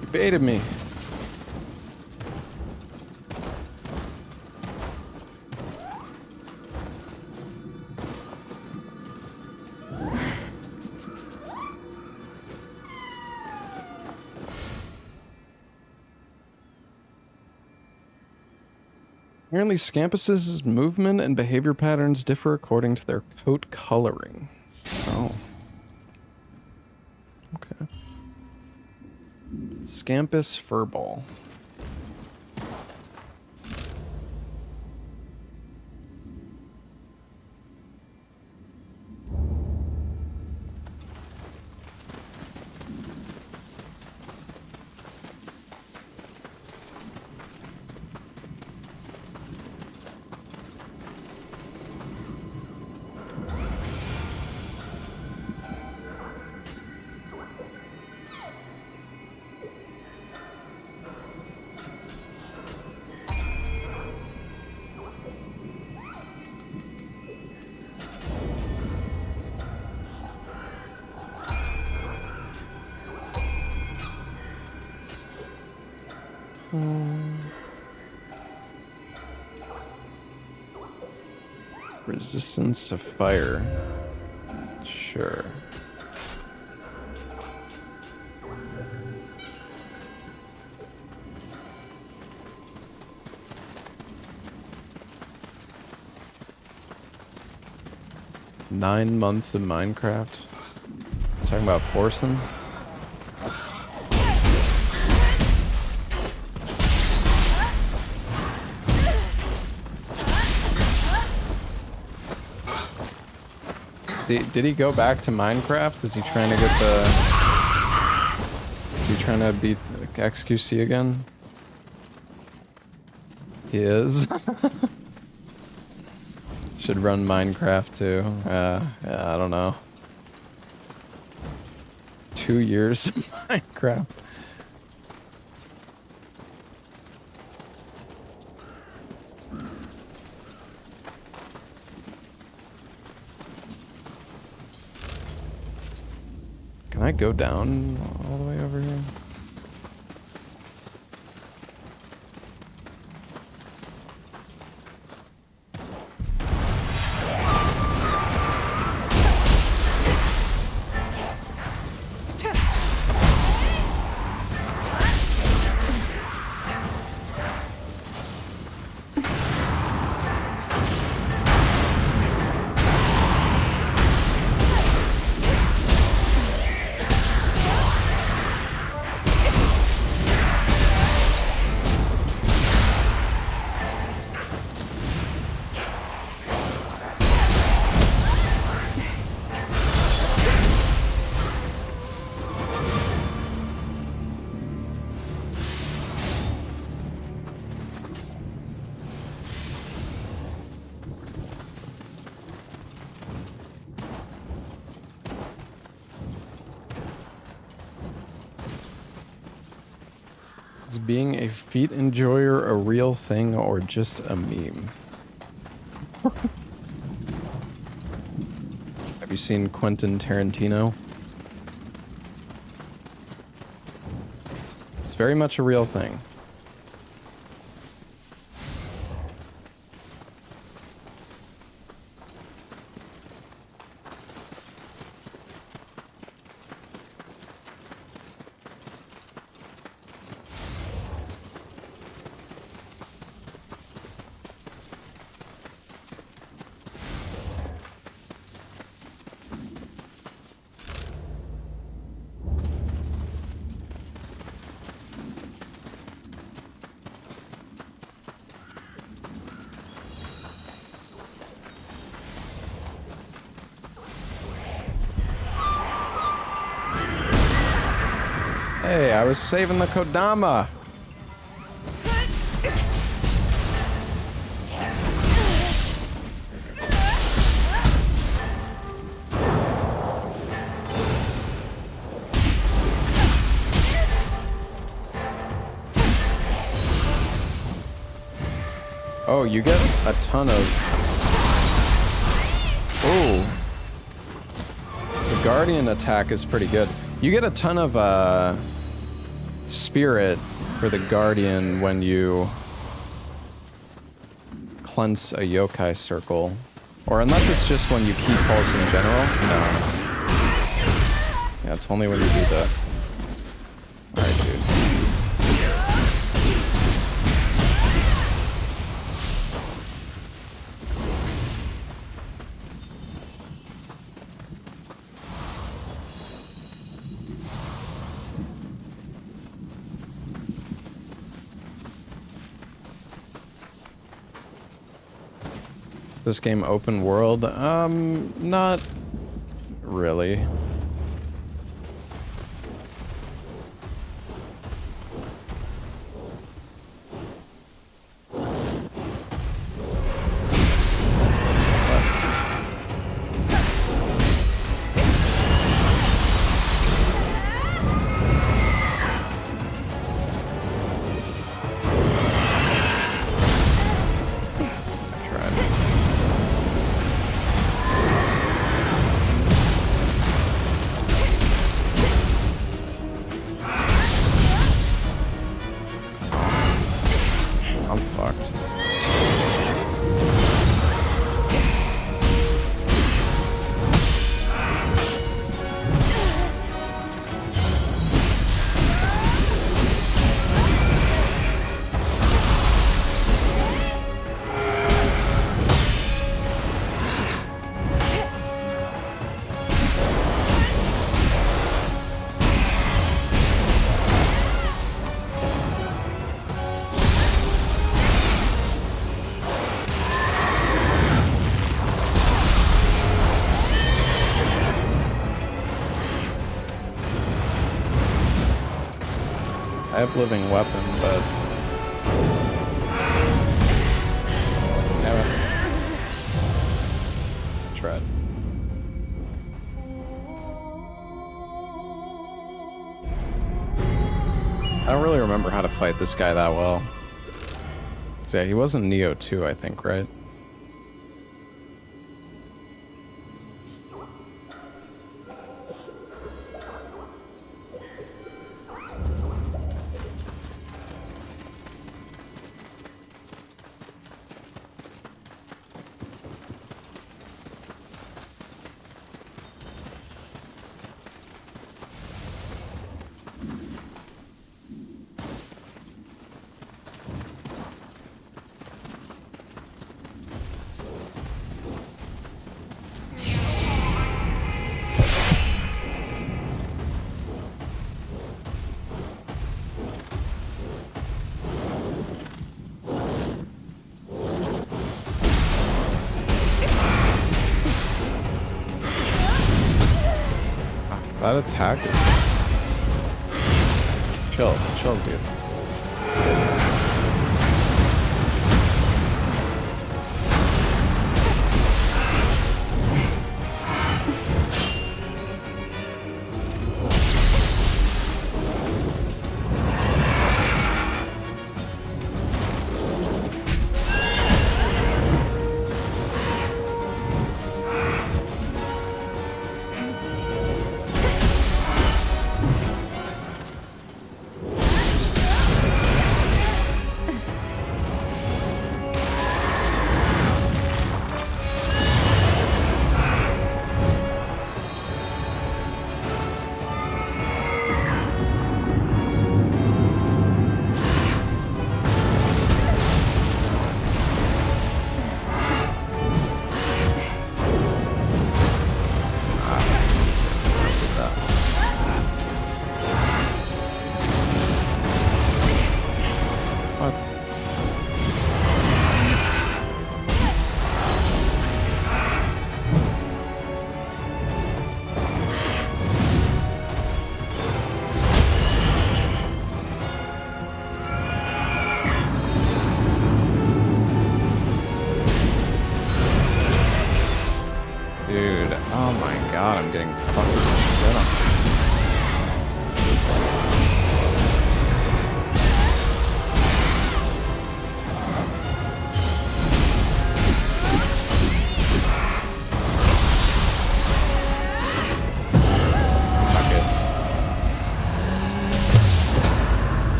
You baited me. Apparently, Scampus's movement and behavior patterns differ according to their coat coloring. Oh. Okay. Scampus Furball. Resistance to fire. Sure. Nine months of Minecraft. Talking about forcing. Did he go back to Minecraft? Is he trying to get the... Is he trying to beat XQC again? He is. Should run Minecraft too. Yeah, I don't know. 2 years of Minecraft. Can I go down all the way over here? Is being a feat enjoyer a real thing or just a meme? Have you seen Quentin Tarantino? It's very much a real thing. Hey, I was saving the Kodama. Oh, you get a ton of... Ooh. The Guardian attack is pretty good. You get a ton of, spirit for the Guardian when you cleanse a yokai circle. Or unless it's just when you keep pulse in general. No, it's... Yeah, it's only when you do that. Alright, dude. This game open world? Not really. I'm fucked. I have living weapon, but... Damn it. Tried. I don't really remember how to fight this guy that well. Yeah, he was in Nioh 2, I think, right? That attack is... Chill, dude.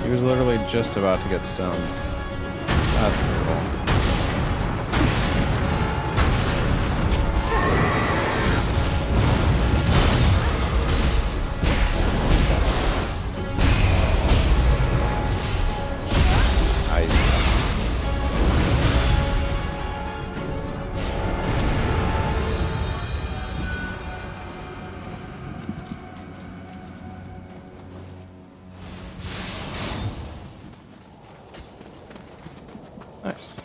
He was literally just about to get stoned. That's brutal. Nice.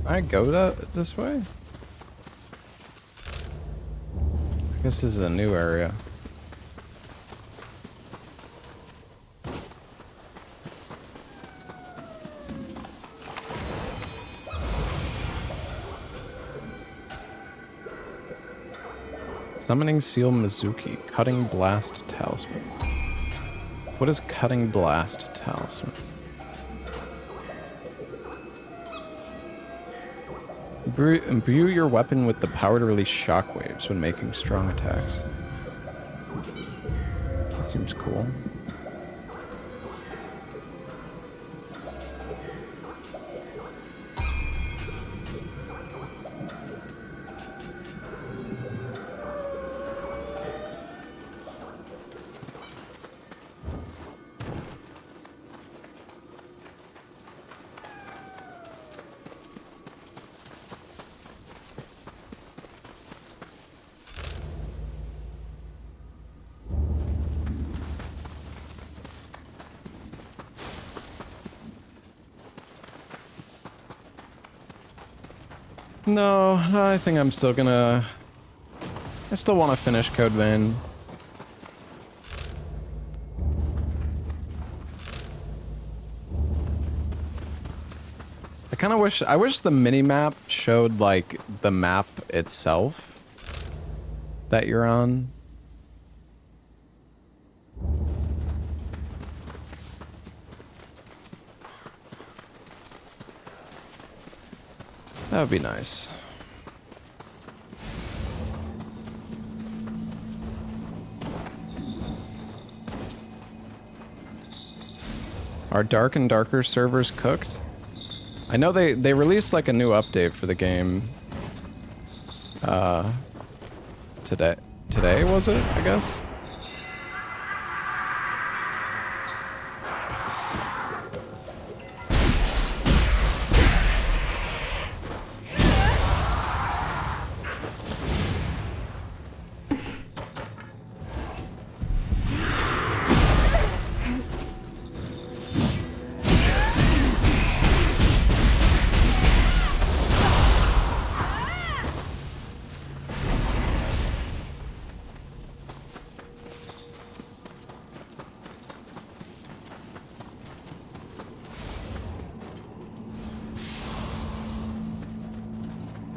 I go this way? I guess this is a new area. Summoning Seal Mizuki. Cutting Blast Talisman. What is Cutting Blast Talisman? Imbue your weapon with the power to release shockwaves when making strong attacks. That seems cool. No, I think I'm still gonna... I still want to finish Code Vein. I kind of wish... I wish the mini-map showed, like, the map itself that you're on. That would be nice. Are Dark and Darker servers cooked? I know they released like a new update for the game. Today was it, I guess?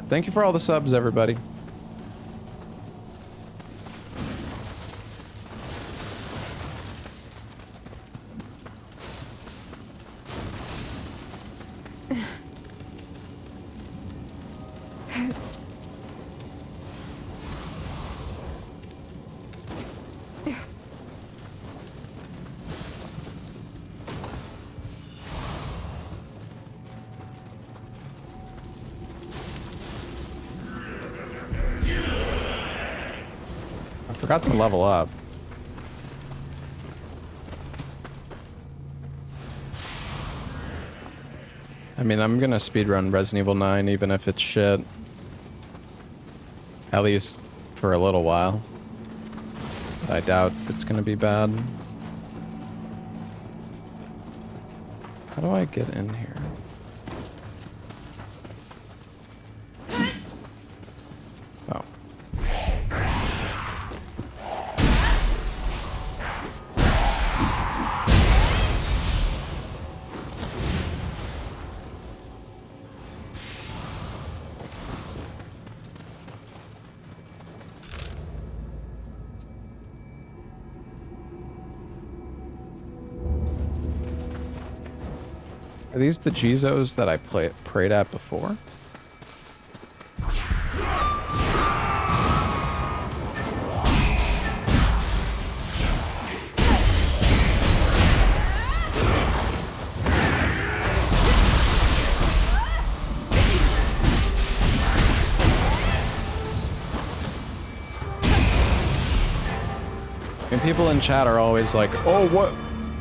Thank you for all the subs, everybody. Forgot to level up. I mean, I'm gonna speedrun Resident Evil 9 even if it's shit. At least for a little while. But I doubt it's gonna be bad. How do I get in here? Oh. Are these the Jizos that I prayed at before? And people in chat are always like, oh, what?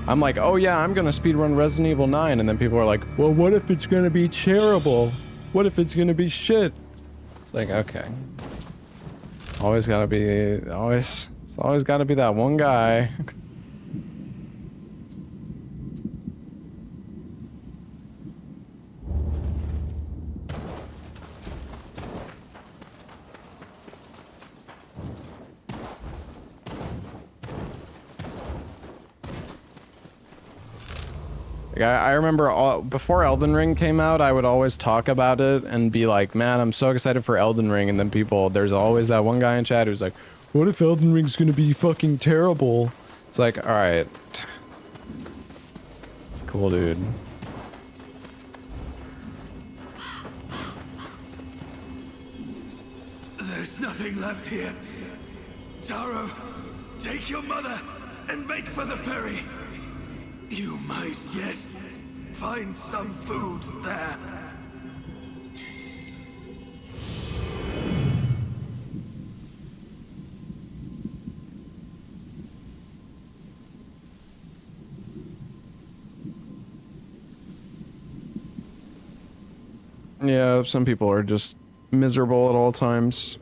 I'm like, oh yeah, I'm gonna speedrun Resident Evil 9. And then people are like, well, what if it's gonna be terrible? What if it's gonna be shit? It's like, okay. Always gotta be, it's always gotta be that one guy. I remember before Elden Ring came out, I would always talk about it and be like, man, I'm so excited for Elden Ring. And then there's always that one guy in chat who's like, what if Elden Ring's gonna be fucking terrible? It's like, all right. Cool, dude. There's nothing left here. Taro, take your mother and make for the ferry. You might yet find some food there. Yeah, some people are just miserable at all times.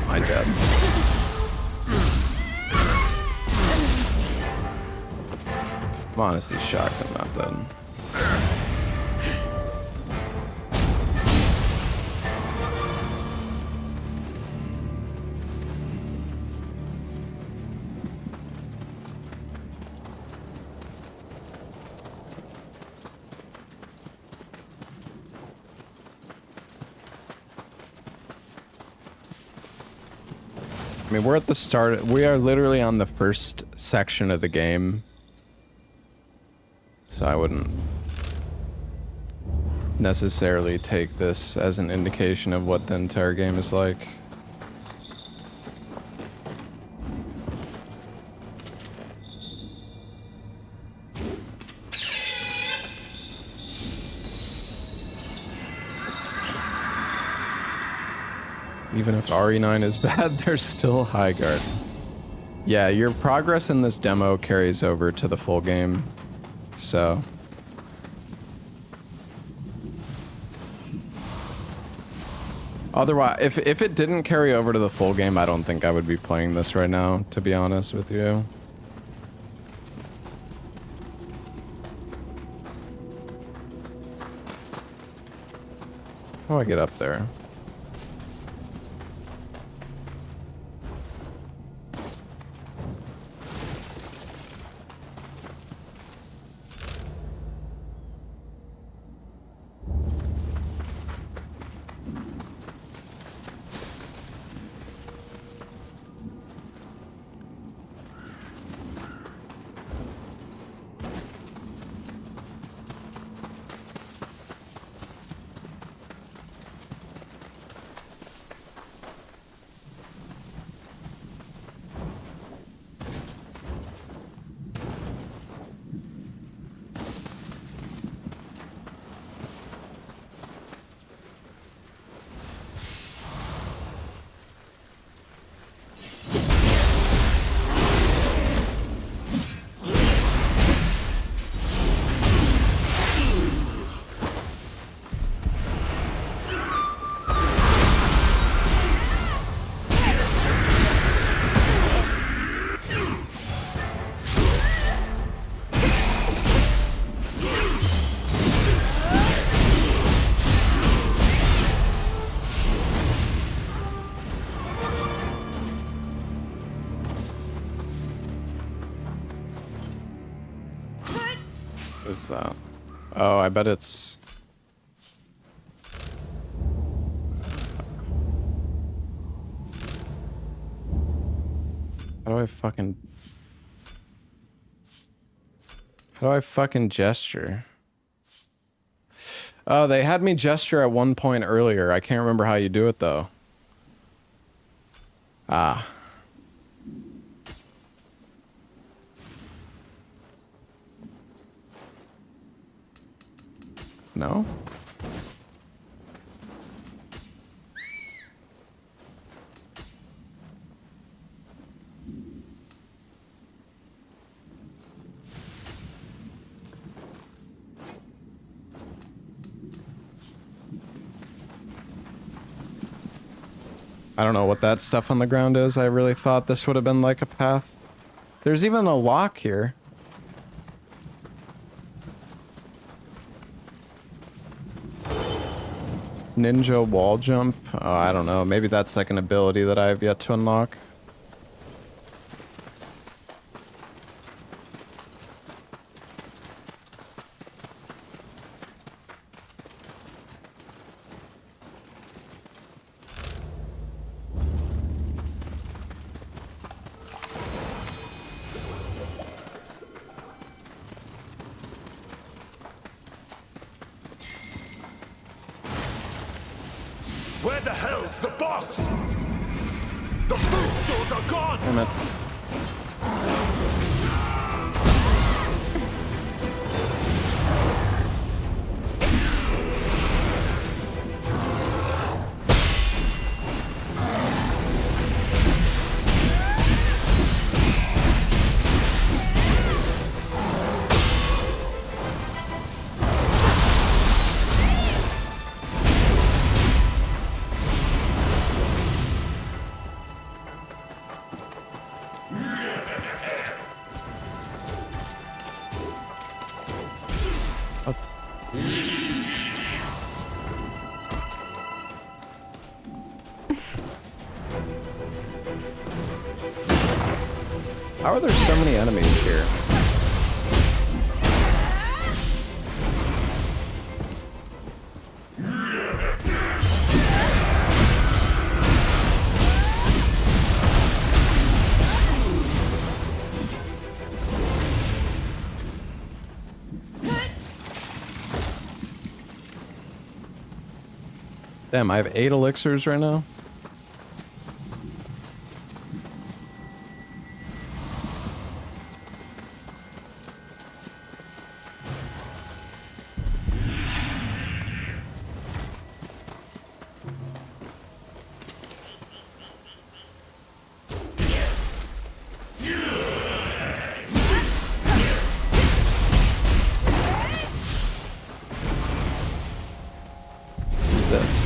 My dad. I'm honestly shocked I'm not dead. I mean, we're at the start. We are literally on the first section of the game. So I wouldn't necessarily take this as an indication of what the entire game is like. Even if RE9 is bad, there's still high guard. Yeah, your progress in this demo carries over to the full game. So otherwise, if it didn't carry over to the full game, I don't think I would be playing this right now, to be honest with you. How do I get up there? What's that? Oh, I bet it's... How do I fucking... How do I fucking gesture? Oh, they had me gesture at one point earlier. I can't remember how you do it, though. Ah. No? I don't know what that stuff on the ground is. I really thought this would have been like a path. There's even a lock here. Ninja wall jump? Oh, I don't know. Maybe that's like an ability that I have yet to unlock. Where the hell's the boss? The food stores are gone! Damn it. What's... How are there so many enemies here? Damn, I have 8 elixirs right now. Who's this?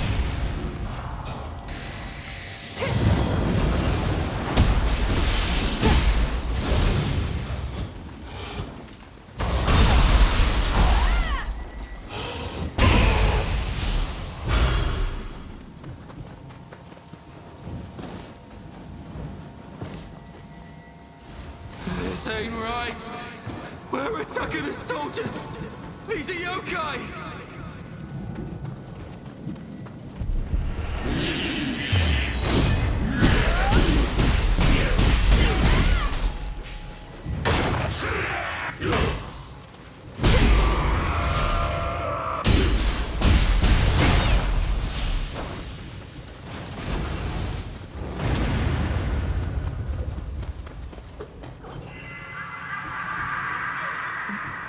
This ain't right. We're attacking the soldiers. These are yokai.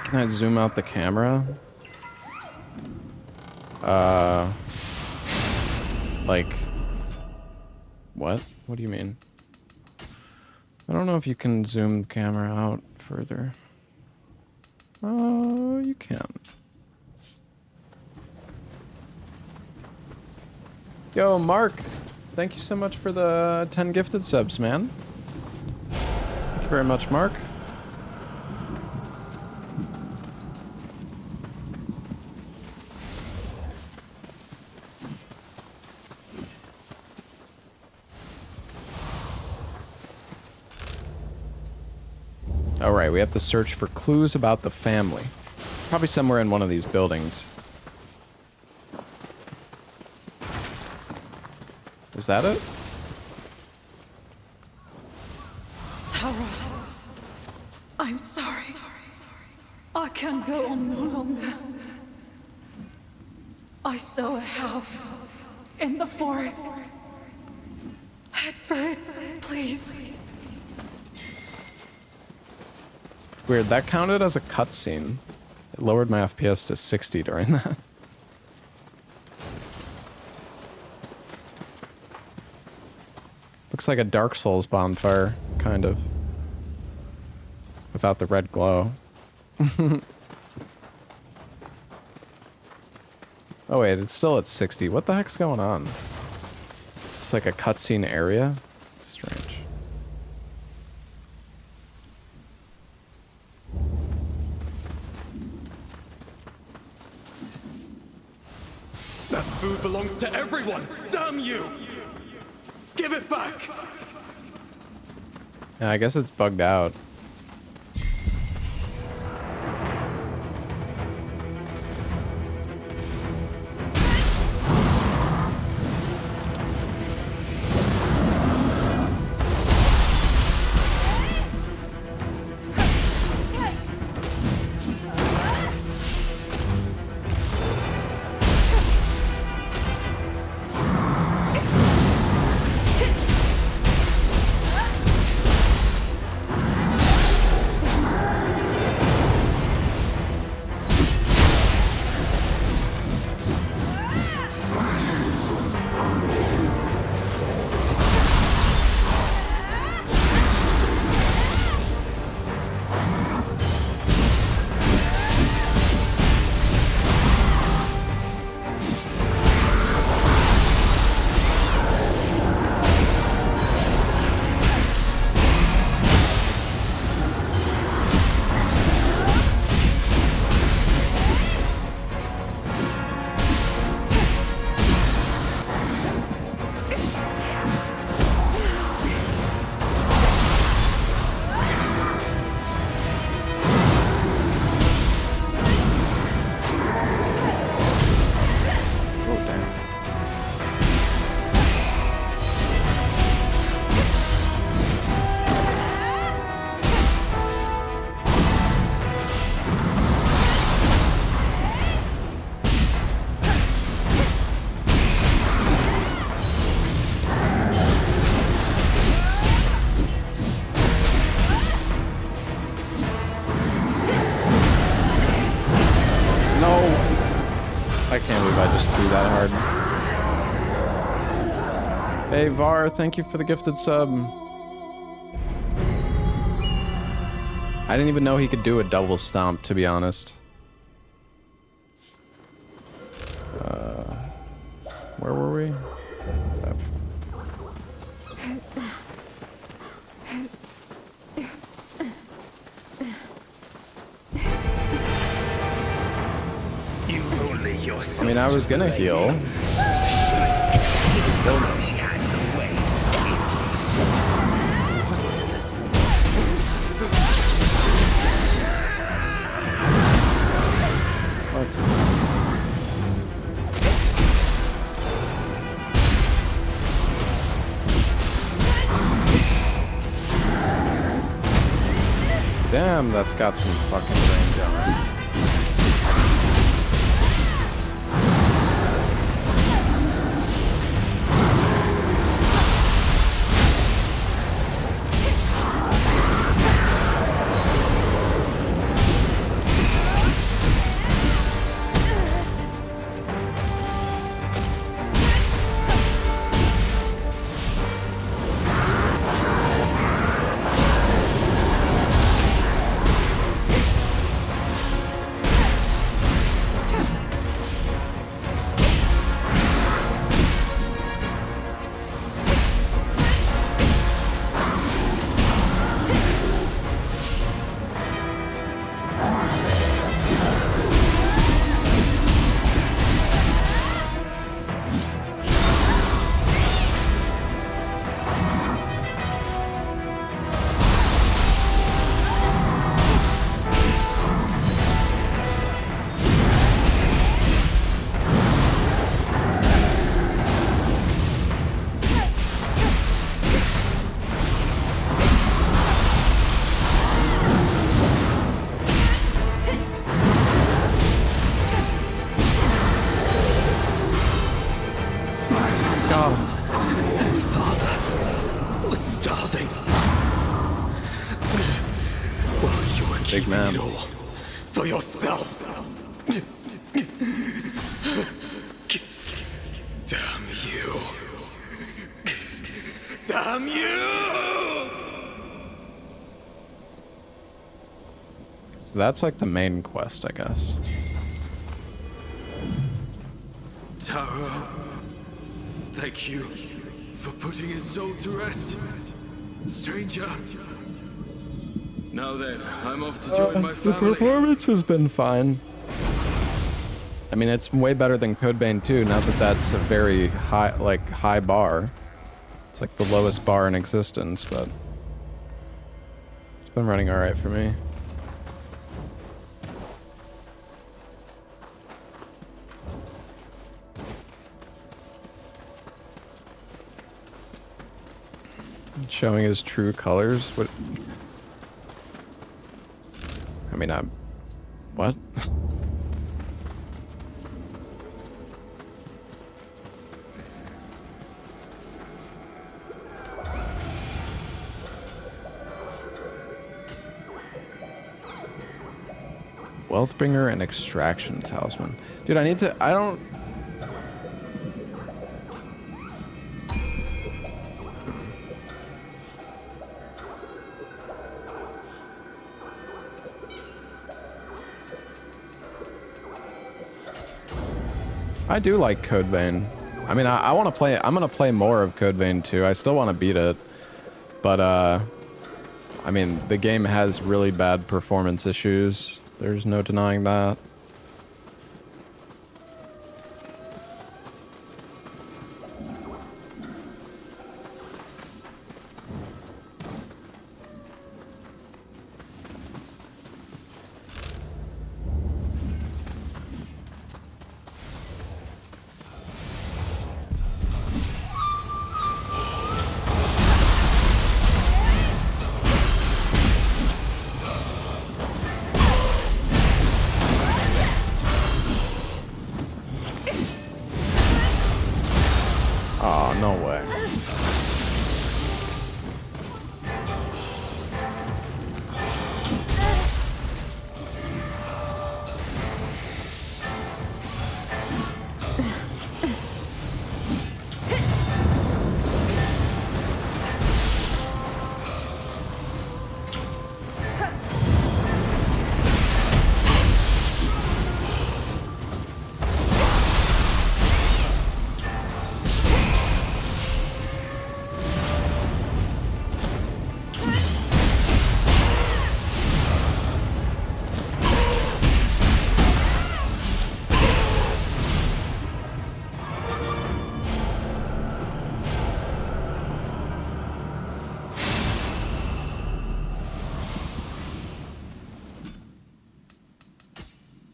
Can I zoom out the camera? Like... What? What do you mean? I don't know if you can zoom the camera out further. Oh, you can. Yo, Mark! Thank you so much for the 10 gifted subs, man. Thank you very much, Mark. Alright, we have to search for clues about the family. Probably somewhere in one of these buildings. Is that it? Tara, I'm sorry. I can go on no longer. I saw a house in the forest. Head for it, please. Weird, that counted as a cutscene. It lowered my FPS to 60 during that. Looks like a Dark Souls bonfire, kind of. Without the red glow. Oh wait, it's still at 60. What the heck's going on? Is this like a cutscene area? Strange. That food belongs to everyone! Damn you! Give it back! Yeah, I guess it's bugged out. Hey Var, thank you for the gifted sub. I didn't even know he could do a double stomp, to be honest. Where were we? I mean, I was gonna heal. Damn, that's got some fucking range on it. Big man. For yourself. Damn you. Damn you! So that's like the main quest, I guess. Taro, thank you for putting his soul to rest. Stranger. Now then, I'm off to join my The family. performance has been fine. I mean, it's way better than Codebane 2, not that that's a very high bar. It's like the lowest bar in existence, but it's been running alright for me. Showing his true colors? What? I mean, what? Wealthbringer and Extraction Talisman. Dude, I don't... I do like Codebane. I mean, I want to play... I'm going to play more of Codebane 2. I still want to beat it. But, I mean, the game has really bad performance issues. There's no denying that. Oh, no way.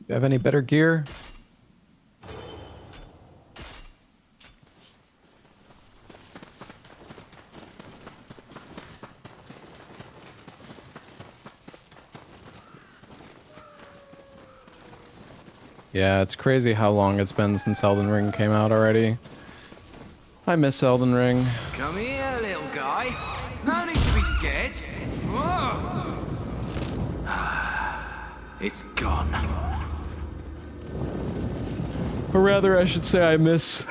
You have any better gear? Yeah, it's crazy how long it's been since Elden Ring came out already. I miss Elden Ring. Come here, little guy. No need to be scared. Whoa. It's gone. Or rather, I should say I miss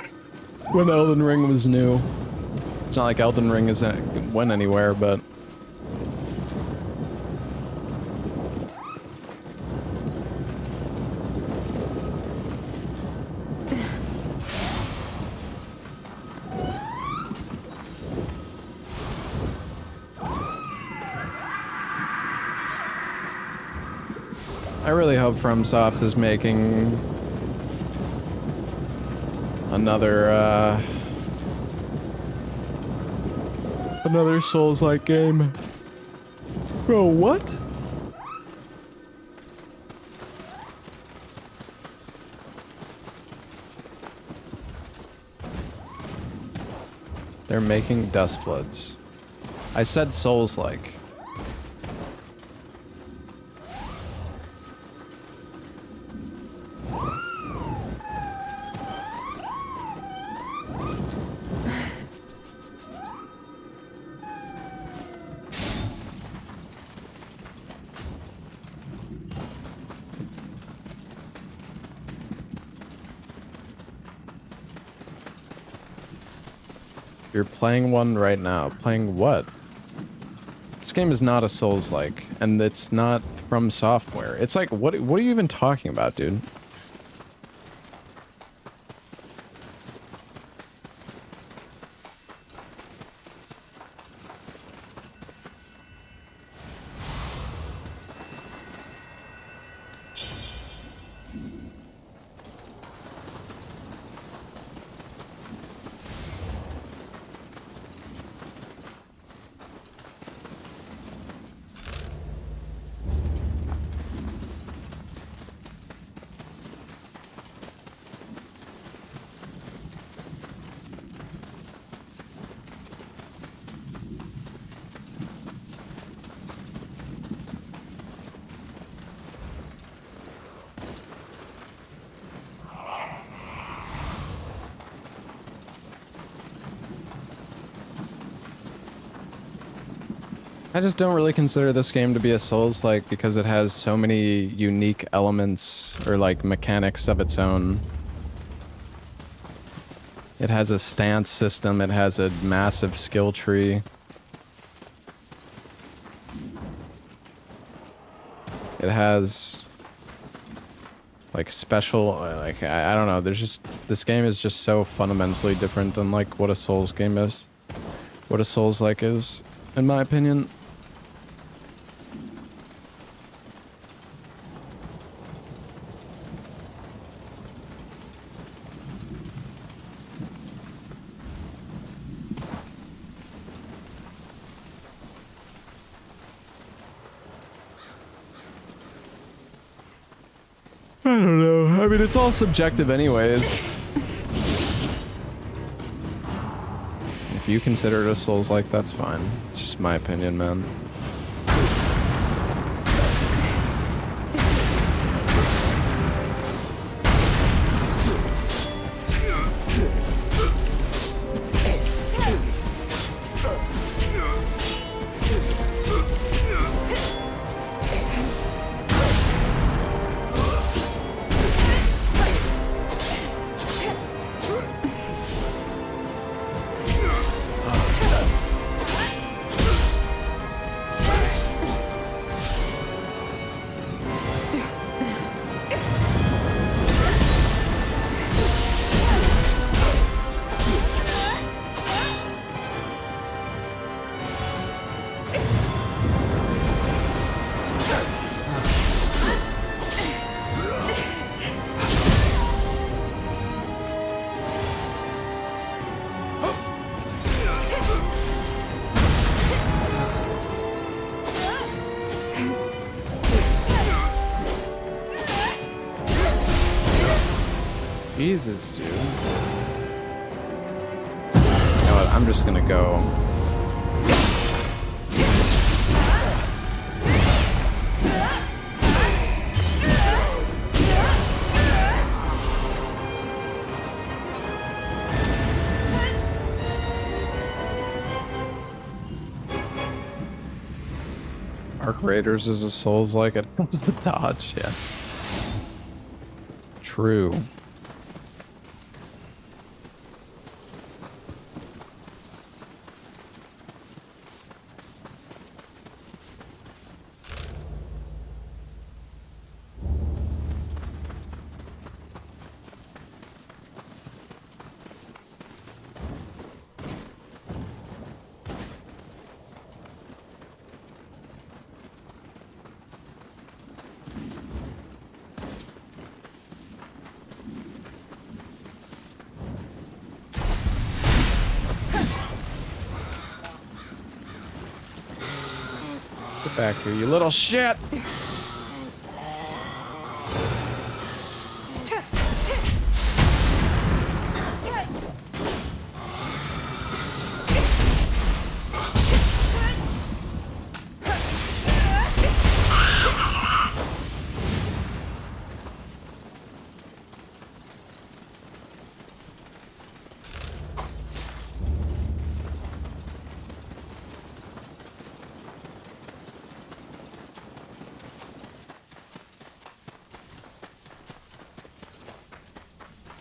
when Elden Ring was new. It's not like Elden Ring went anywhere, but... I really hope FromSoft is making another Souls-like game. Bro, what? They're making Dustbloods. I said Souls-like. You're playing one right now. Playing what? This game is not a Souls-like, and it's not from software. It's like, what are you even talking about, dude? I just don't really consider this game to be a Souls-like because it has so many unique elements or like mechanics of its own. It has a stance system, it has a massive skill tree. It has like special, like, I don't know, there's just, this game is just so fundamentally different than like what a Souls game is. What a Souls-like is, in my opinion. I don't know. I mean, it's all subjective anyways. If you consider it a Souls-like, that's fine. It's just my opinion, man. Jesus, dude. You know what? I'm just gonna go. Arc Raiders is a Souls-like, it has a dodge, yeah. True. Get back here, you little shit!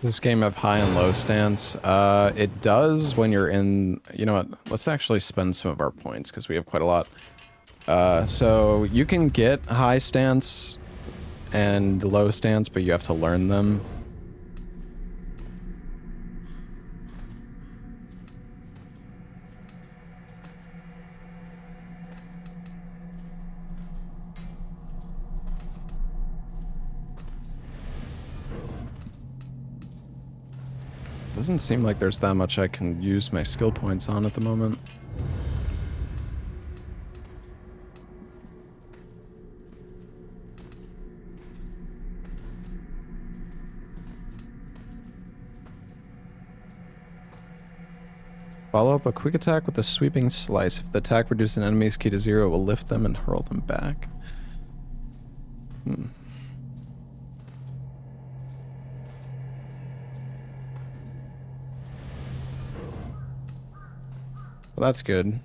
This game have high and low stance? It does when you're in... You know what? Let's actually spend some of our points, because we have quite a lot. So you can get high stance and low stance, but you have to learn them. Doesn't seem like there's that much I can use my skill points on at the moment. Follow up a quick attack with a sweeping slice. If the attack reduces an enemy's ki to 0, it will lift them and hurl them back. Hmm. Well, that's good.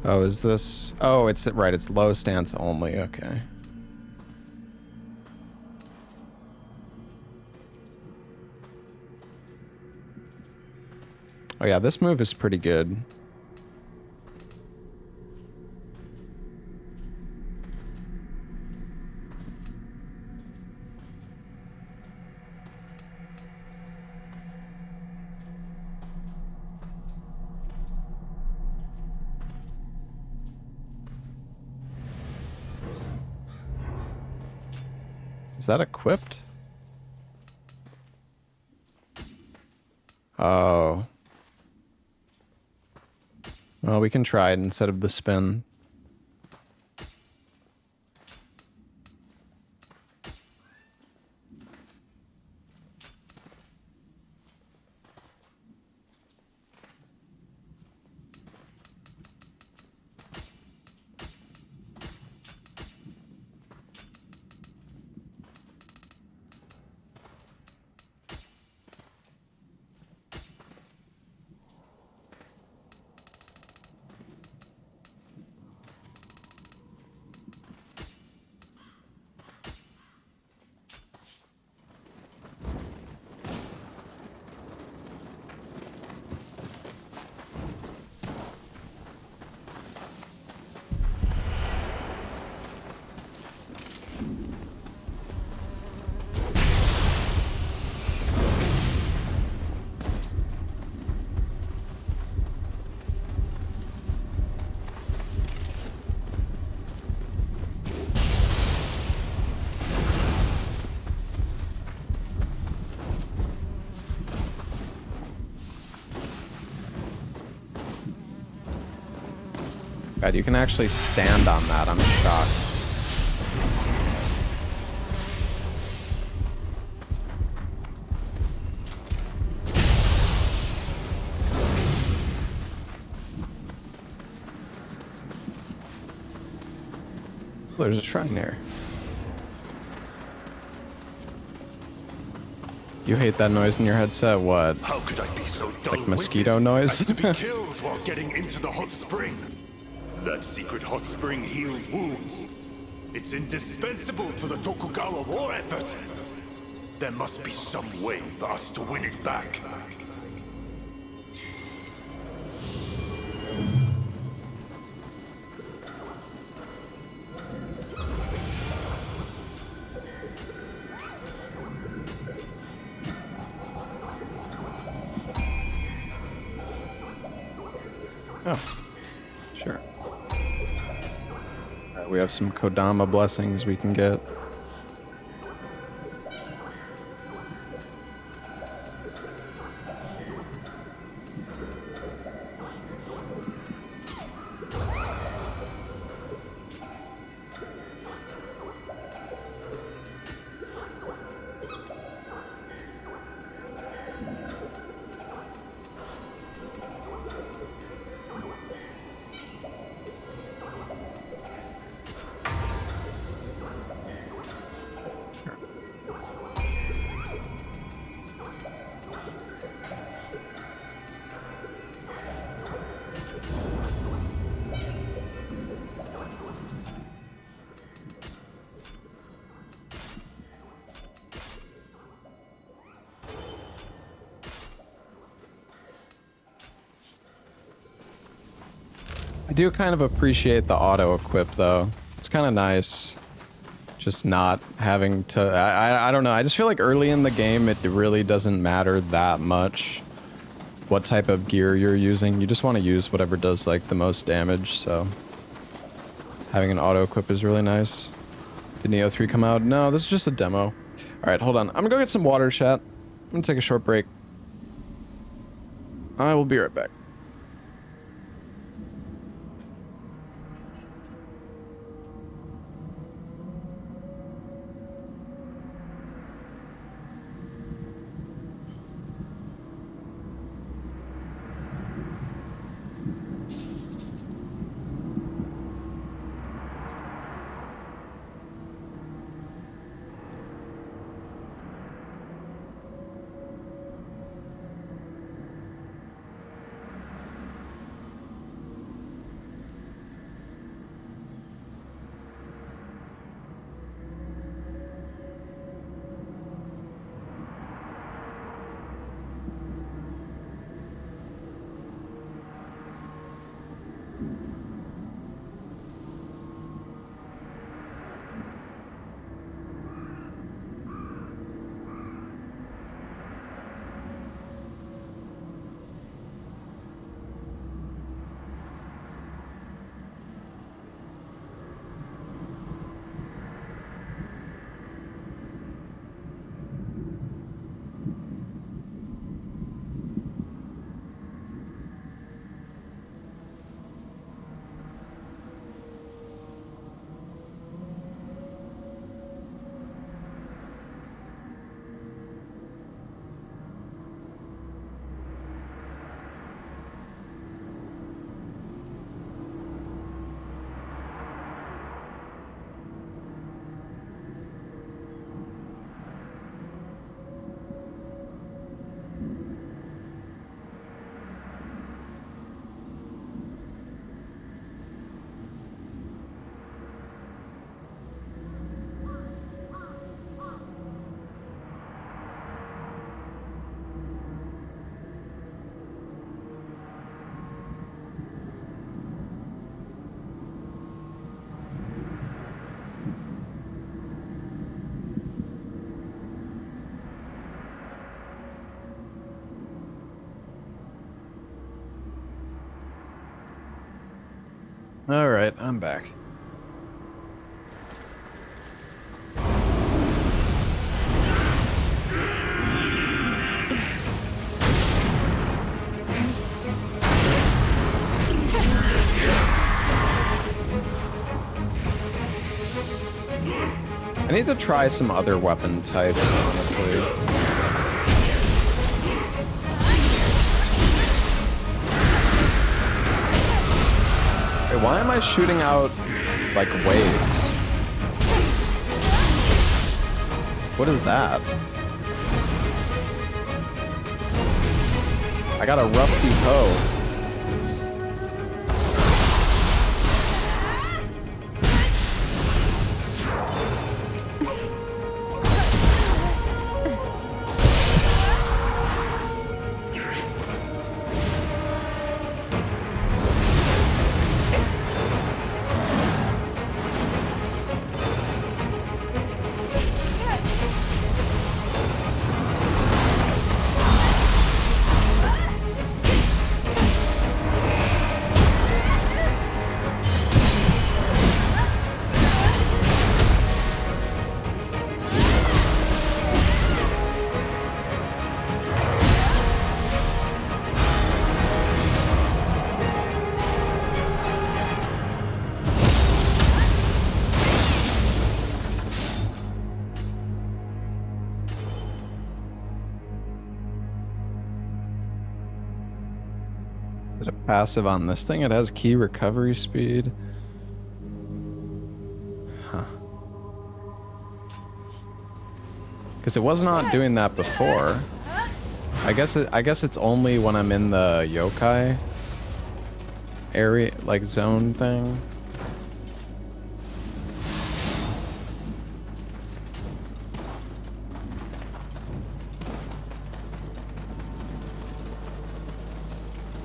Oh, is this... Oh, it's right, it's low stance only, okay. Oh yeah, this move is pretty good. Is that equipped? Oh. Well, we can try it instead of the spin. God, you can actually stand on that. I'm shocked. There's a shrine here. You hate that noise in your headset? What? How could I be so Like mosquito noise? to be killed while getting into the hot spring. That secret hot spring heals wounds. It's indispensable to the Tokugawa war effort. There must be some way for us to win it back. Oh, sure. Alright, we have some Kodama blessings we can get. I do kind of appreciate the auto equip though. It's kind of nice. Just not having to, I don't know. I just feel like early in the game, it really doesn't matter that much what type of gear you're using. You just want to use whatever does like the most damage. So having an auto equip is really nice. Did Nioh 3 come out? No, this is just a demo. All right, hold on. I'm gonna go get some water, chat. I'm gonna take a short break. I will be right back. All right, I'm back. I need to try some other weapon types, honestly. Wait, why am I shooting out, like, waves? What is that? I got a rusty hoe. Passive on this thing, it has key recovery speed. Huh. Because it was not doing that before. I guess it's only when I'm in the yokai area, like zone thing.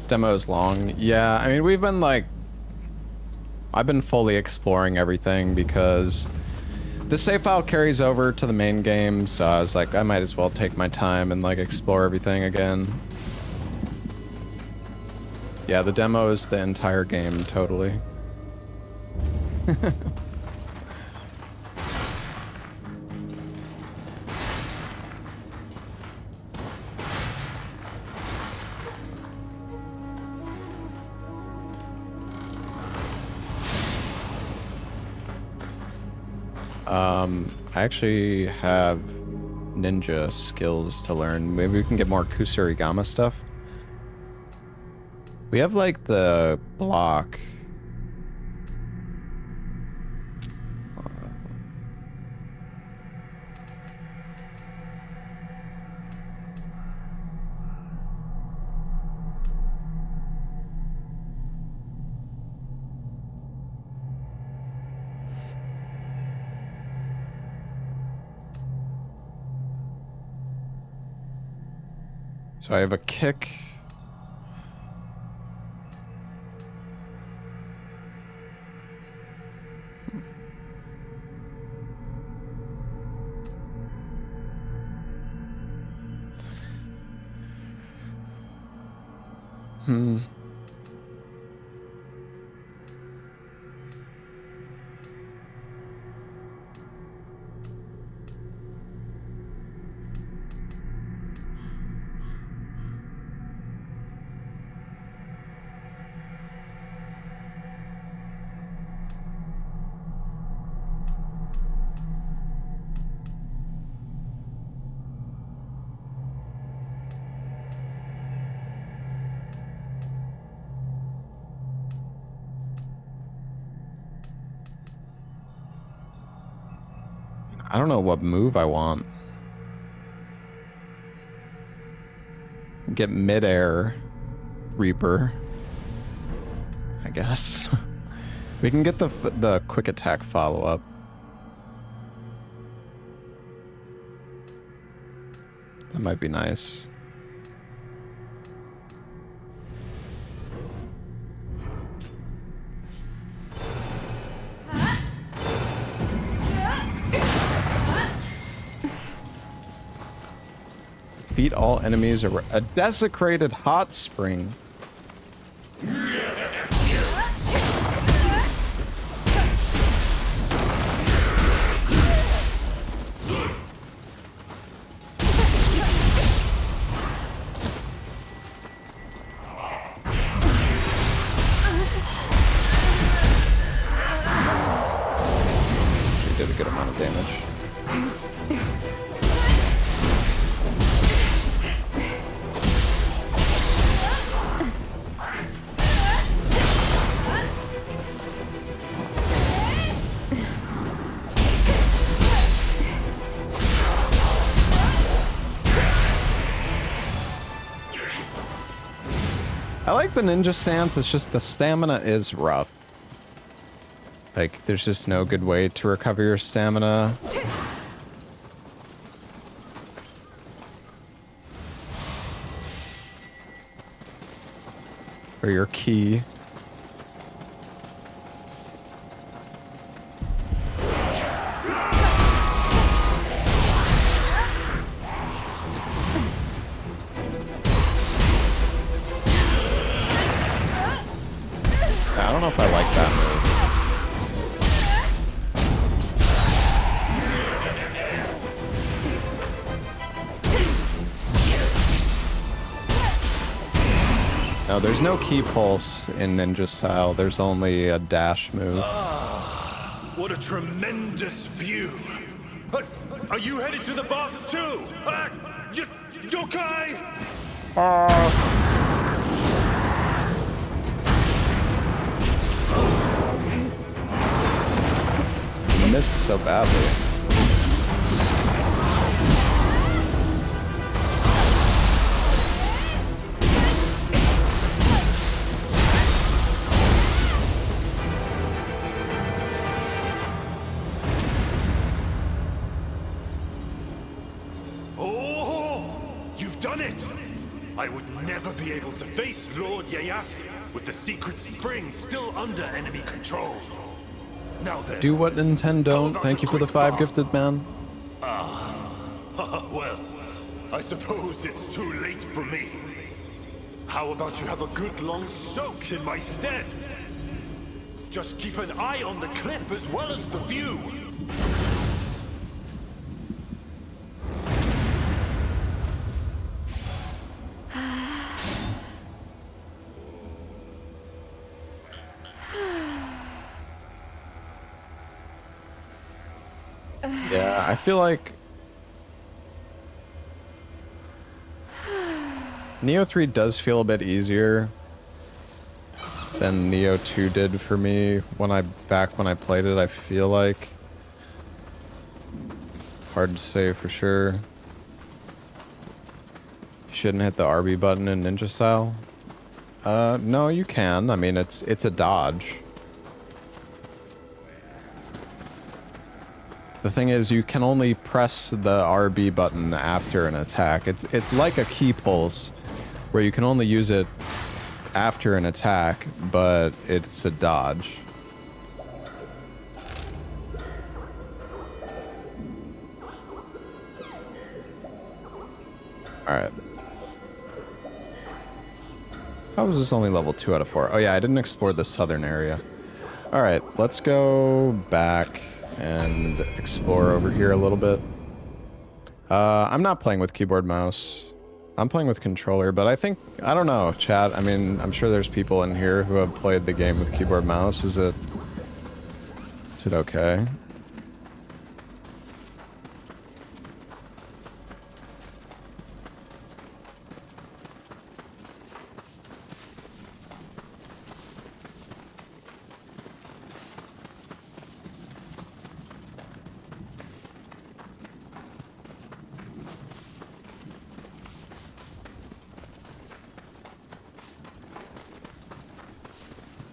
Demo is long. Yeah, I mean, we've been like I've been fully exploring everything because the save file carries over to the main game, so I was like, I might as well take my time and like explore everything again. Yeah, the demo is the entire game, totally. I actually have ninja skills to learn. Maybe we can get more Kusarigama stuff. We have like the block. So I have a kick. Hmm. I don't know what move I want. Get midair Reaper, I guess. We can get the quick attack follow-up. That might be nice. Beat all enemies or a desecrated hot spring. She did a good amount of damage. I like the ninja stance, it's just the stamina is rough. Like, there's just no good way to recover your stamina. Or your key. I don't know if I like that move. No, there's no key pulse in ninja style. There's only a dash move. What a tremendous view! Are you headed to the bath too? Yokai! You missed so badly. Oh, you've done it! I would never be able to face Lord Ieyasu with the secret spring still under enemy control. Now then, Do what Nintendo don't. Thank you for the 5 gifted, man. Well, I suppose it's too late for me. How about you have a good long soak in my stead? Just keep an eye on the cliff as well as the view. Yeah, I feel like Nioh 3 does feel a bit easier than Nioh 2 did for me when I played it. I feel like hard to say for sure. Shouldn't hit the RB button in ninja style. No, you can. I mean, it's a dodge. The thing is, you can only press the RB button after an attack. It's like a key pulse, where you can only use it after an attack, but it's a dodge. Alright. How was this only level 2 out of 4? Oh yeah, I didn't explore the southern area. Alright, let's go back and explore over here a little bit. I'm not playing with keyboard mouse. I'm playing with controller, but I don't know, chat. I mean, I'm sure there's people in here who have played the game with keyboard mouse. Is it okay?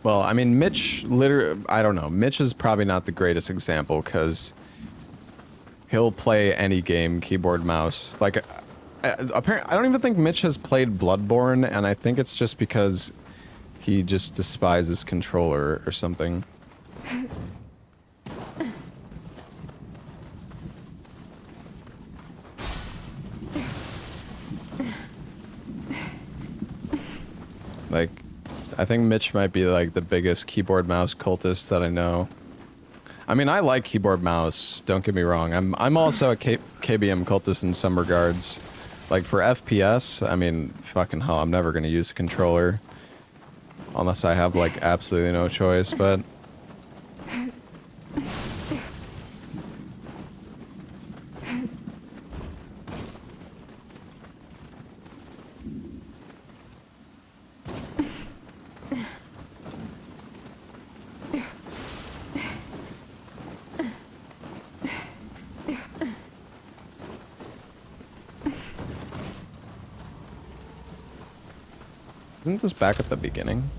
Well, I mean, Mitch, I don't know. Mitch is probably not the greatest example because he'll play any game, keyboard, mouse. Like, apparently, I don't even think Mitch has played Bloodborne, and I think it's just because he just despises controller or something. Like, I think Mitch might be like the biggest keyboard mouse cultist that I know. I mean, I like keyboard mouse, don't get me wrong. I'm also a KBM cultist in some regards. Like for FPS, I mean, fucking hell, I'm never going to use a controller unless I have like absolutely no choice, but isn't this back at the beginning?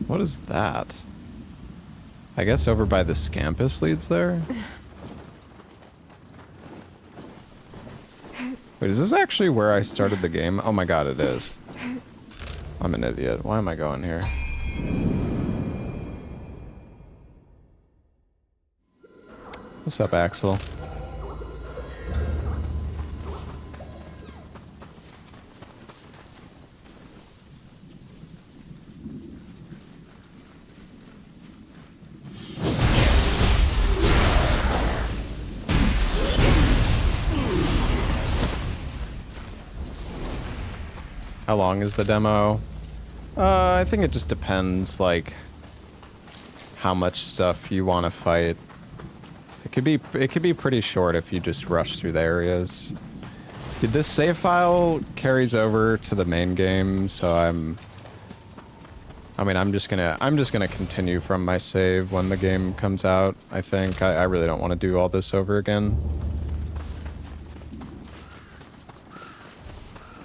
What is that? I guess over by the Scampus leads there? Wait, is this actually where I started the game? Oh my god, it is. I'm an idiot. Why am I going here? What's up, Axel? How long is the demo? I think it just depends, like, how much stuff you want to fight. It could be pretty short if you just rush through the areas. This save file carries over to the main game, so I'm just gonna continue from my save when the game comes out. I think I really don't want to do all this over again.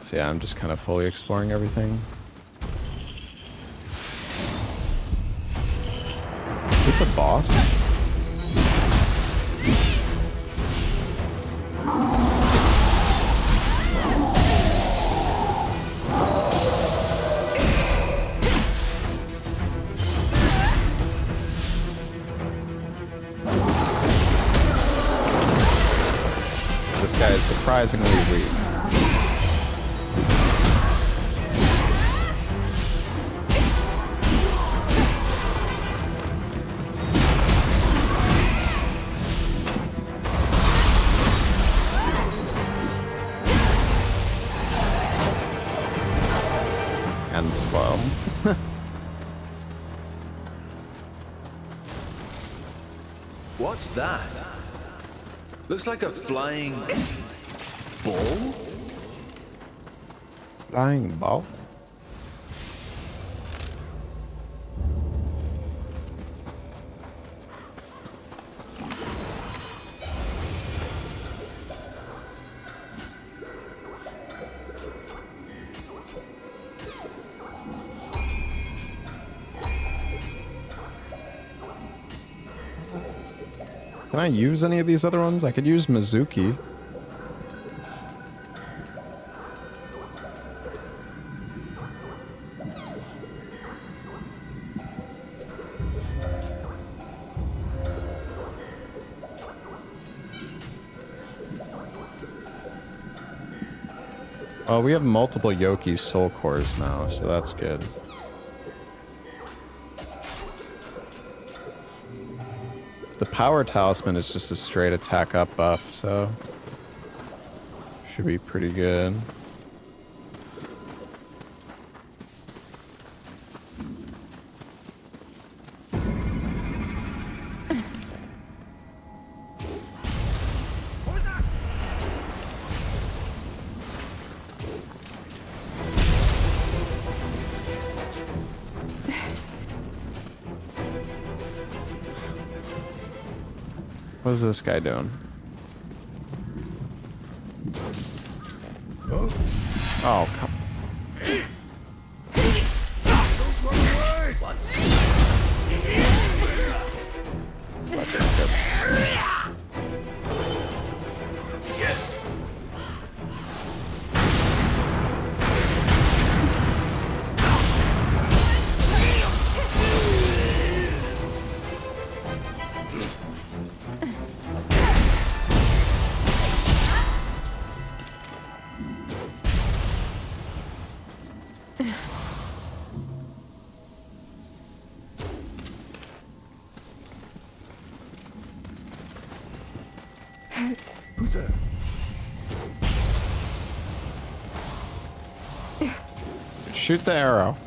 So yeah, I'm just kind of fully exploring everything. Is this a boss? guy is surprisingly weak. And slow. What's that? Looks like a flying ball? Flying ball? Can I use any of these other ones? I could use Mizuki. Oh, we have multiple Yoki soul cores now, so that's good. The power talisman is just a straight attack up buff, so should be pretty good. What is this guy doing? Oh, come. That's not good. Who's there? Shoot the arrow.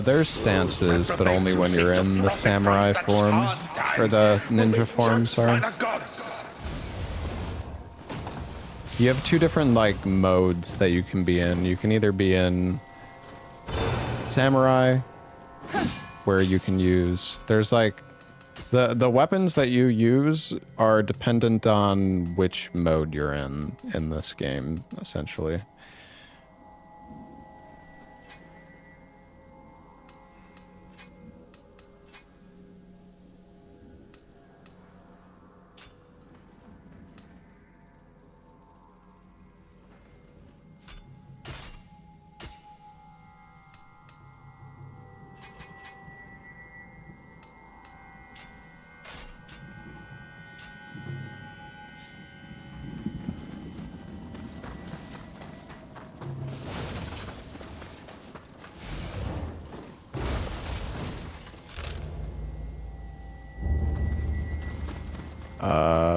There's stances, but only when you're in the samurai form, or the ninja form, sorry. You have two different, like, modes that you can be in. You can either be in samurai, where you can use, there's like, the weapons that you use are dependent on which mode you're in this game, essentially.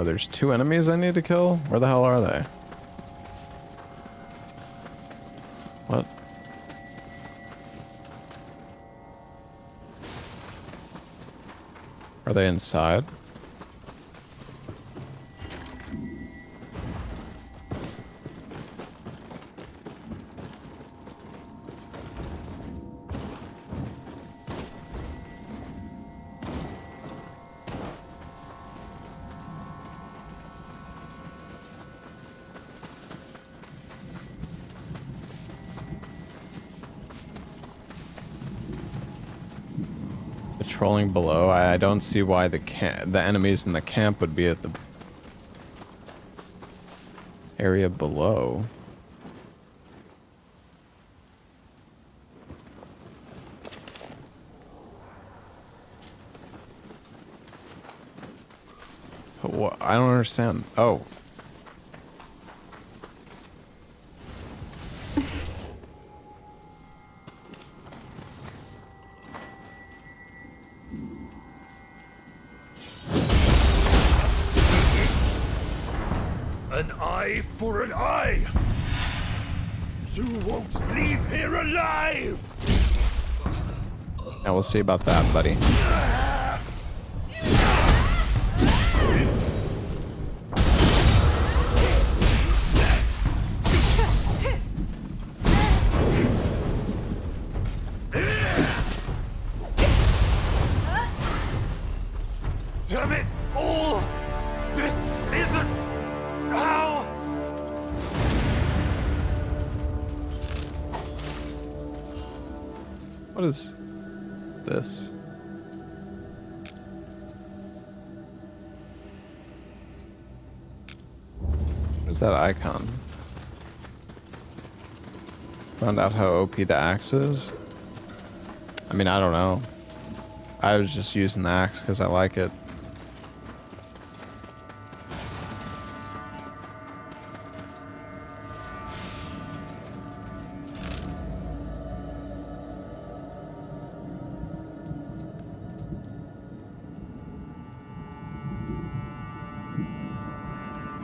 There's two enemies I need to kill? Where the hell are they? What? Are they inside? Patrolling below. I don't see why the enemies in the camp would be at the area below. I don't understand. Oh. An eye for an eye! You won't leave here alive! Yeah, we'll see about that, buddy. Damn it all! This isn't how... What is this? What is that icon? Found out how OP the axe is? I mean, I don't know. I was just using the axe because I like it.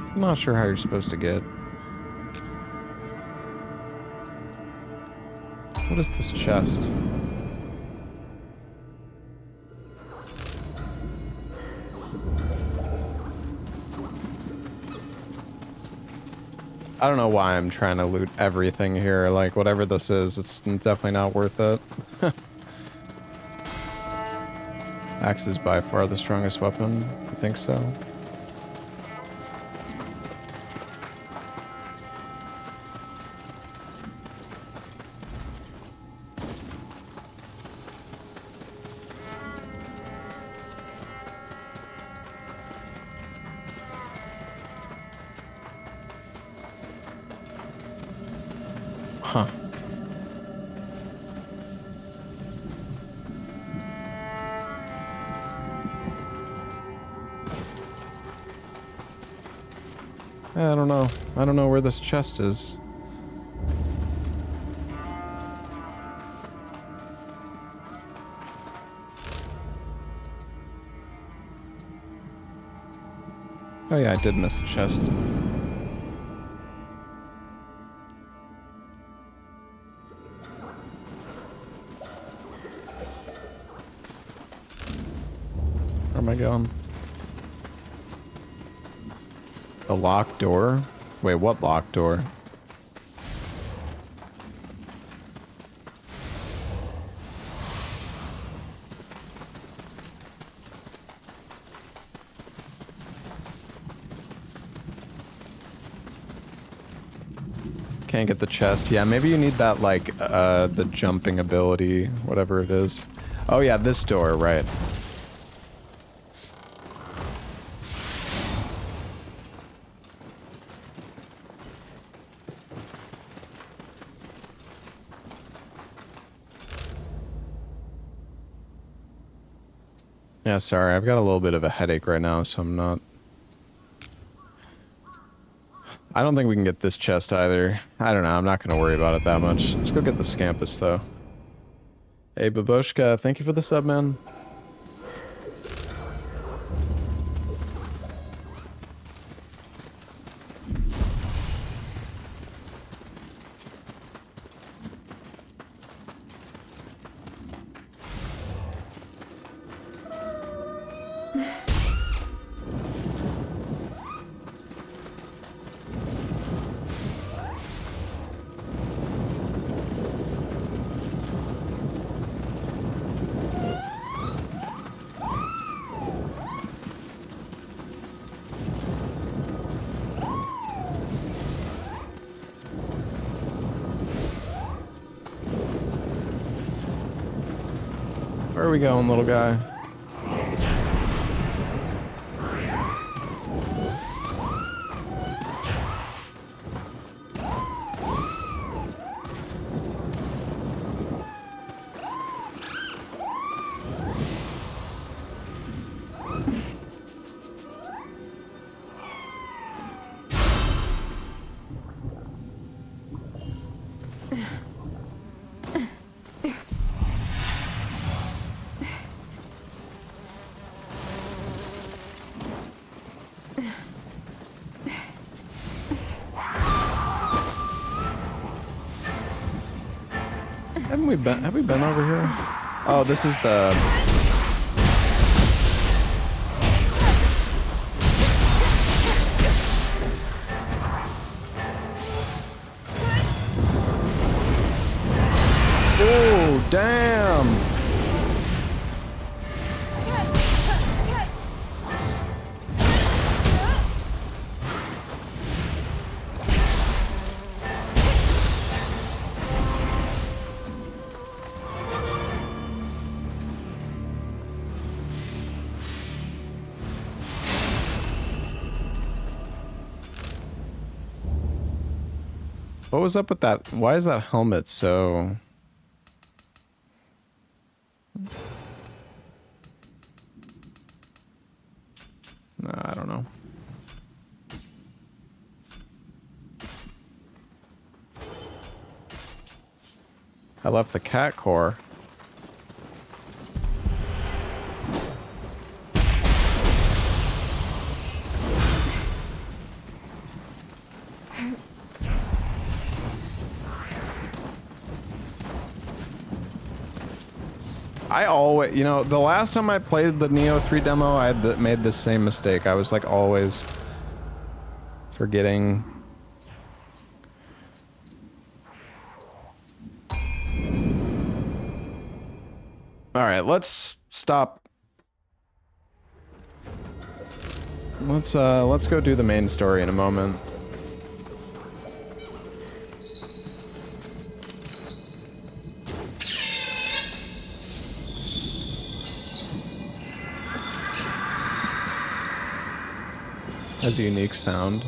I'm not sure how you're supposed to get. What is this chest? I don't know why I'm trying to loot everything here. Like, whatever this is, it's definitely not worth it. Axe is by far the strongest weapon. I think so. Huh. I don't know. I don't know where this chest is. Oh yeah, I did miss the chest. Where am I going? The locked door? Wait, what locked door? Can't get the chest. Yeah, maybe you need that, like, the jumping ability, whatever it is. Oh yeah, this door, right. Yeah, sorry, I've got a little bit of a headache right now, so I'm not... I don't think we can get this chest either. I don't know, I'm not gonna worry about it that much. Let's go get the Scampus, though. Hey, Babushka, thank you for the sub, man. Where are we going, little guy? Have we been over here? Oh, this is the... Oh, damn! What was up with that? Why is that helmet so... No, I don't know. I left the cat core. I always, you know, the last time I played the Nioh 3 demo, I had made the same mistake. I was like always forgetting. All right, let's stop. Let's go do the main story in a moment. Has a unique sound.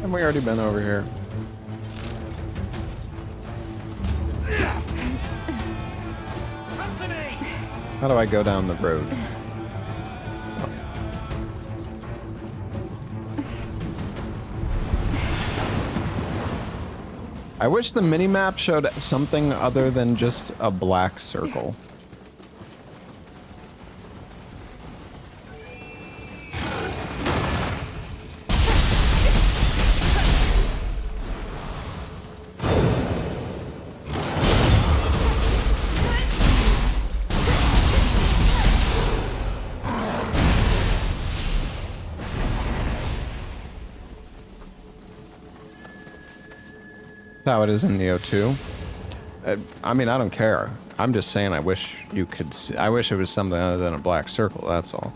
Have we already been over here? How do I go down the road? Oh. I wish the minimap showed something other than just a black circle. How it is in Nioh 2. I mean, I don't care. I'm just saying I wish you could see, I wish it was something other than a black circle, that's all.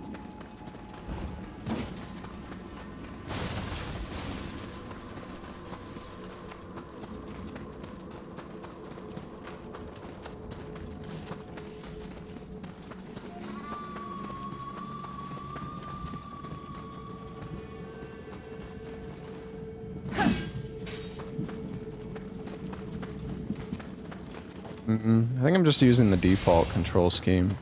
I think I'm just using the default control scheme.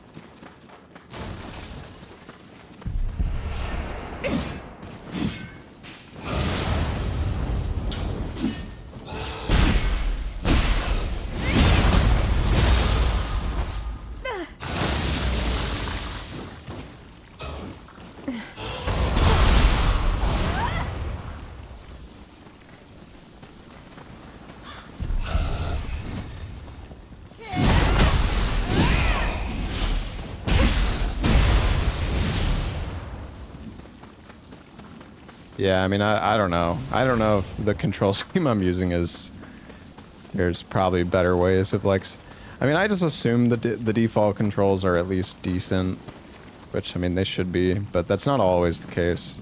Yeah, I mean, I don't know. I don't know if the control scheme I'm using is... There's probably better ways of, like... I mean, I just assume that the default controls are at least decent. Which, I mean, they should be. But that's not always the case.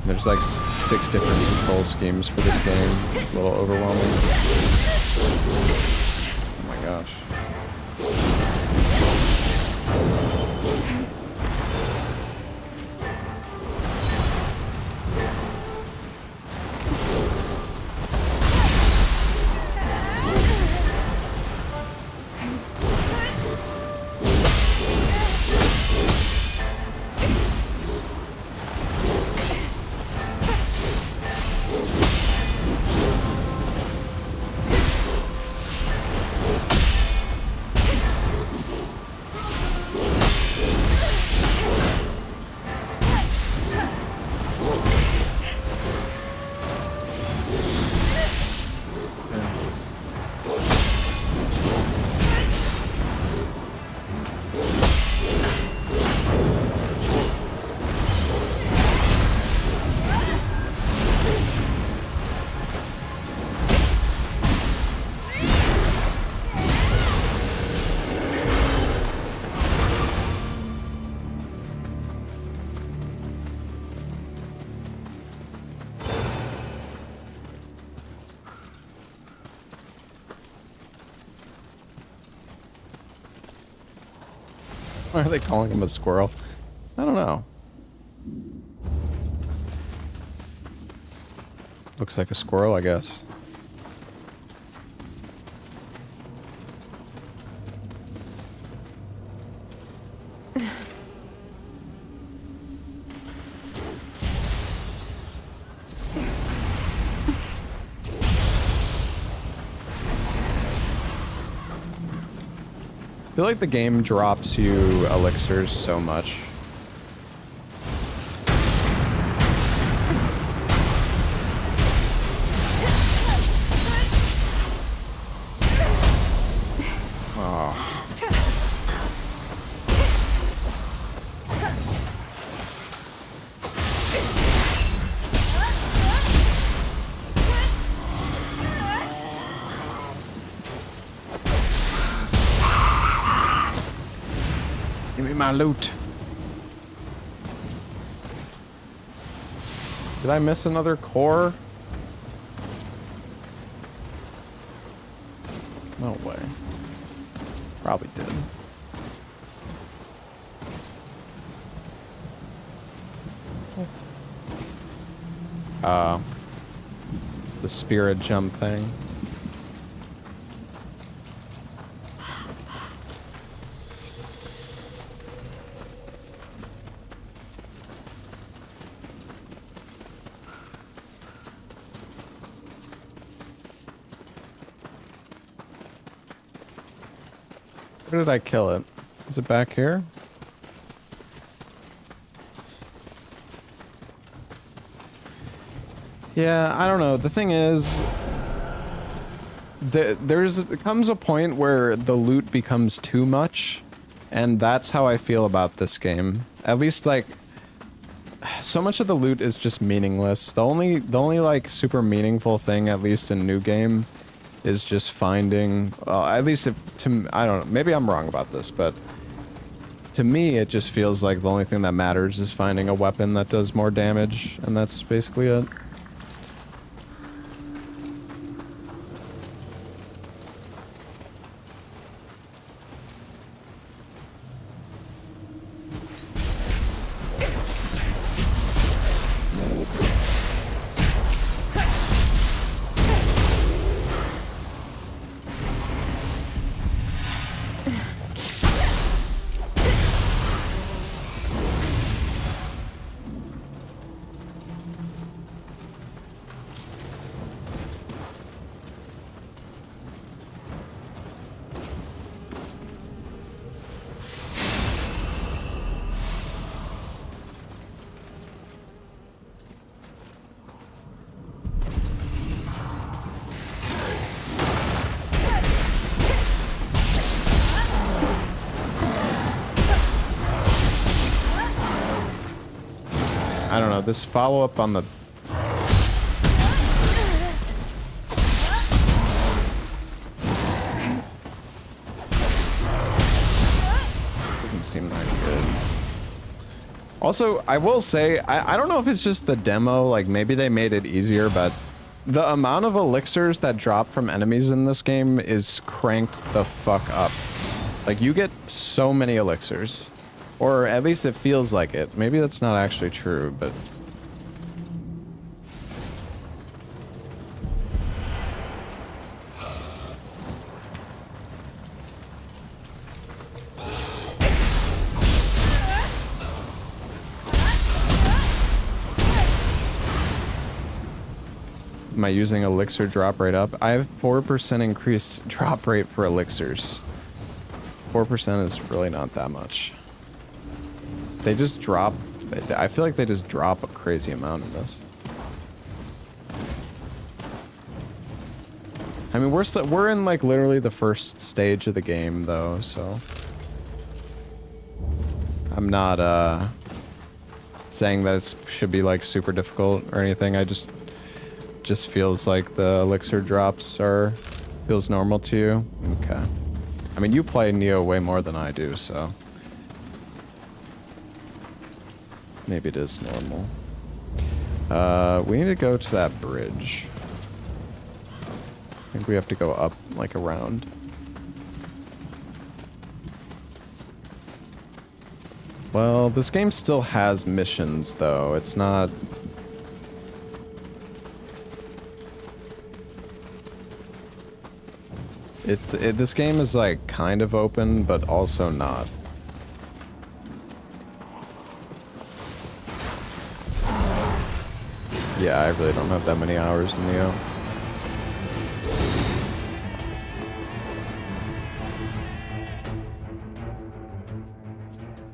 There's like 6 different control schemes for this game. It's a little overwhelming. Oh my gosh. Why are they calling him a squirrel? I don't know. Looks like a squirrel, I guess. I feel like the game drops you elixirs so much. Give me my loot. Did I miss another core? No way. Probably did. It's the spirit jump thing. Where did I kill it? Is it back here? Yeah, I don't know. The thing is, there comes a point where the loot becomes too much, and that's how I feel about this game. At least, like, so much of the loot is just meaningless. The only like super meaningful thing, at least in New Game, is just finding, at least if, I don't know, maybe I'm wrong about this, but to me it just feels like the only thing that matters is finding a weapon that does more damage, and that's basically it. I don't know, this follow-up on the... doesn't seem that good. Also, I will say, I don't know if it's just the demo, like maybe they made it easier, but the amount of elixirs that drop from enemies in this game is cranked the fuck up. Like, you get so many elixirs. Or at least it feels like it. Maybe that's not actually true, but... Am I using elixir drop rate up? I have 4% increased drop rate for elixirs. 4% is really not that much. They just drop... I feel like they just drop a crazy amount in this. I mean, we're in like literally the first stage of the game though, so... I'm not saying that it should be like super difficult or anything. I just feels like the elixir drops feels normal to you. Okay. I mean, you play Nioh way more than I do, so maybe it is normal. We need to go to that bridge. I think we have to go up, like, around. Well, this game still has missions, though. It's not... This game is, like, kind of open, but also not. Yeah, I really don't have that many hours in Nioh.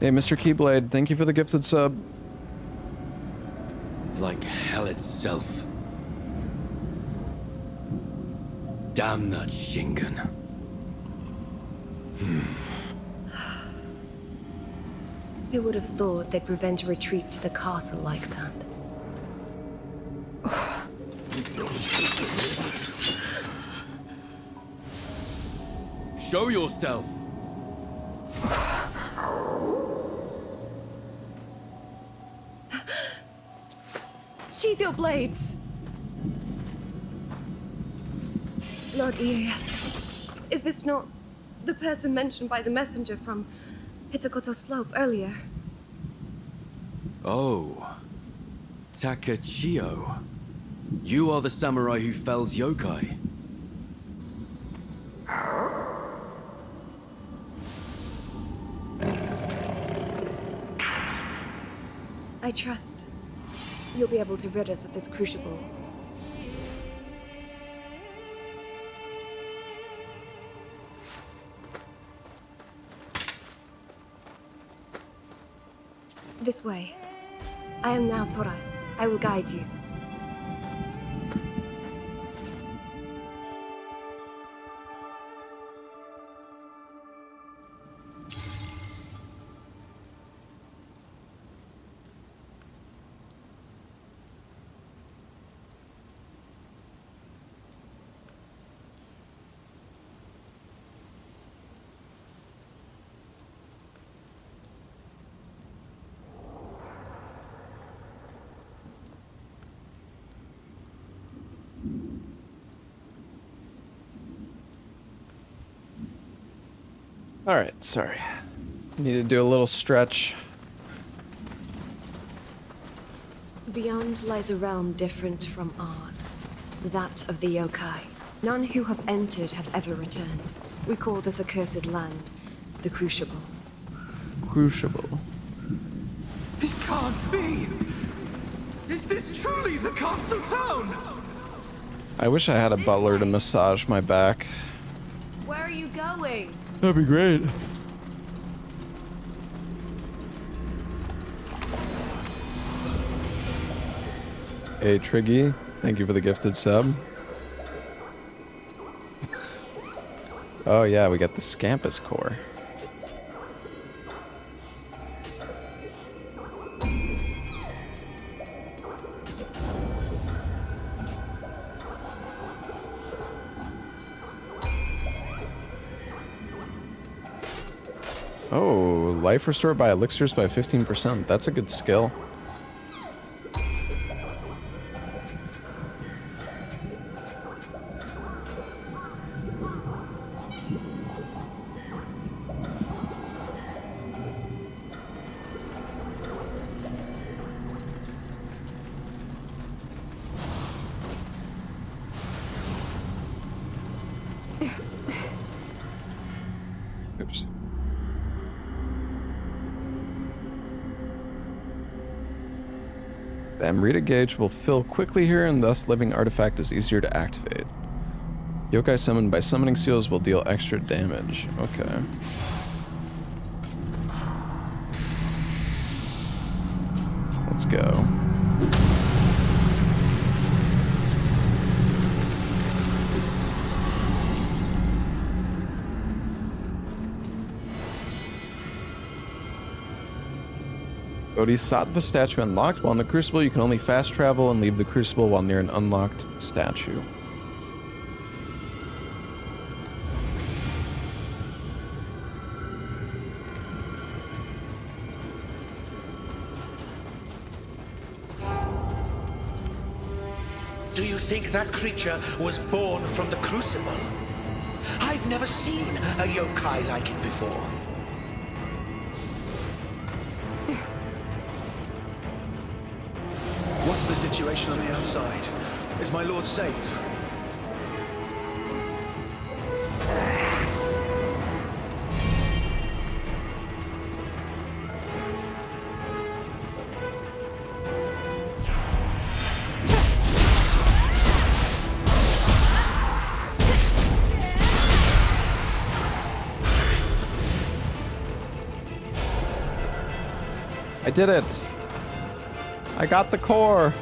Hey, Mr. Keyblade, thank you for the gifted sub. Like hell itself. Damn that Shingen. Who would have thought they'd prevent a retreat to the castle like that? Show yourself. Sheath your blades! Lord Ilyas, is this not the person mentioned by the messenger from Hitakoto Slope earlier? Oh. Takachio. You are the samurai who fells yokai. I trust you'll be able to rid us of this crucible. This way. I am now Tora. I will guide you. Alright, sorry. Need to do a little stretch. Beyond lies a realm different from ours. That of the yokai. None who have entered have ever returned. We call this accursed land the Crucible. Crucible. It can't be! Is this truly the castle town? I wish I had a butler to massage my back. Where are you going? That'd be great. Hey, Triggy, thank you for the gifted sub. Oh yeah, we got the Scampus core. Oh, life restored by elixirs by 15%. That's a good skill. Oops. The Amrita gauge will fill quickly here, and thus living artifact is easier to activate. Yokai summoned by summoning seals will deal extra damage. Okay. Let's go. Bodhisattva statue unlocked. While in the Crucible, you can only fast travel and leave the Crucible while near an unlocked statue. Do you think that creature was born from the Crucible? I've never seen a yokai like it before. What's the situation on the outside? Is my lord safe? I did it! I got the core!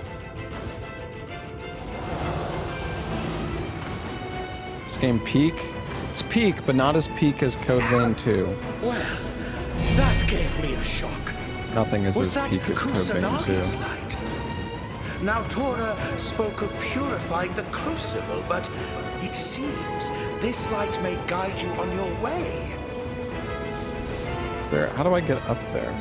This game peak? It's peak, but not as peak as Code Vein 2. Well, that gave me a shock. Nothing is as peak as Code Vein 2. Light? Now Tora spoke of purifying the Crucible, but it seems this light may guide you on your way. How do I get up there?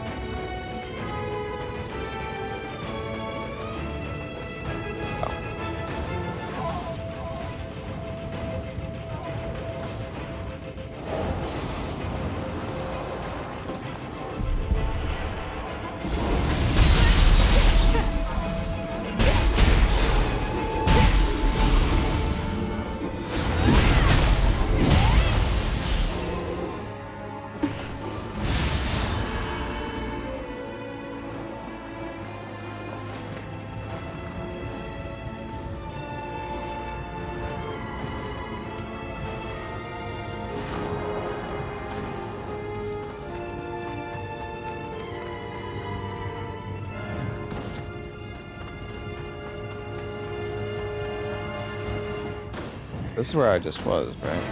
This is where I just was, right?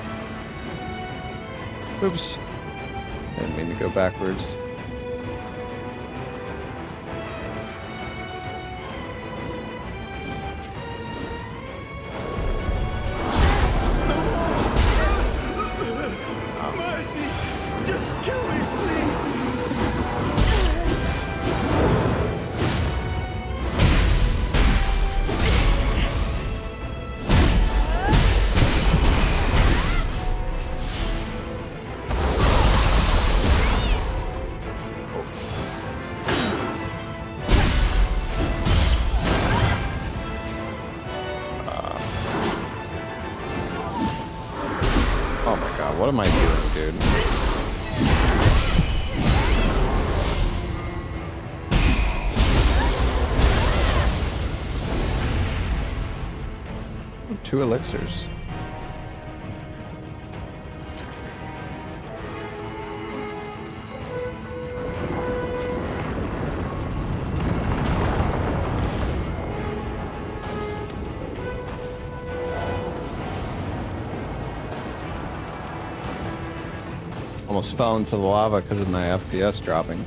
Oops. Didn't mean to go backwards. Mercy! Just kill me, please! Oh my god, what am I doing, dude? Two elixirs. Almost fell into the lava because of my FPS dropping.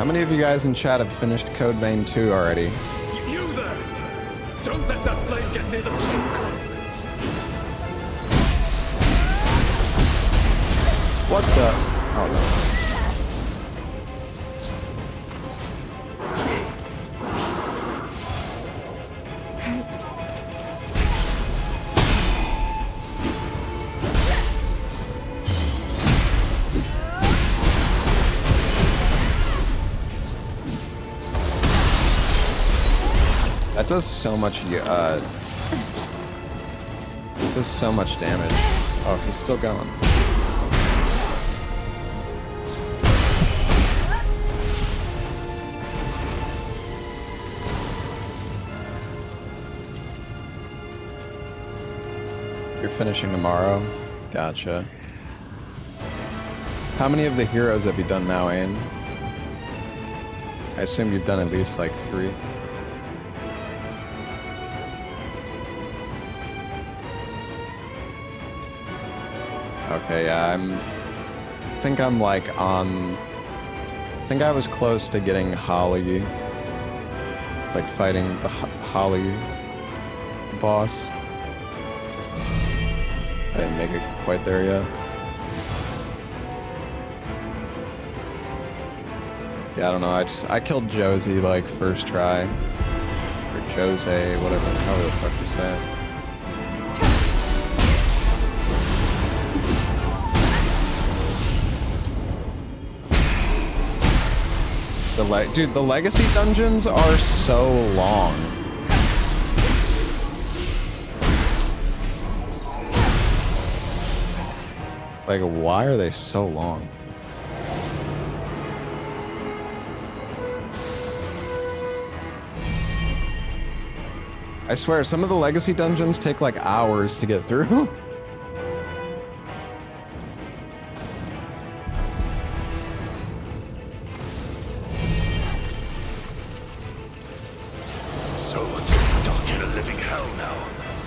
How many of you guys in chat have finished Code Vein 2 already? You there! Don't let that blade get near the What the? Oh no. That does so much, it does so much damage. Oh, he's still going. You're finishing tomorrow? Gotcha. How many of the heroes have you done now, Ayn? I assume you've done at least like 3. Okay, yeah, I think I'm like on... I think I was close to getting Holly. Like fighting the Holly boss. I didn't make it quite there yet. Yeah, I don't know, I killed Josie like first try. Or Jose, whatever, however the fuck you say it. Dude, the legacy dungeons are so long. Like, why are they so long? I swear, some of the legacy dungeons take like hours to get through.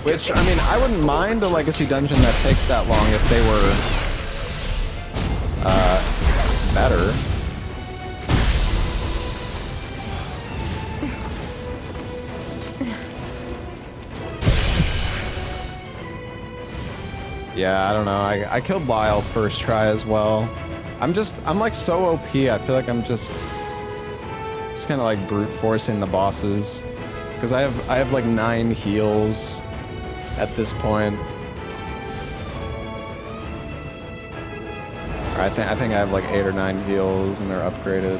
Which, I mean, I wouldn't mind a legacy dungeon that takes that long if they were, better. Yeah, I don't know, I killed Lyle first try as well. I'm like so OP, I feel like I'm just kind of like brute forcing the bosses. Because I have like 9 heals at this point. I think I have like 8 or 9 heals and they're upgraded.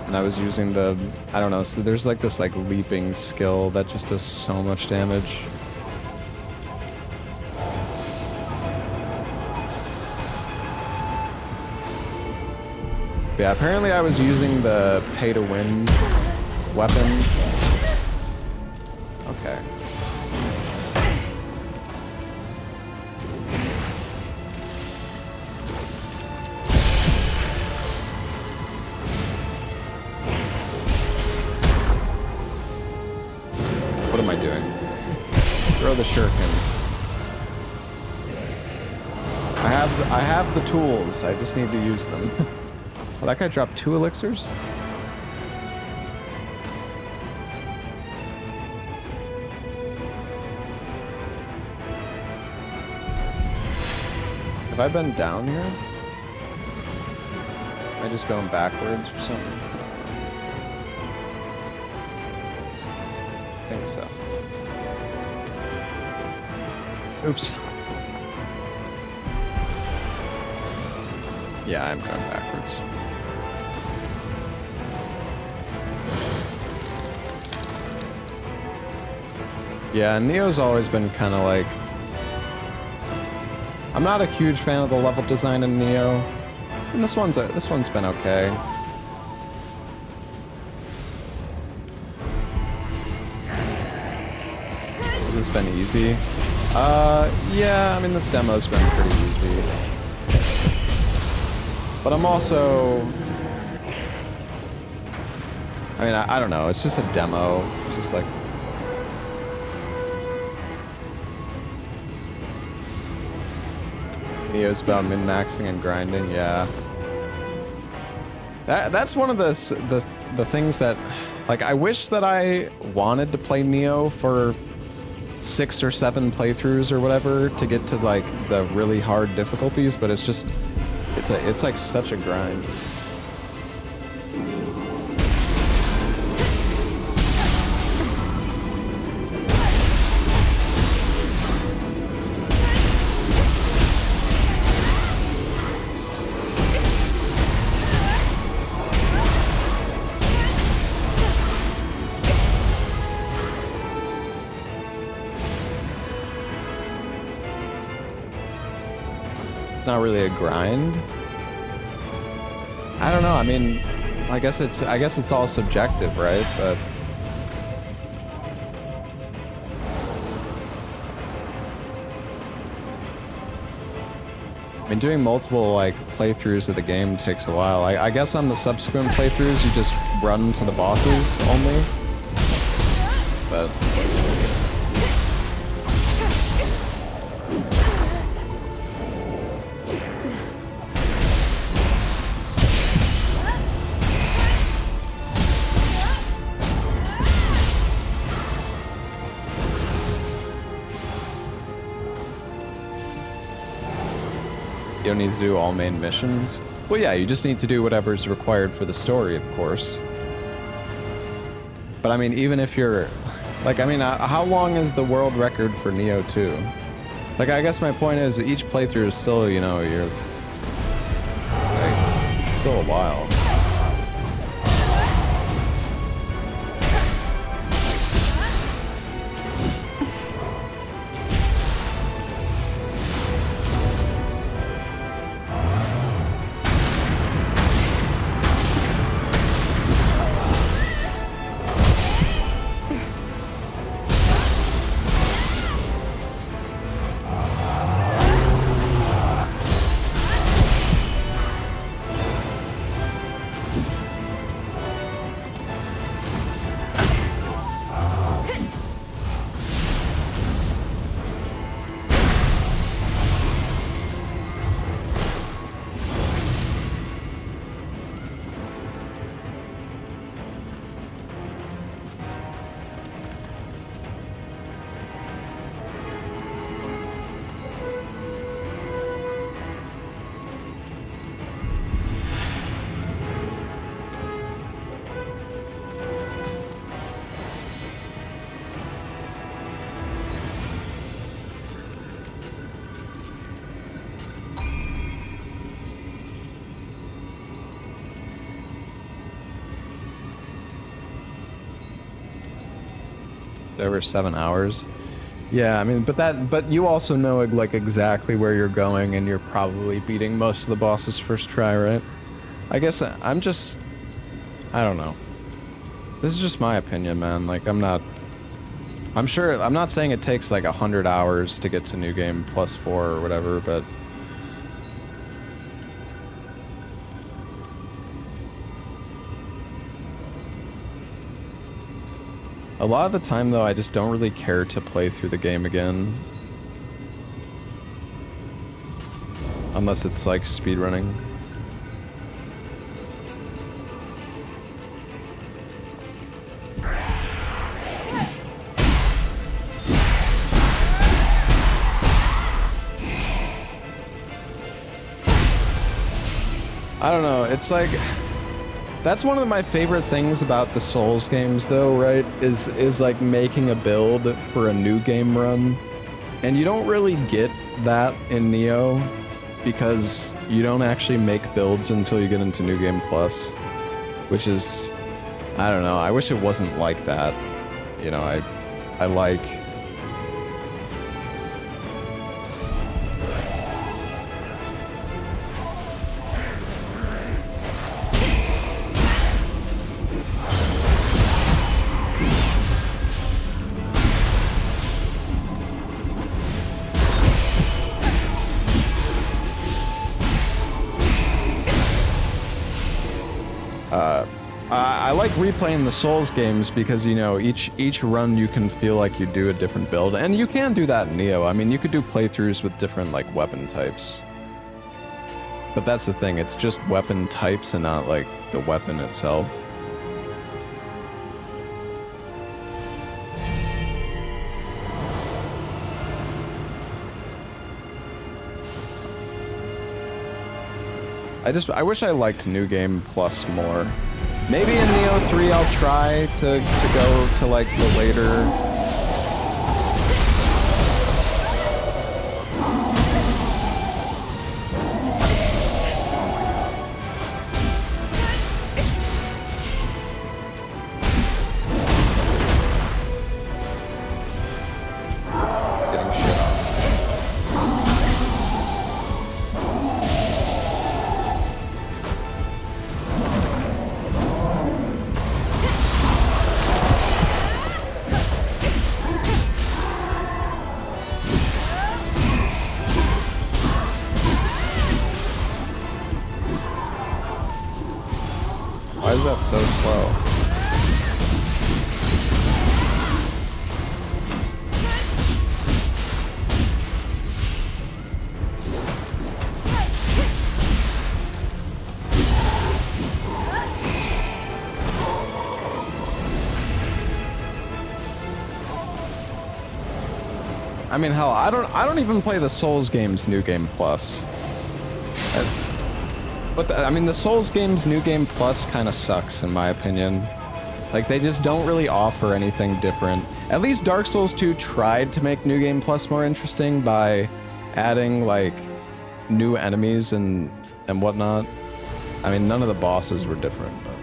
And I was using the, I don't know, so there's like this like leaping skill that just does so much damage. But yeah, apparently I was using the pay-to-win weapon. Okay. What am I doing? Throw the shurikens. I have the tools. I just need to use them. Oh, that guy dropped 2 elixirs? Have I been down here? Am I just going backwards or something? I think so. Oops. Yeah, I'm going backwards. Yeah, Nioh's always been kind of like... I'm not a huge fan of the level design in Nioh. And this one's been okay. Has this been easy? Yeah, I mean this demo's been pretty easy. But I'm also... I mean, I don't know, it's just a demo. It's just like... Nioh's about min-maxing and grinding, yeah. That's one of the things that, like, I wish that I wanted to play Nioh for 6 or 7 playthroughs or whatever to get to like the really hard difficulties, but it's just, it's like such a grind. Not really a grind. I don't know. I mean, I guess it's all subjective, right? But I mean, doing multiple like playthroughs of the game takes a while. I guess on the subsequent playthroughs, you just run to the bosses only. But you don't need to do all main missions. Well, yeah, you just need to do whatever's required for the story, of course. But I mean, even if you're, like, I mean, how long is the world record for Nioh 2? Like, I guess my point is each playthrough is still, you know, you're, like, still a while. Over 7 hours. Yeah, I mean, but you also know like exactly where you're going, and you're probably beating most of the bosses first try, right? I guess I don't know. This is just my opinion, man. Like, I'm not saying it takes like 100 hours to get to New Game plus 4 or whatever, but a lot of the time, though, I just don't really care to play through the game again. Unless it's like speedrunning. I don't know, it's like, that's one of my favorite things about the Souls games, though, right? Is like making a build for a new game run. And you don't really get that in Nioh, because you don't actually make builds until you get into New Game Plus. Which is, I don't know, I wish it wasn't like that. You know, I like... I like replaying the Souls games because, you know, each run you can feel like you do a different build, and you can do that in Nioh. I mean, you could do playthroughs with different, like, weapon types. But that's the thing, it's just weapon types and not like the weapon itself. I wish I liked New Game Plus more. Maybe in Nioh 3 I'll try to go to like the later... Why is that so slow? I mean, hell, I don't even play the Souls games New Game Plus. But I mean, the Souls games New Game Plus kind of sucks in my opinion. Like, they just don't really offer anything different. At least Dark Souls 2 tried to make New Game Plus more interesting by adding like new enemies and whatnot. I mean, none of the bosses were different. But.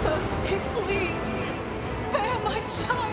Mercy, please! Spare my child!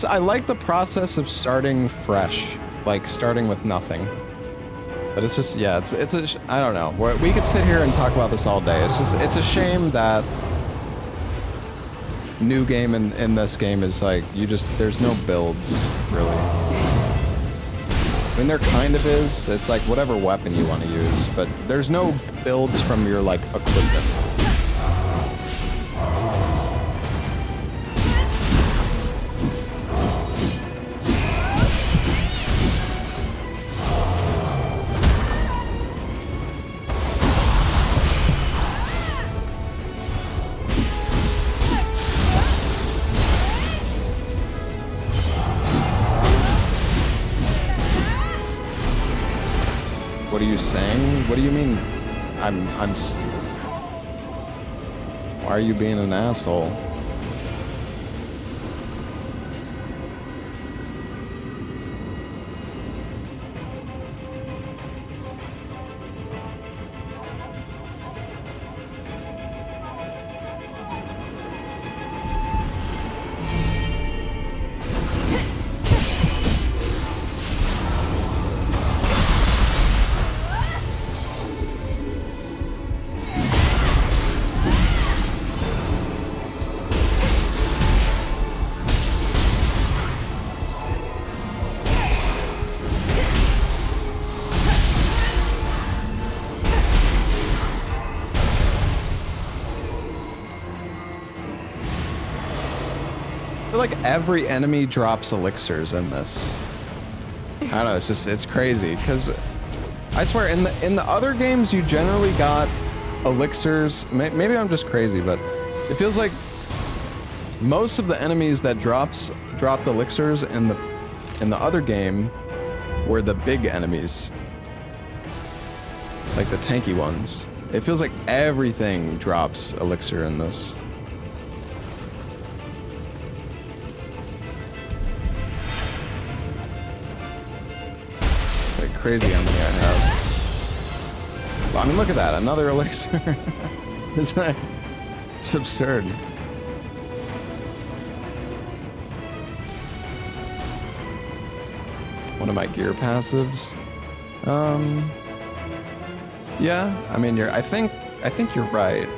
I like the process of starting fresh, like starting with nothing. But it's just, yeah, I don't know. We could sit here and talk about this all day. It's a shame that new game in this game is like, there's no builds, really. I mean, there kind of is. It's like whatever weapon you want to use, but there's no builds from your, like, equipment. What are you saying? What do you mean? Why are you being an asshole? like every enemy drops elixirs in this. I don't know, it's crazy, because I swear in the other games you generally got elixirs. Maybe I'm just crazy, but it feels like most of the enemies that dropped elixirs in the other game were the big enemies. Like the tanky ones. It feels like everything drops elixir in this. It's like crazy how many I have. Well, I mean, look at that, another elixir. It's absurd. One of my gear passives. Yeah, I mean, I think you're right,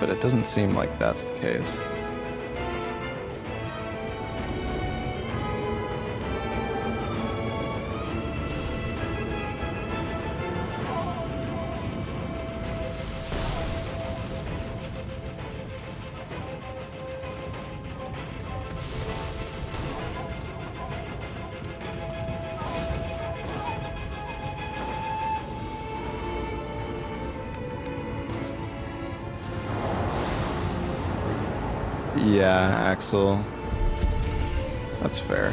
but it doesn't seem like that's the case. Yeah, Axel. That's fair.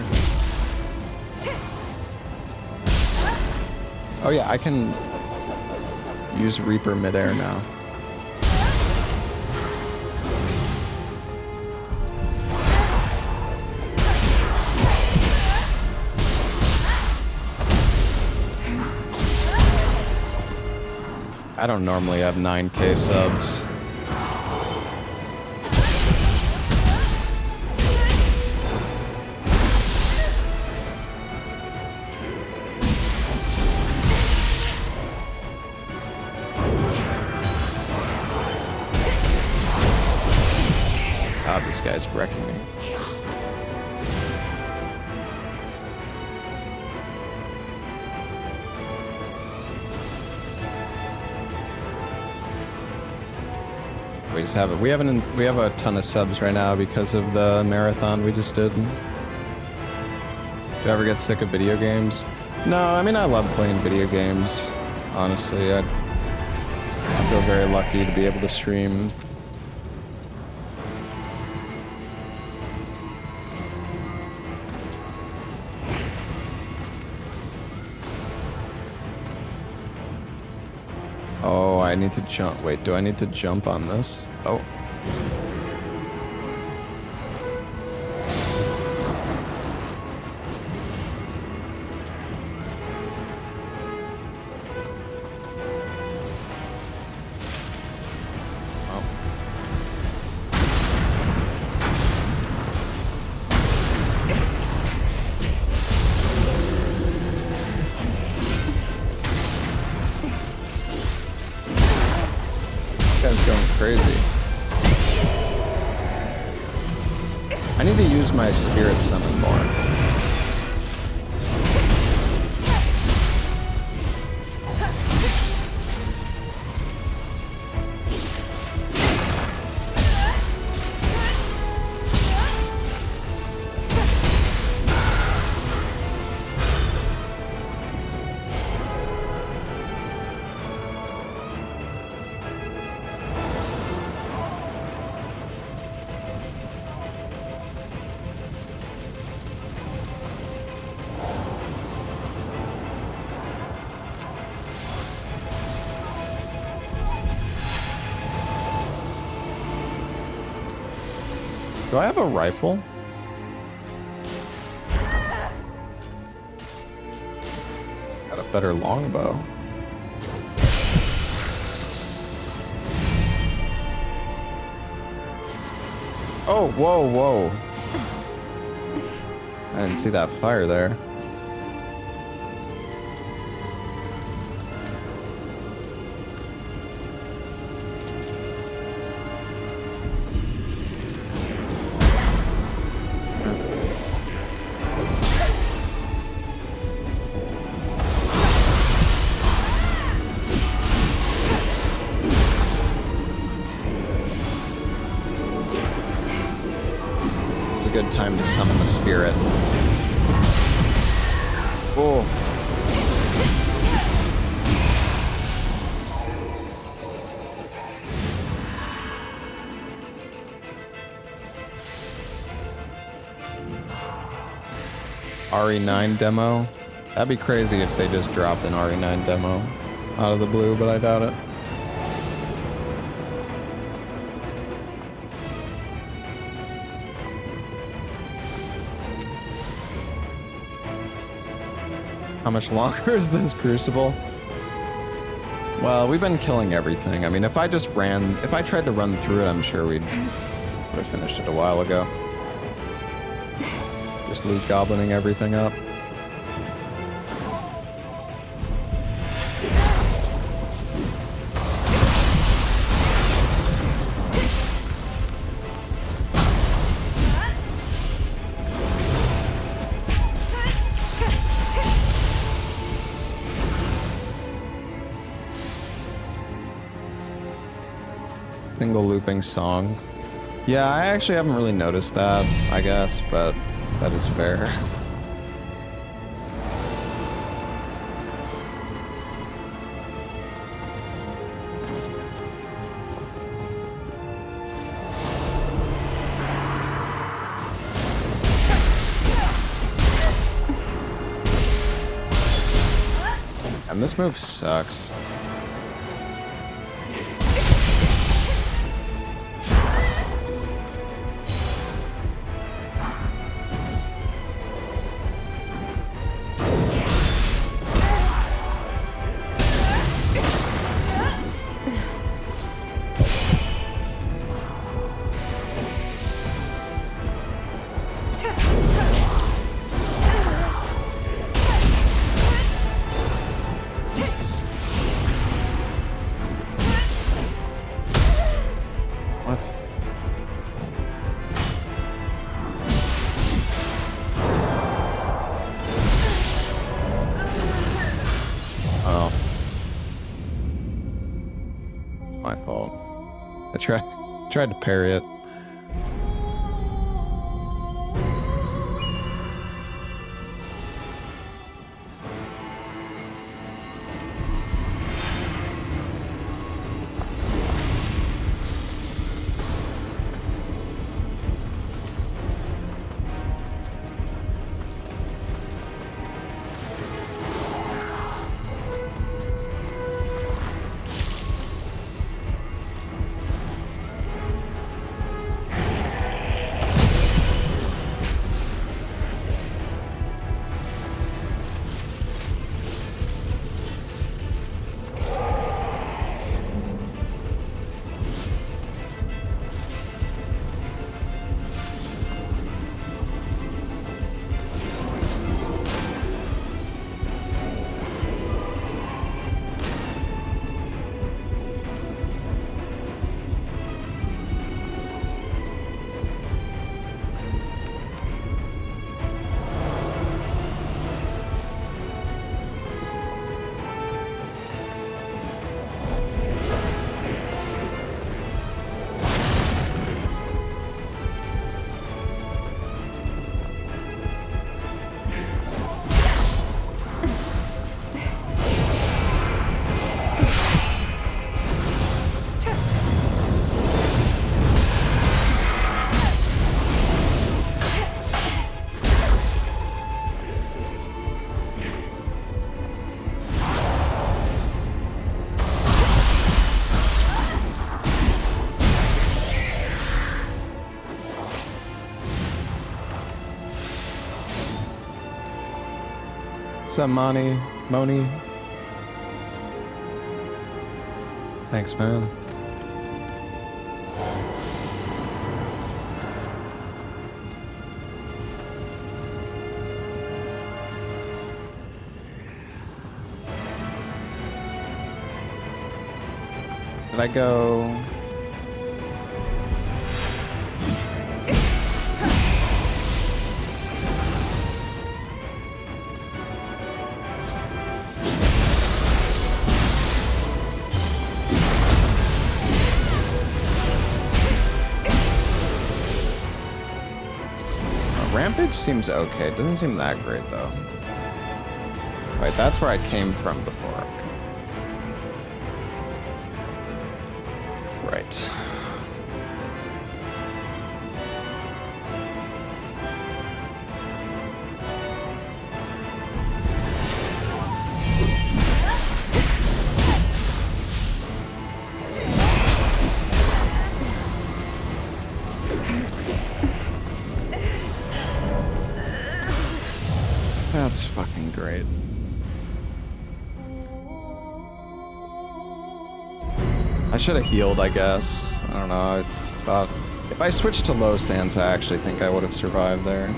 Oh yeah, I can use Reaper midair now. I don't normally have 9K subs. This guy's wrecking me. We have a ton of subs right now because of the marathon we just did. Do you ever get sick of video games? No, I mean, I love playing video games. Honestly, I feel very lucky to be able to stream. Oh, I need to jump. Wait, do I need to jump on this? Oh. Crazy. I need to use my spirit summon more. Do I have a rifle? Got a better longbow. Oh, whoa, whoa. I didn't see that fire there. time to summon the spirit. Oh. RE9 demo. That'd be crazy if they just dropped an RE9 demo out of the blue, but I doubt it. How much longer is this Crucible? Well, we've been killing everything. I mean, if I tried to run through it, I'm sure would have finished it a while ago. Just loot goblining everything up. Single looping song. Yeah, I actually haven't really noticed that, I guess, but that is fair. And this move sucks. Tried to parry it. What's up, Moni? Thanks, man. Did I go? Rampage seems okay. It doesn't seem that great, though. Wait, that's where I came from before. Right. That's fucking great. I should have healed, I guess. I don't know, I thought... If I switched to low stance, I actually think I would have survived there.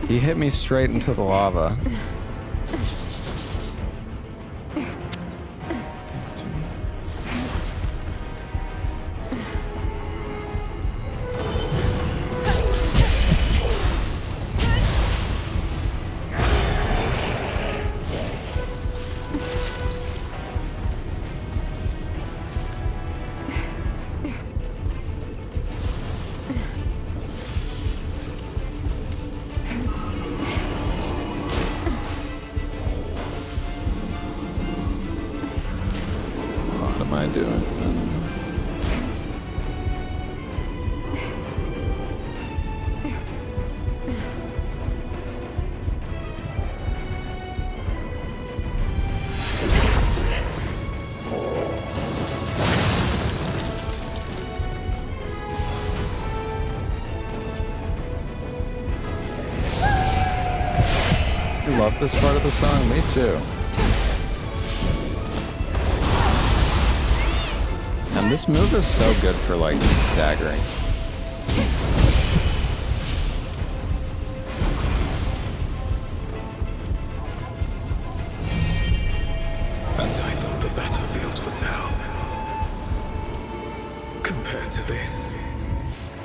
He hit me straight into the lava. Love this part of the song, me too. And this move is so good for like staggering. And I thought the battlefield was hell. Compared to this,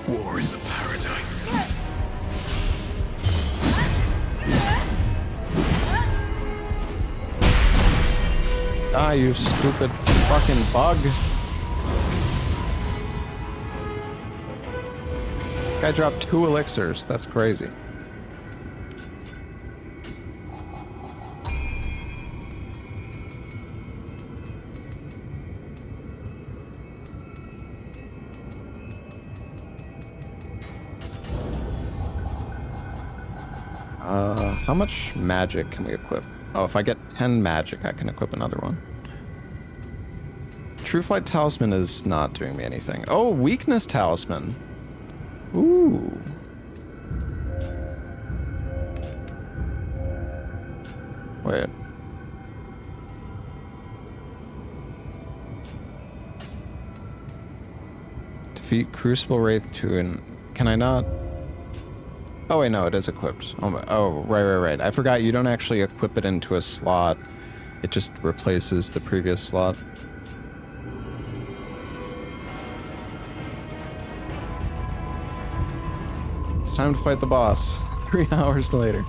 war is a paradise. Ah, you stupid fucking bug. Guy dropped 2 elixirs. That's crazy. How much magic can we equip? Oh, if I get 10 magic, I can equip another one. True Flight Talisman is not doing me anything. Oh, Weakness Talisman. Ooh. Wait. Defeat Crucible Wraith to an... Can I not? Oh wait, no, it is equipped. Oh, right. I forgot you don't actually equip it into a slot. It just replaces the previous slot. It's time to fight the boss. 3 hours later.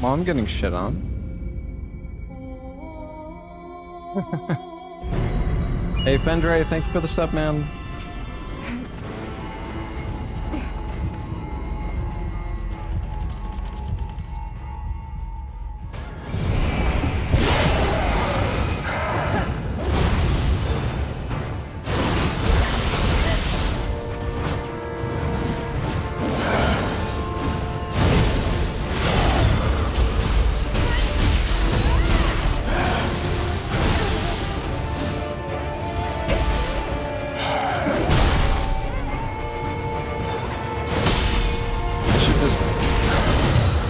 Well, I'm getting shit on. Hey, Fendre, thank you for the sub, man.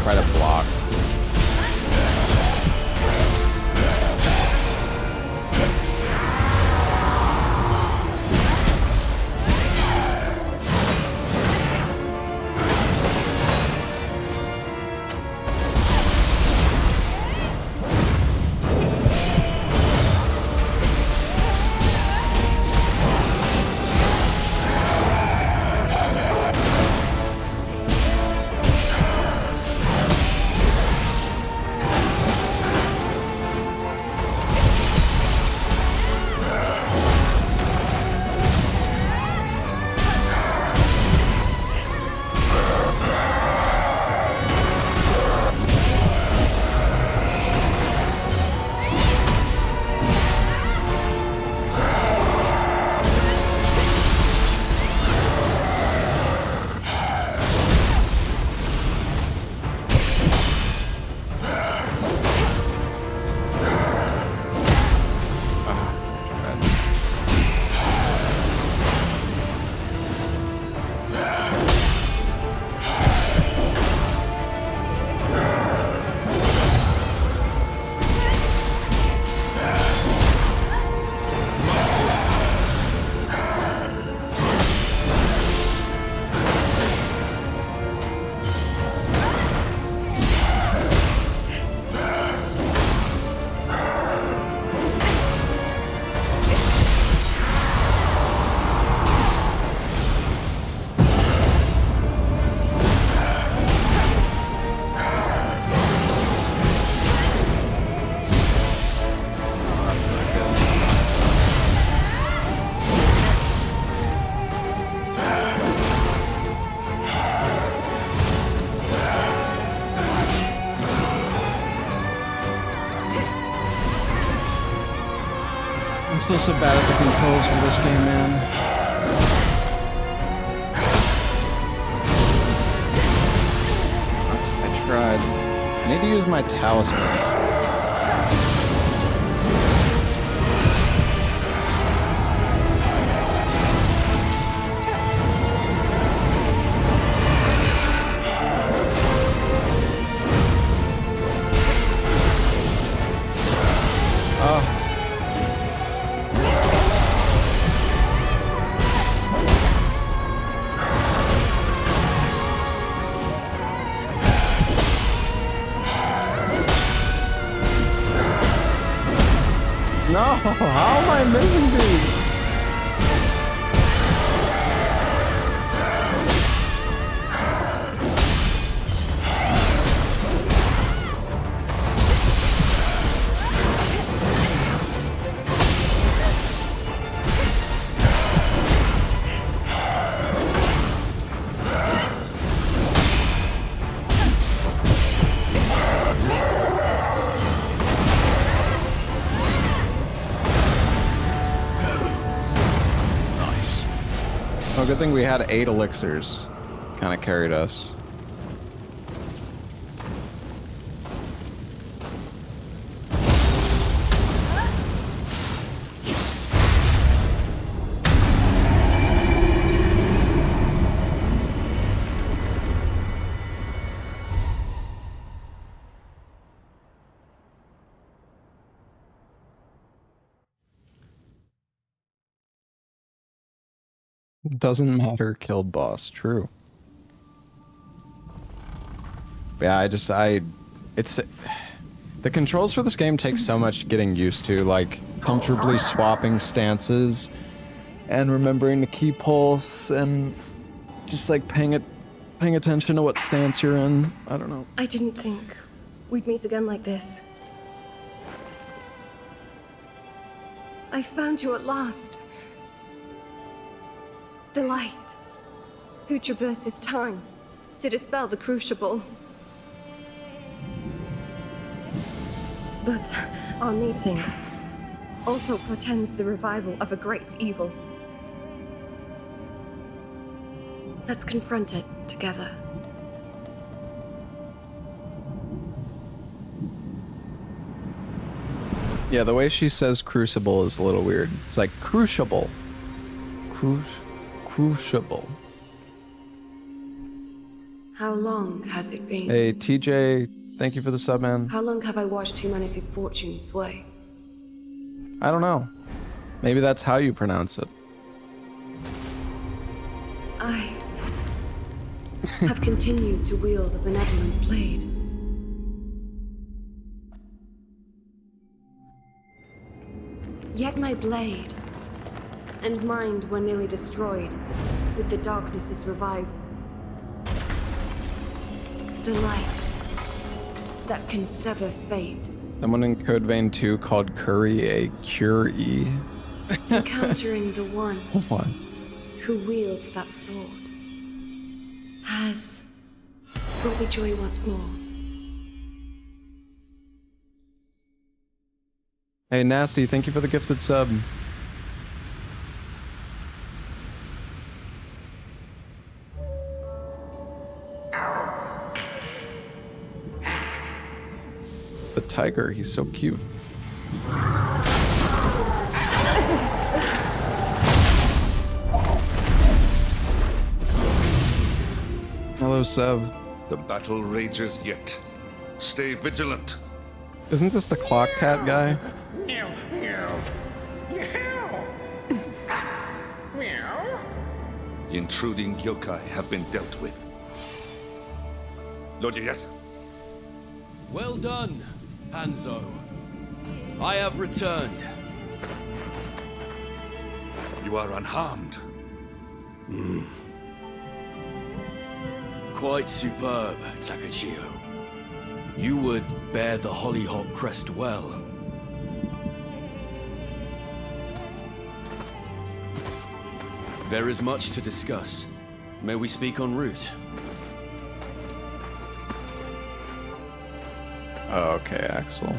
Try to block. I'm still so bad at the controls for this game, man. I tried. I need to use my talismans. No, how am I missing these? Oh, good thing we had 8 elixirs. Kind of carried us. Doesn't matter, killed boss. True. Yeah, it's the controls for this game take so much getting used to, like comfortably swapping stances and remembering to key pulse and just like paying attention to what stance you're in. I don't know. I didn't think we'd meet again like this. I found you at last. The light, who traverses time to dispel the Crucible. But our meeting also portends the revival of a great evil. Let's confront it together. Yeah, the way she says crucible is a little weird. It's like crucible. Crucible. How long has it been? Hey, TJ, thank you for the sub, man. How long have I watched humanity's fortune sway? I don't know. Maybe that's how you pronounce it. I have continued to wield a benevolent blade. Yet my blade and mind were nearly destroyed with the darkness's revival. The light that can sever fate. Someone in Code Vein 2 called Curry a Cure-E. Encountering the one What? who wields that sword has brought me joy once more. Hey, Nasty, thank you for the gifted sub. The tiger, he's so cute. Hello, Seb. The battle rages yet. Stay vigilant. Isn't this the clock cat guy? Intruding yokai have been dealt with. Lord Ieyasu. Well done, Hanzo. I have returned. You are unharmed. Quite superb, Takachio. You would bear the Hollyhock crest well. There is much to discuss. May we speak en route? Oh, okay, Axel.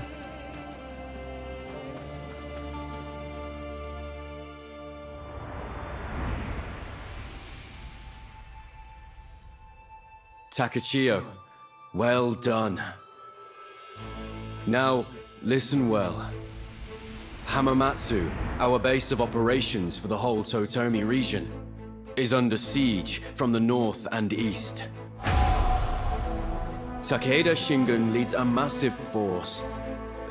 Takachio, well done. Now, listen well. Hamamatsu, our base of operations for the whole Totomi region, is under siege from the north and east. Takeda Shingun leads a massive force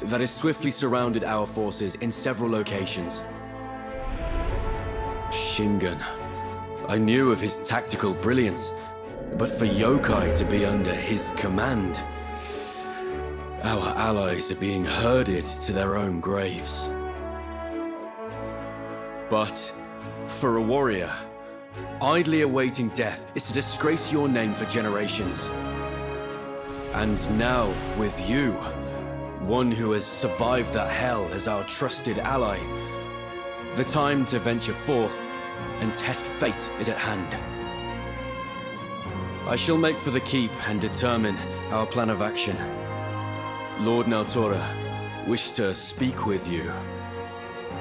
that has swiftly surrounded our forces in several locations. Shingun. I knew of his tactical brilliance, but for yokai to be under his command, our allies are being herded to their own graves. But for a warrior, idly awaiting death is to disgrace your name for generations. And now, with you, one who has survived that hell as our trusted ally, the time to venture forth and test fate is at hand. I shall make for the keep and determine our plan of action. Lord Naotora wished to speak with you.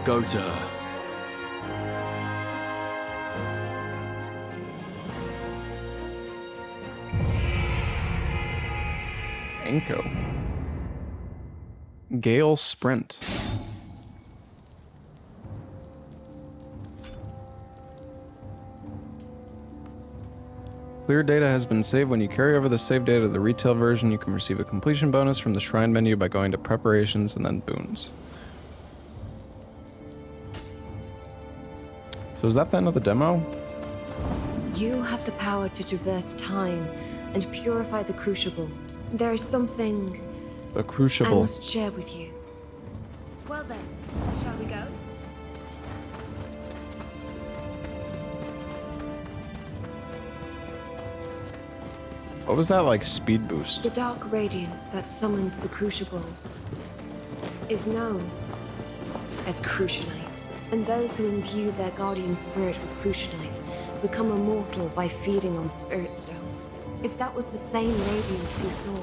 Go to her. Anko. Gale Sprint. Clear data has been saved. When you carry over the save data to the retail version, you can receive a completion bonus from the shrine menu by going to preparations and then boons. So is that the end of the demo? You have the power to traverse time and purify the Crucible. There is something The I Crucible. must share with you. Well then, shall we go? What was that, like, speed boost? The dark radiance that summons the Crucible is known as Crucianite, and those who imbue their guardian spirit with Crucianite become immortal by feeding on spirit stones. If that was the same radiance you saw,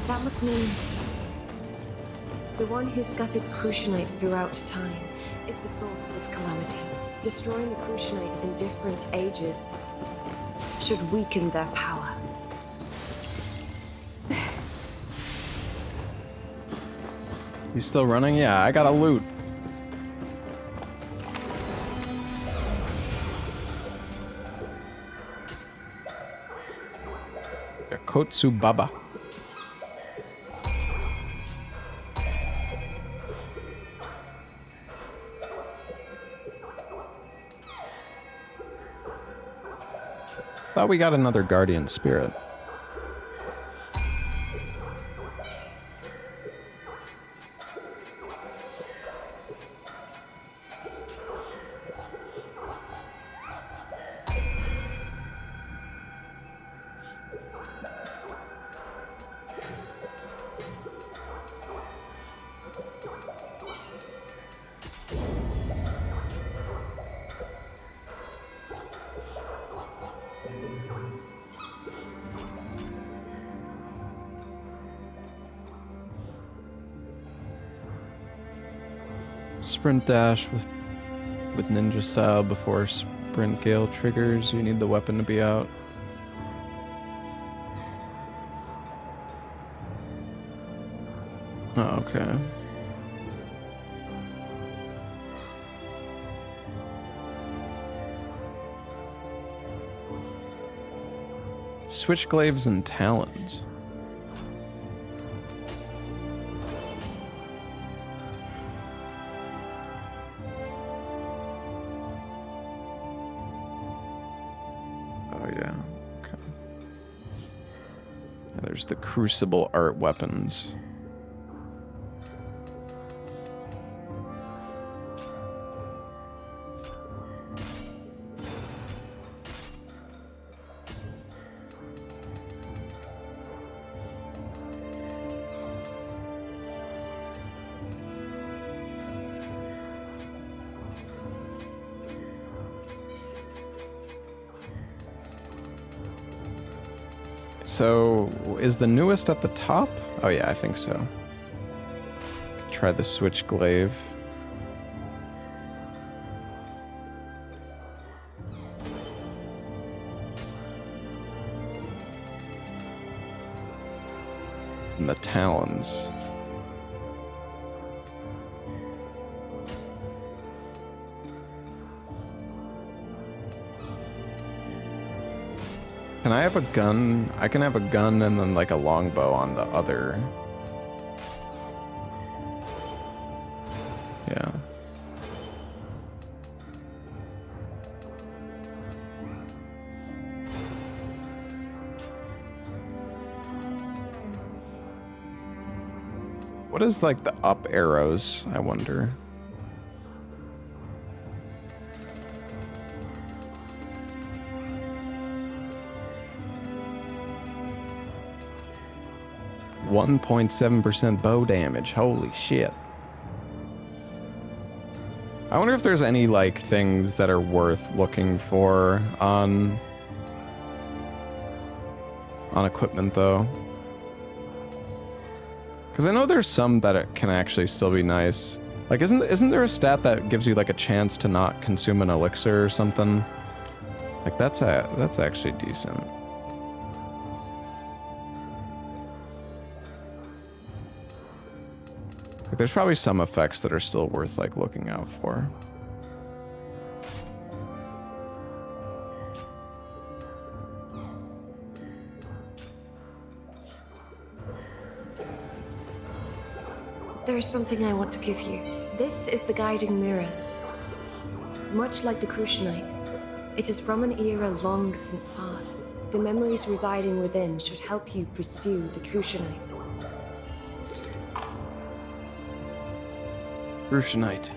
that must mean the one who scattered Crucianite throughout time is the source of this calamity. Destroying the Crucianite in different ages should weaken their power. You still running? Yeah, I got a loot. Kotsu Baba. Thought we got another guardian spirit. Sprint dash with ninja style before sprint gale triggers. You need the weapon to be out. Oh, okay. Switchglaives and talons. There's the Crucible art weapons. So, is the newest at the top? Oh yeah, I think so. Try the Switchglaive. And the talons. Can I have a gun? I can have a gun and then like a longbow on the other. Yeah. What is like the up arrows, I wonder? .7% bow damage. Holy shit. I wonder if there's any like things that are worth looking for on equipment though. Because I know there's some that it can actually still be nice. Like isn't there a stat that gives you like a chance to not consume an elixir or something? Like that's actually decent. Like, there's probably some effects that are still worth like looking out for. There is something I want to give you. This is the guiding mirror. Much like the Crucianite, it is from an era long since past. The memories residing within should help you pursue the Crucianite. Crucianite.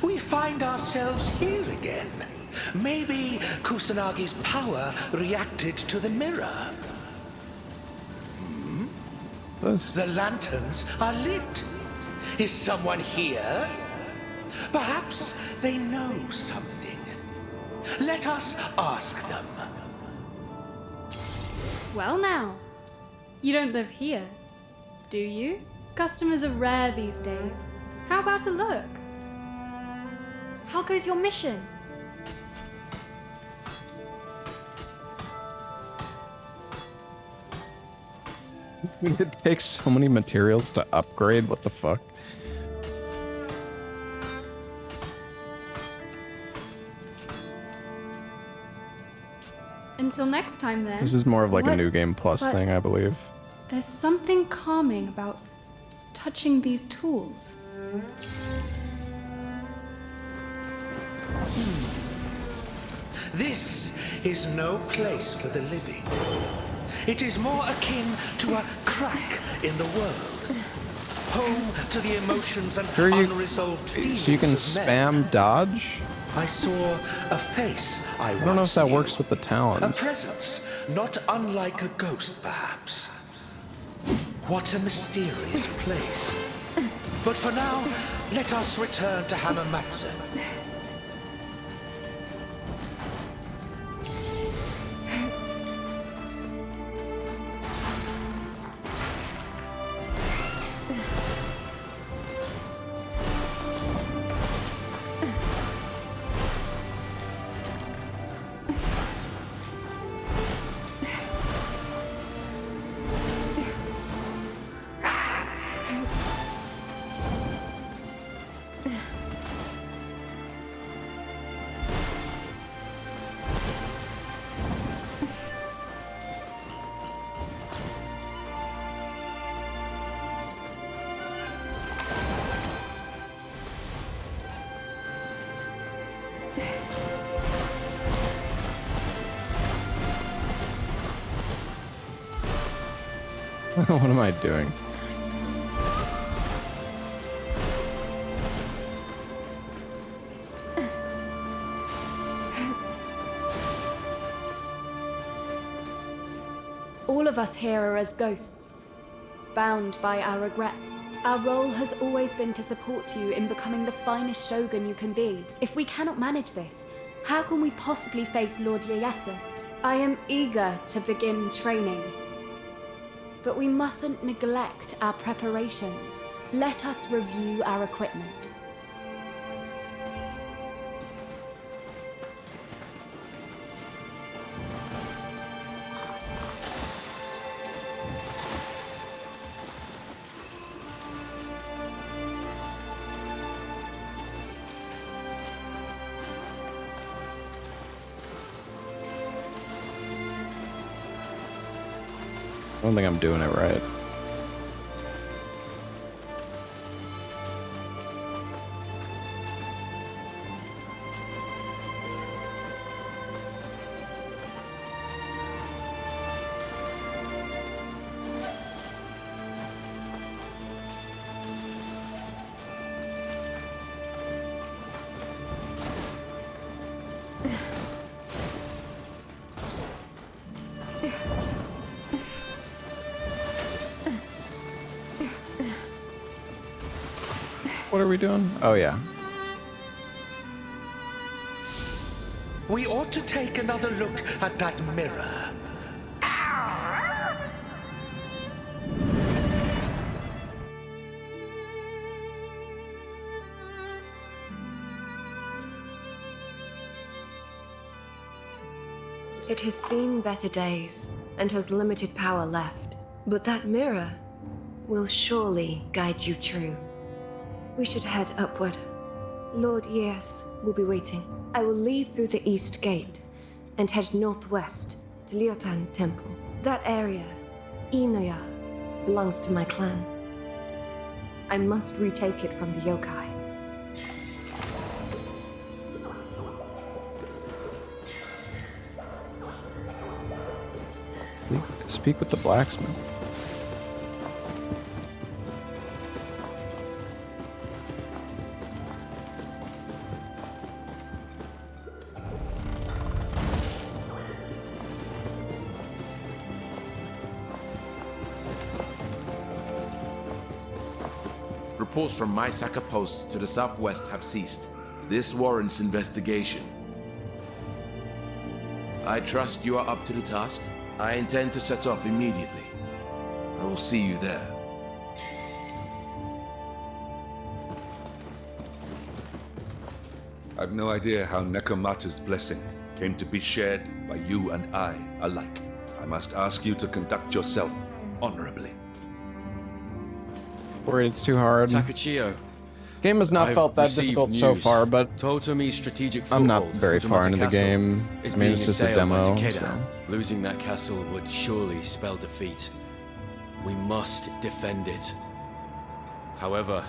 we find ourselves here again. Maybe Kusanagi's power reacted to the mirror. What's this? The lanterns are lit. Is someone here? Perhaps they know something. Let us ask them. Well now, you don't live here, do you? Customers are rare these days. How about a look? How goes your mission? It takes so many materials to upgrade, what the fuck? Until next time then. This is more of like a What- New Game Plus but thing, I believe. There's something calming about touching these tools. This is no place for the living. It is more akin to a crack in the world. Home to the emotions and Sure you- unresolved feelings So you can of men. spam dodge? I saw a face I don't know if that works with the A talons. presence, not unlike a ghost, perhaps. What a mysterious place. But for now, let us return to Hamamatsu. What am I doing? All of us here are as ghosts, bound by our regrets. Our role has always been to support you in becoming the finest shogun you can be. If we cannot manage this, how can we possibly face Lord Ieyasu? I am eager to begin training, but we mustn't neglect our preparations. Let us review our equipment. I don't think I'm doing it right. What are we doing? Oh, yeah. We ought to take another look at that mirror. It has seen better days and has limited power left. But that mirror will surely guide you true. We should head upward. Lord Ieyasu will be waiting. I will leave through the east gate and head northwest to Liotan Temple. That area, Nioh, belongs to my clan. I must retake it from the yokai. Speak with the blacksmith. Reports from my Saka post to the southwest have ceased. This warrants investigation. I trust you are up to the task. I intend to set off immediately. I will see you there. I've no idea how Nekomata's blessing came to be shared by you and I alike. I must ask you to conduct yourself honorably. Worried it's too hard. Takachio. Game has not felt that difficult so far, but Totomi's strategic I'm not foothold very for far Tamata into the Castle game. is I mean, being it's just a assailed by demo, Takeda. so... Losing that castle would surely spell defeat. We must defend it. However,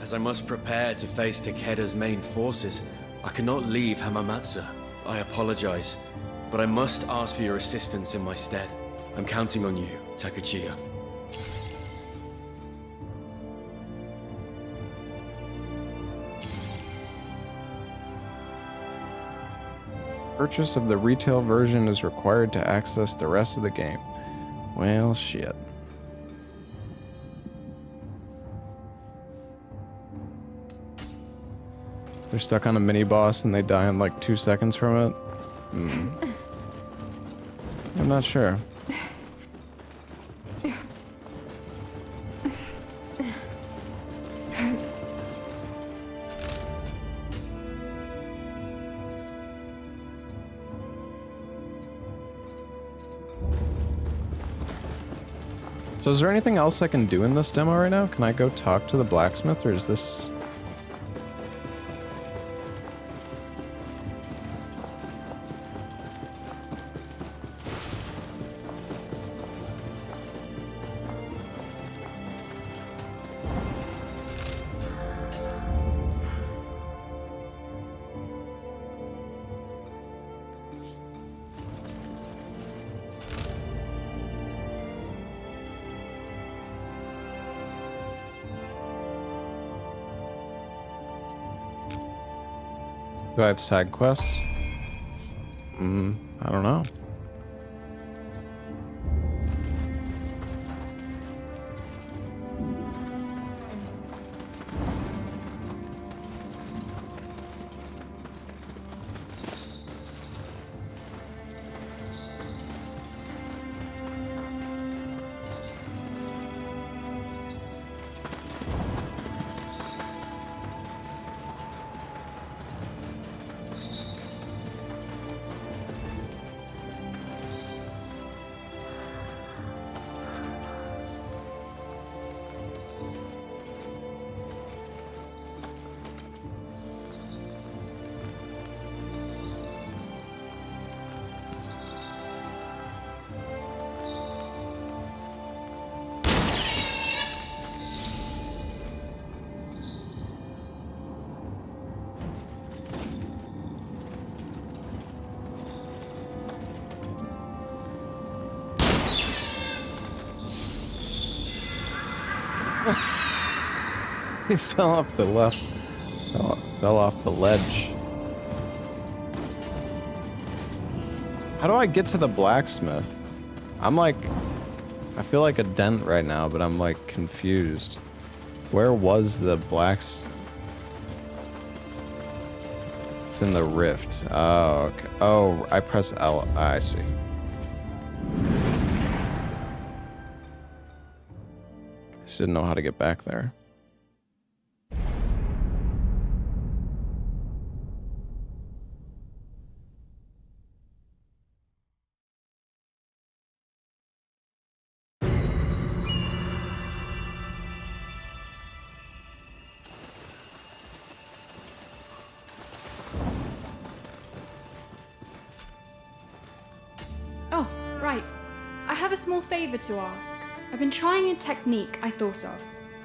as I must prepare to face Takeda's main forces, I cannot leave Hamamatsu. I apologize, but I must ask for your assistance in my stead. I'm counting on you, Takachio. Purchase of the retail version is required to access the rest of the game. Well, shit. They're stuck on a mini boss and they die in like 2 seconds from it. I'm not sure. So is there anything else I can do in this demo right now? Can I go talk to the blacksmith, or is this... Do I have side quests? I don't know. He fell off the left. Fell off the ledge. How do I get to the blacksmith? I'm like... I feel like a dent right now, but I'm like confused. Where was the blacksmith? It's in the rift. Oh, okay. Oh, I press L. I see. Just didn't know how to get back there. Oh, right. I have a small favor to ask. I've been trying a technique I thought of,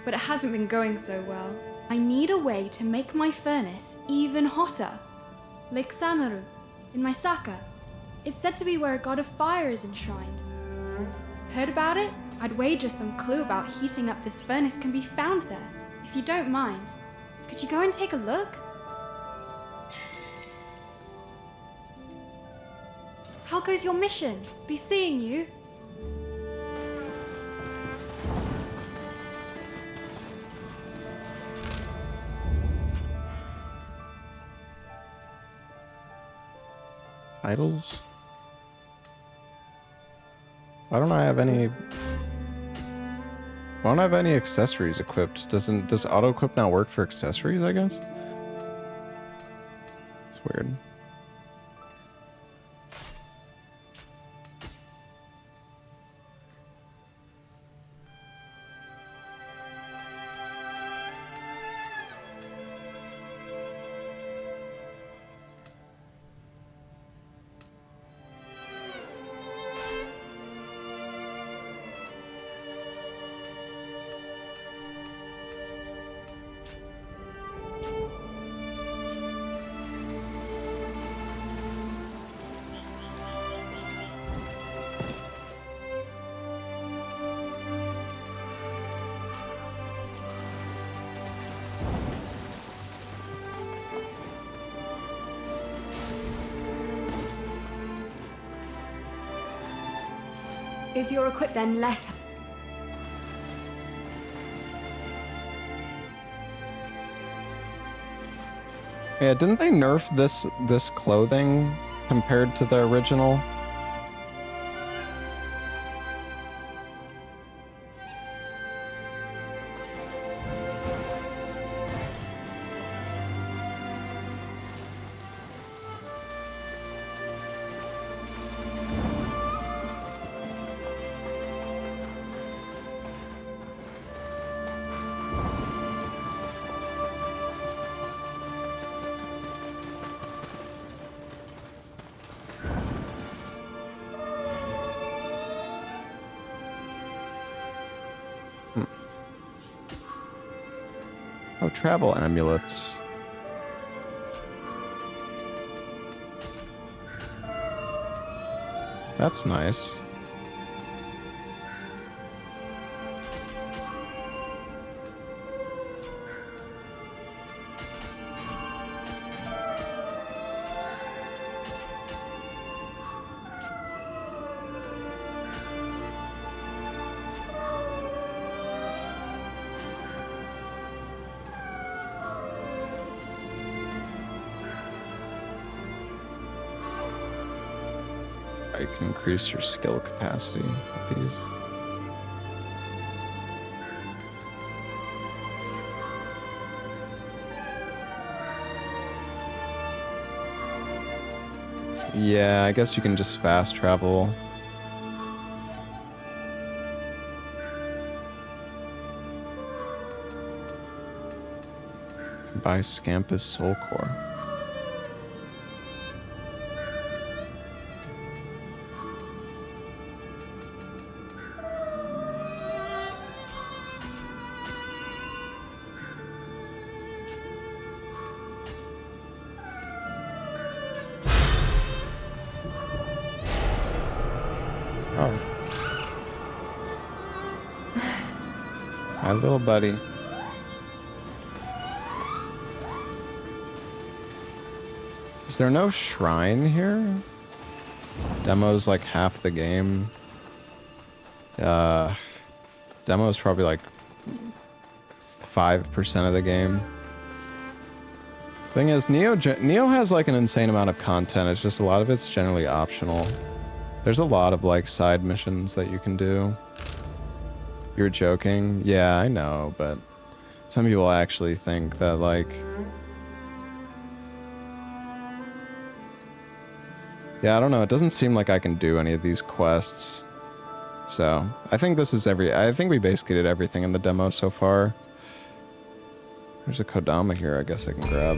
but it hasn't been going so well. I need a way to make my furnace even hotter. Lake Samaru, in my Saka. It's said to be where a god of fire is enshrined. Heard about it? I'd wager some clue about heating up this furnace can be found there. If you don't mind, could you go and take a look? How goes your mission? Be seeing you. Titles? Why don't I have any... Why don't I have any accessories equipped? Does auto-equip not work for accessories, I guess? It's weird. Is your equip then let? Yeah, didn't they nerf this clothing compared to the original? Oh, travel amulets. That's nice. You can increase your skill capacity with these. Yeah, I guess you can just fast travel. Buy Scampus Soul Core. My little buddy. Is there no shrine here? Demo's like half the game. Demo's probably like 5% of the game. Thing is, Nioh has like an insane amount of content. It's just a lot of it's generally optional. There's a lot of like side missions that you can do. You're joking? Yeah, I know, but some people actually think that like... Yeah, I don't know. It doesn't seem like I can do any of these quests. So, I think this is I think we basically did everything in the demo so far. There's a Kodama here I guess I can grab.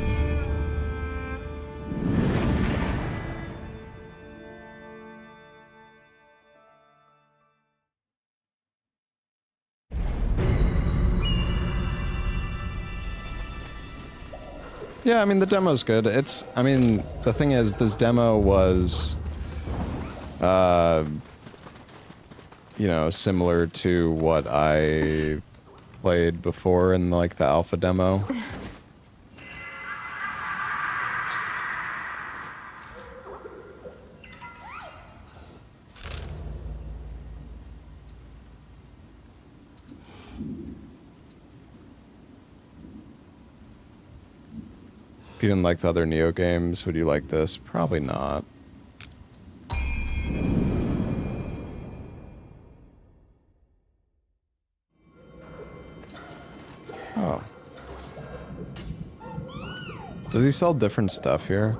Yeah, I mean, the demo's good. I mean, the thing is, this demo was, you know, similar to what I played before in, like, the alpha demo. If you didn't like the other Nioh games, would you like this? Probably not. Does he sell different stuff here?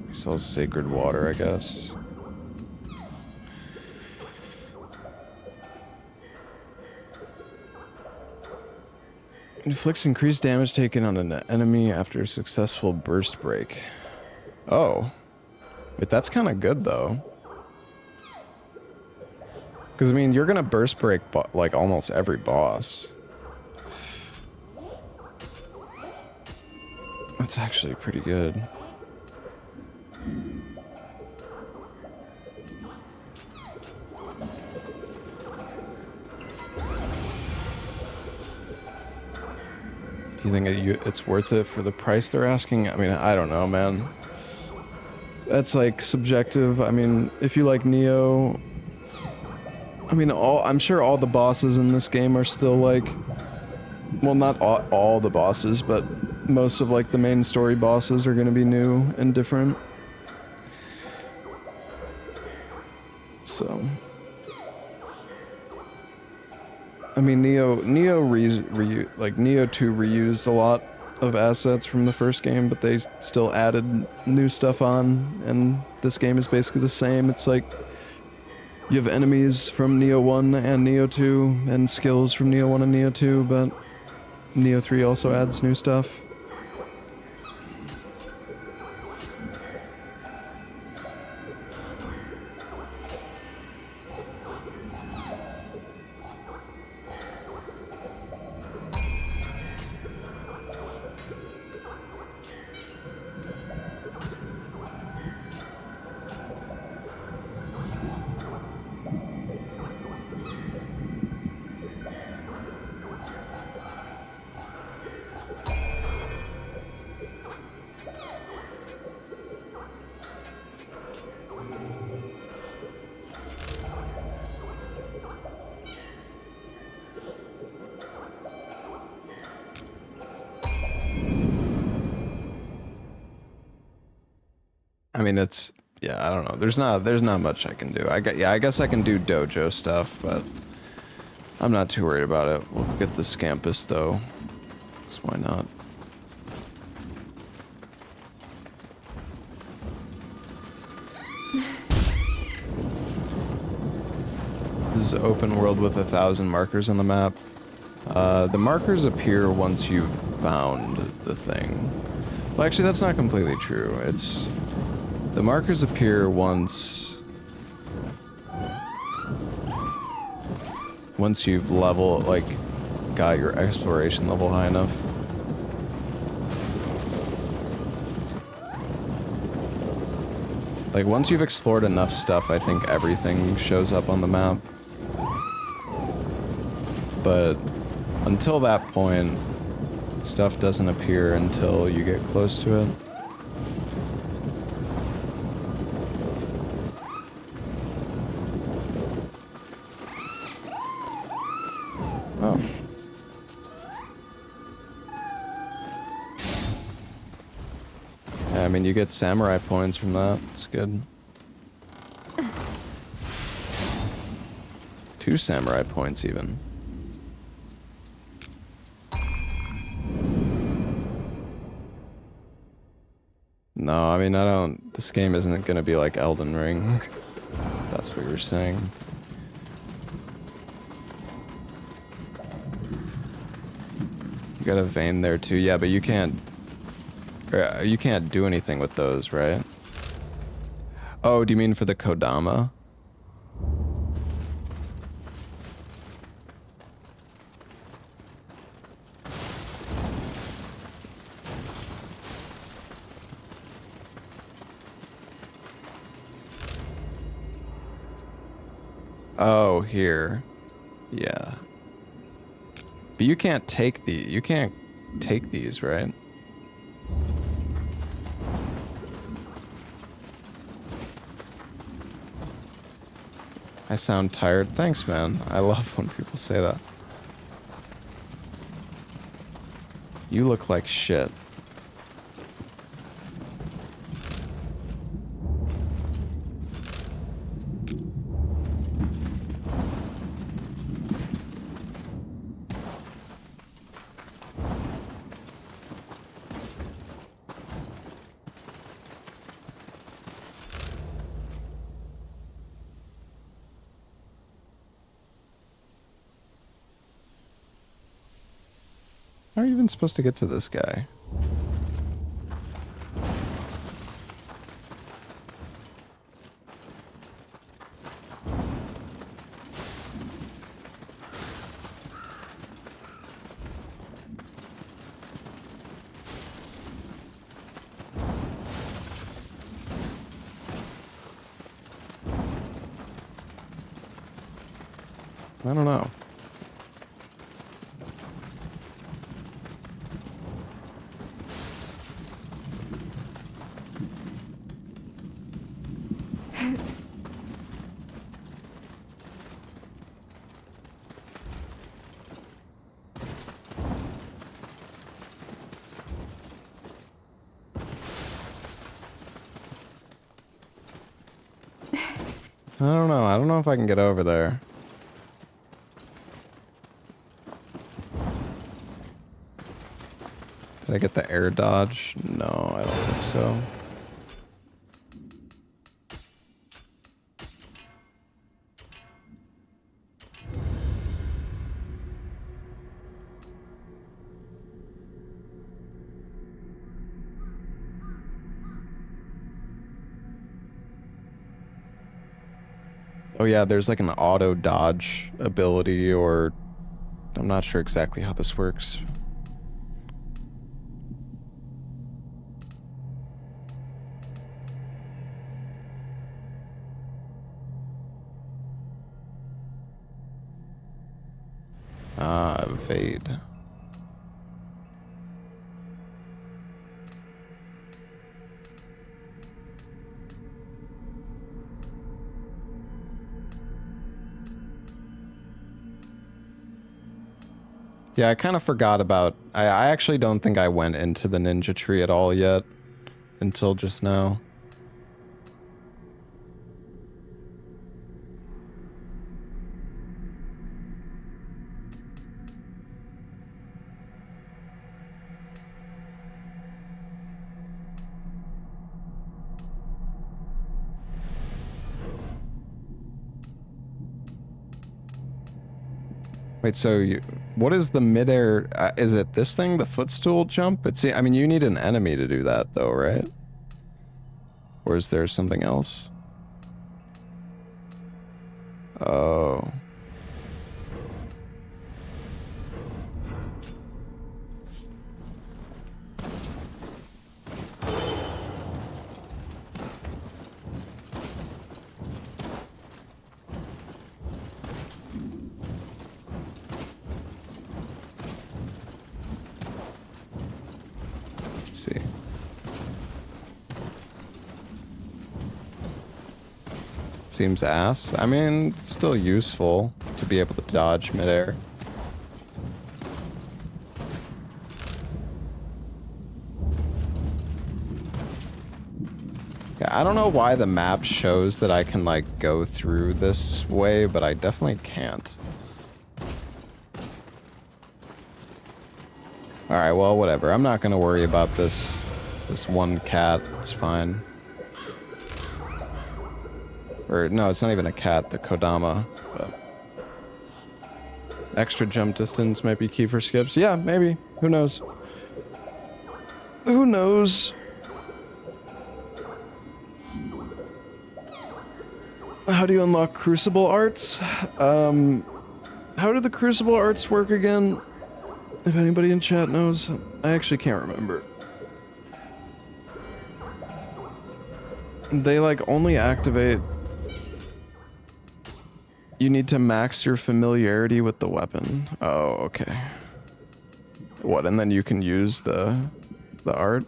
He sells sacred water, I guess. Inflicts increased damage taken on an enemy after a successful burst break. Oh. Wait, that's kind of good, though. Because, I mean, you're going to burst break, like, almost every boss. That's actually pretty good. Do you think it's worth it for the price they're asking? I mean, I don't know, man. That's, like, subjective. I mean, if you like Nioh... I mean, I'm sure all the bosses in this game are still, like... Well, not all the bosses, but most of, like, the main story bosses are gonna be new and different. So... I mean, Nioh 2 reused a lot of assets from the first game, but they still added new stuff on, and this game is basically the same. It's like, you have enemies from Nioh 1 and Nioh 2, and skills from Nioh 1 and Nioh 2, but Nioh 3 also adds new stuff. I mean, it's, yeah, I don't know. There's not much I can do. I guess I can do dojo stuff, but I'm not too worried about it. We'll get the Scampus though. So why not? This is open world with 1,000 markers on the map. The markers appear once you've found the thing. Well, actually, that's not completely true. The markers appear once you've got your exploration level high enough. Like, once you've explored enough stuff, I think everything shows up on the map. But until that point, stuff doesn't appear until you get close to it. Oh. Yeah, I mean, you get samurai points from that. It's good. 2 samurai points, even. No, I mean, this game isn't gonna be like Elden Ring. That's what you're saying. You got a vein there too. Yeah, but you can't do anything with those, right? Oh, do you mean for the Kodama? Oh, here. Yeah. But you can't take these, right? I sound tired. Thanks, man. I love when people say that. You look like shit. How are you even supposed to get to this guy? I don't know. I don't know. I don't know if I can get over there. Did I get the air dodge? No, I don't think so. Oh yeah, there's like an auto dodge ability, or I'm not sure exactly how this works. Ah, evade. Yeah, I kind of forgot about... I actually don't think I went into the ninja tree at all yet. Until just now. Wait, so you... What is the midair... is it this thing, the footstool jump? I mean, you need an enemy to do that, though, right? Or is there something else? Oh. Let's see. Seems ass. I mean, it's still useful to be able to dodge midair. Yeah, I don't know why the map shows that I can, like, go through this way, but I definitely can't. Alright, well, whatever. I'm not gonna worry about this one cat. It's fine. Or, no, it's not even a cat, the Kodama. But extra jump distance might be key for skips. Yeah, maybe. Who knows? Who knows? How do you unlock Crucible Arts? How do the Crucible Arts work again? If anybody in chat knows. I actually can't remember. They, like, only activate... You need to max your familiarity with the weapon. Oh, okay. What, and then you can use the art?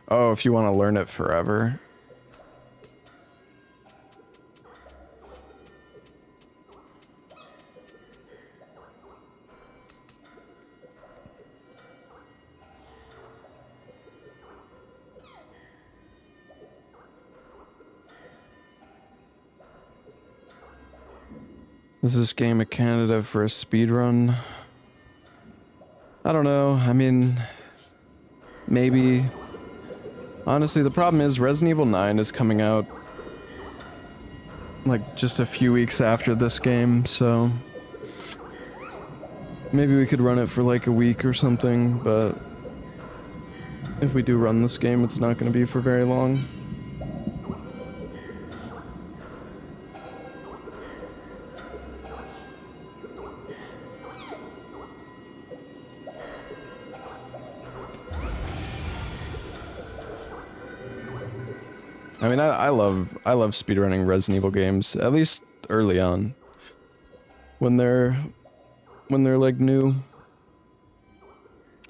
Oh, if you want to learn it forever. Is this game a candidate for a speedrun? I don't know. I mean, maybe. Honestly, the problem is Resident Evil 9 is coming out like just a few weeks after this game, so maybe we could run it for like a week or something, but if we do run this game, it's not going to be for very long. I mean, I love speedrunning Resident Evil games, at least early on, when they're like new.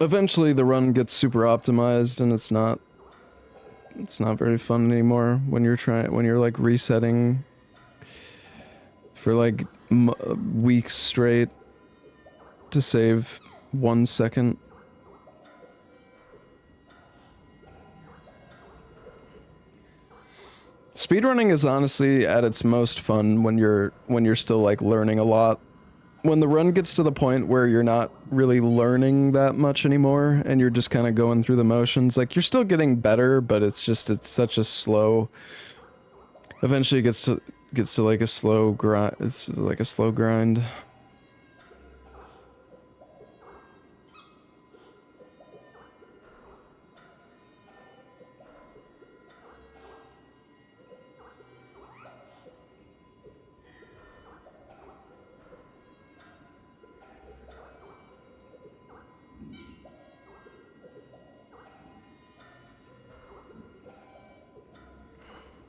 Eventually the run gets super optimized and it's not very fun anymore when you're like resetting for like weeks straight to save 1 second. Speedrunning is honestly at its most fun when you're still like learning a lot. When the run gets to the point where you're not really learning that much anymore and you're just kind of going through the motions, like you're still getting better, but it's such a slow. Eventually it gets to like a slow grind. It's like a slow grind.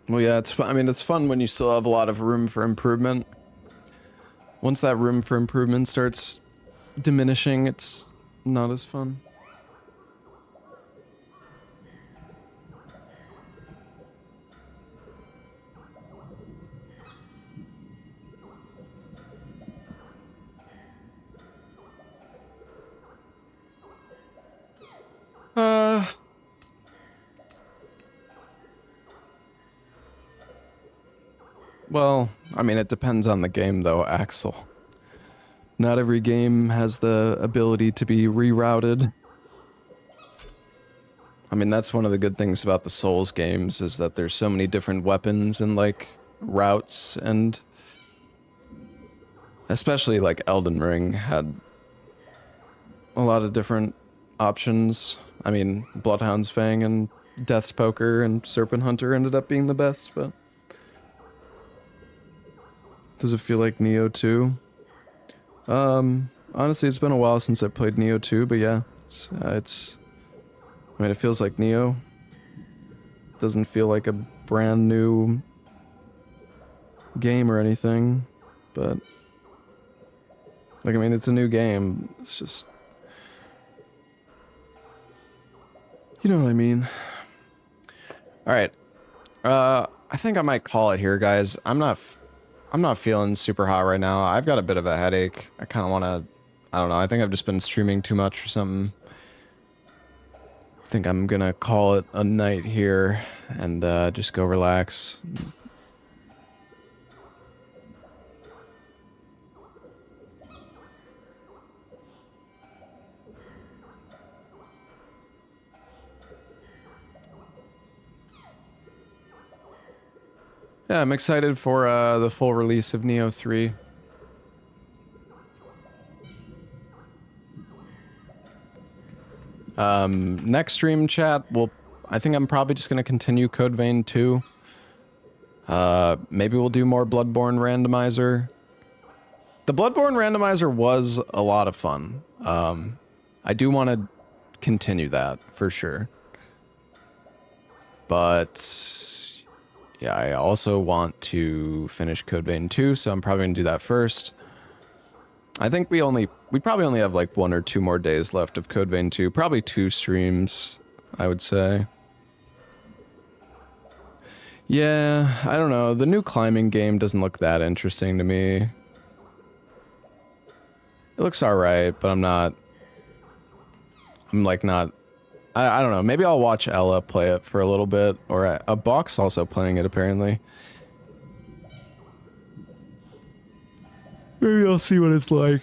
Well, yeah, it's fun. I mean, it's fun when you still have a lot of room for improvement. Once that room for improvement starts diminishing, it's not as fun. Well, I mean, it depends on the game, though, Axel. Not every game has the ability to be rerouted. I mean, that's one of the good things about the Souls games, is that there's so many different weapons and, like, routes, and especially, like, Elden Ring had a lot of different options. I mean, Bloodhound's Fang and Death's Poker and Serpent Hunter ended up being the best, but does it feel like Nioh 2? Honestly, it's been a while since I played Nioh 2, but yeah, it's I mean, it feels like Nioh. It doesn't feel like a brand new game or anything, but like, I mean, it's a new game. It's just, you know what I mean. All right. I think I might call it here, guys. I'm not feeling super hot right now. I've got a bit of a headache. I kind of want to, I don't know. I think I've just been streaming too much or something. I think I'm going to call it a night here and just go relax. Yeah, I'm excited for the full release of Nioh 3. Next stream chat, I think I'm probably just going to continue Code Vein 2. Maybe we'll do more Bloodborne randomizer. The Bloodborne randomizer was a lot of fun. I do want to continue that for sure. But yeah, I also want to finish Code Vein 2, so I'm probably going to do that first. I think we probably only have like 1 or 2 more days left of Code Vein 2. Probably 2 streams, I would say. Yeah, I don't know. The new climbing game doesn't look that interesting to me. It looks alright, but I'm not... I don't know. Maybe I'll watch Ella play it for a little bit, or a Box also playing it apparently. Maybe I'll see what it's like.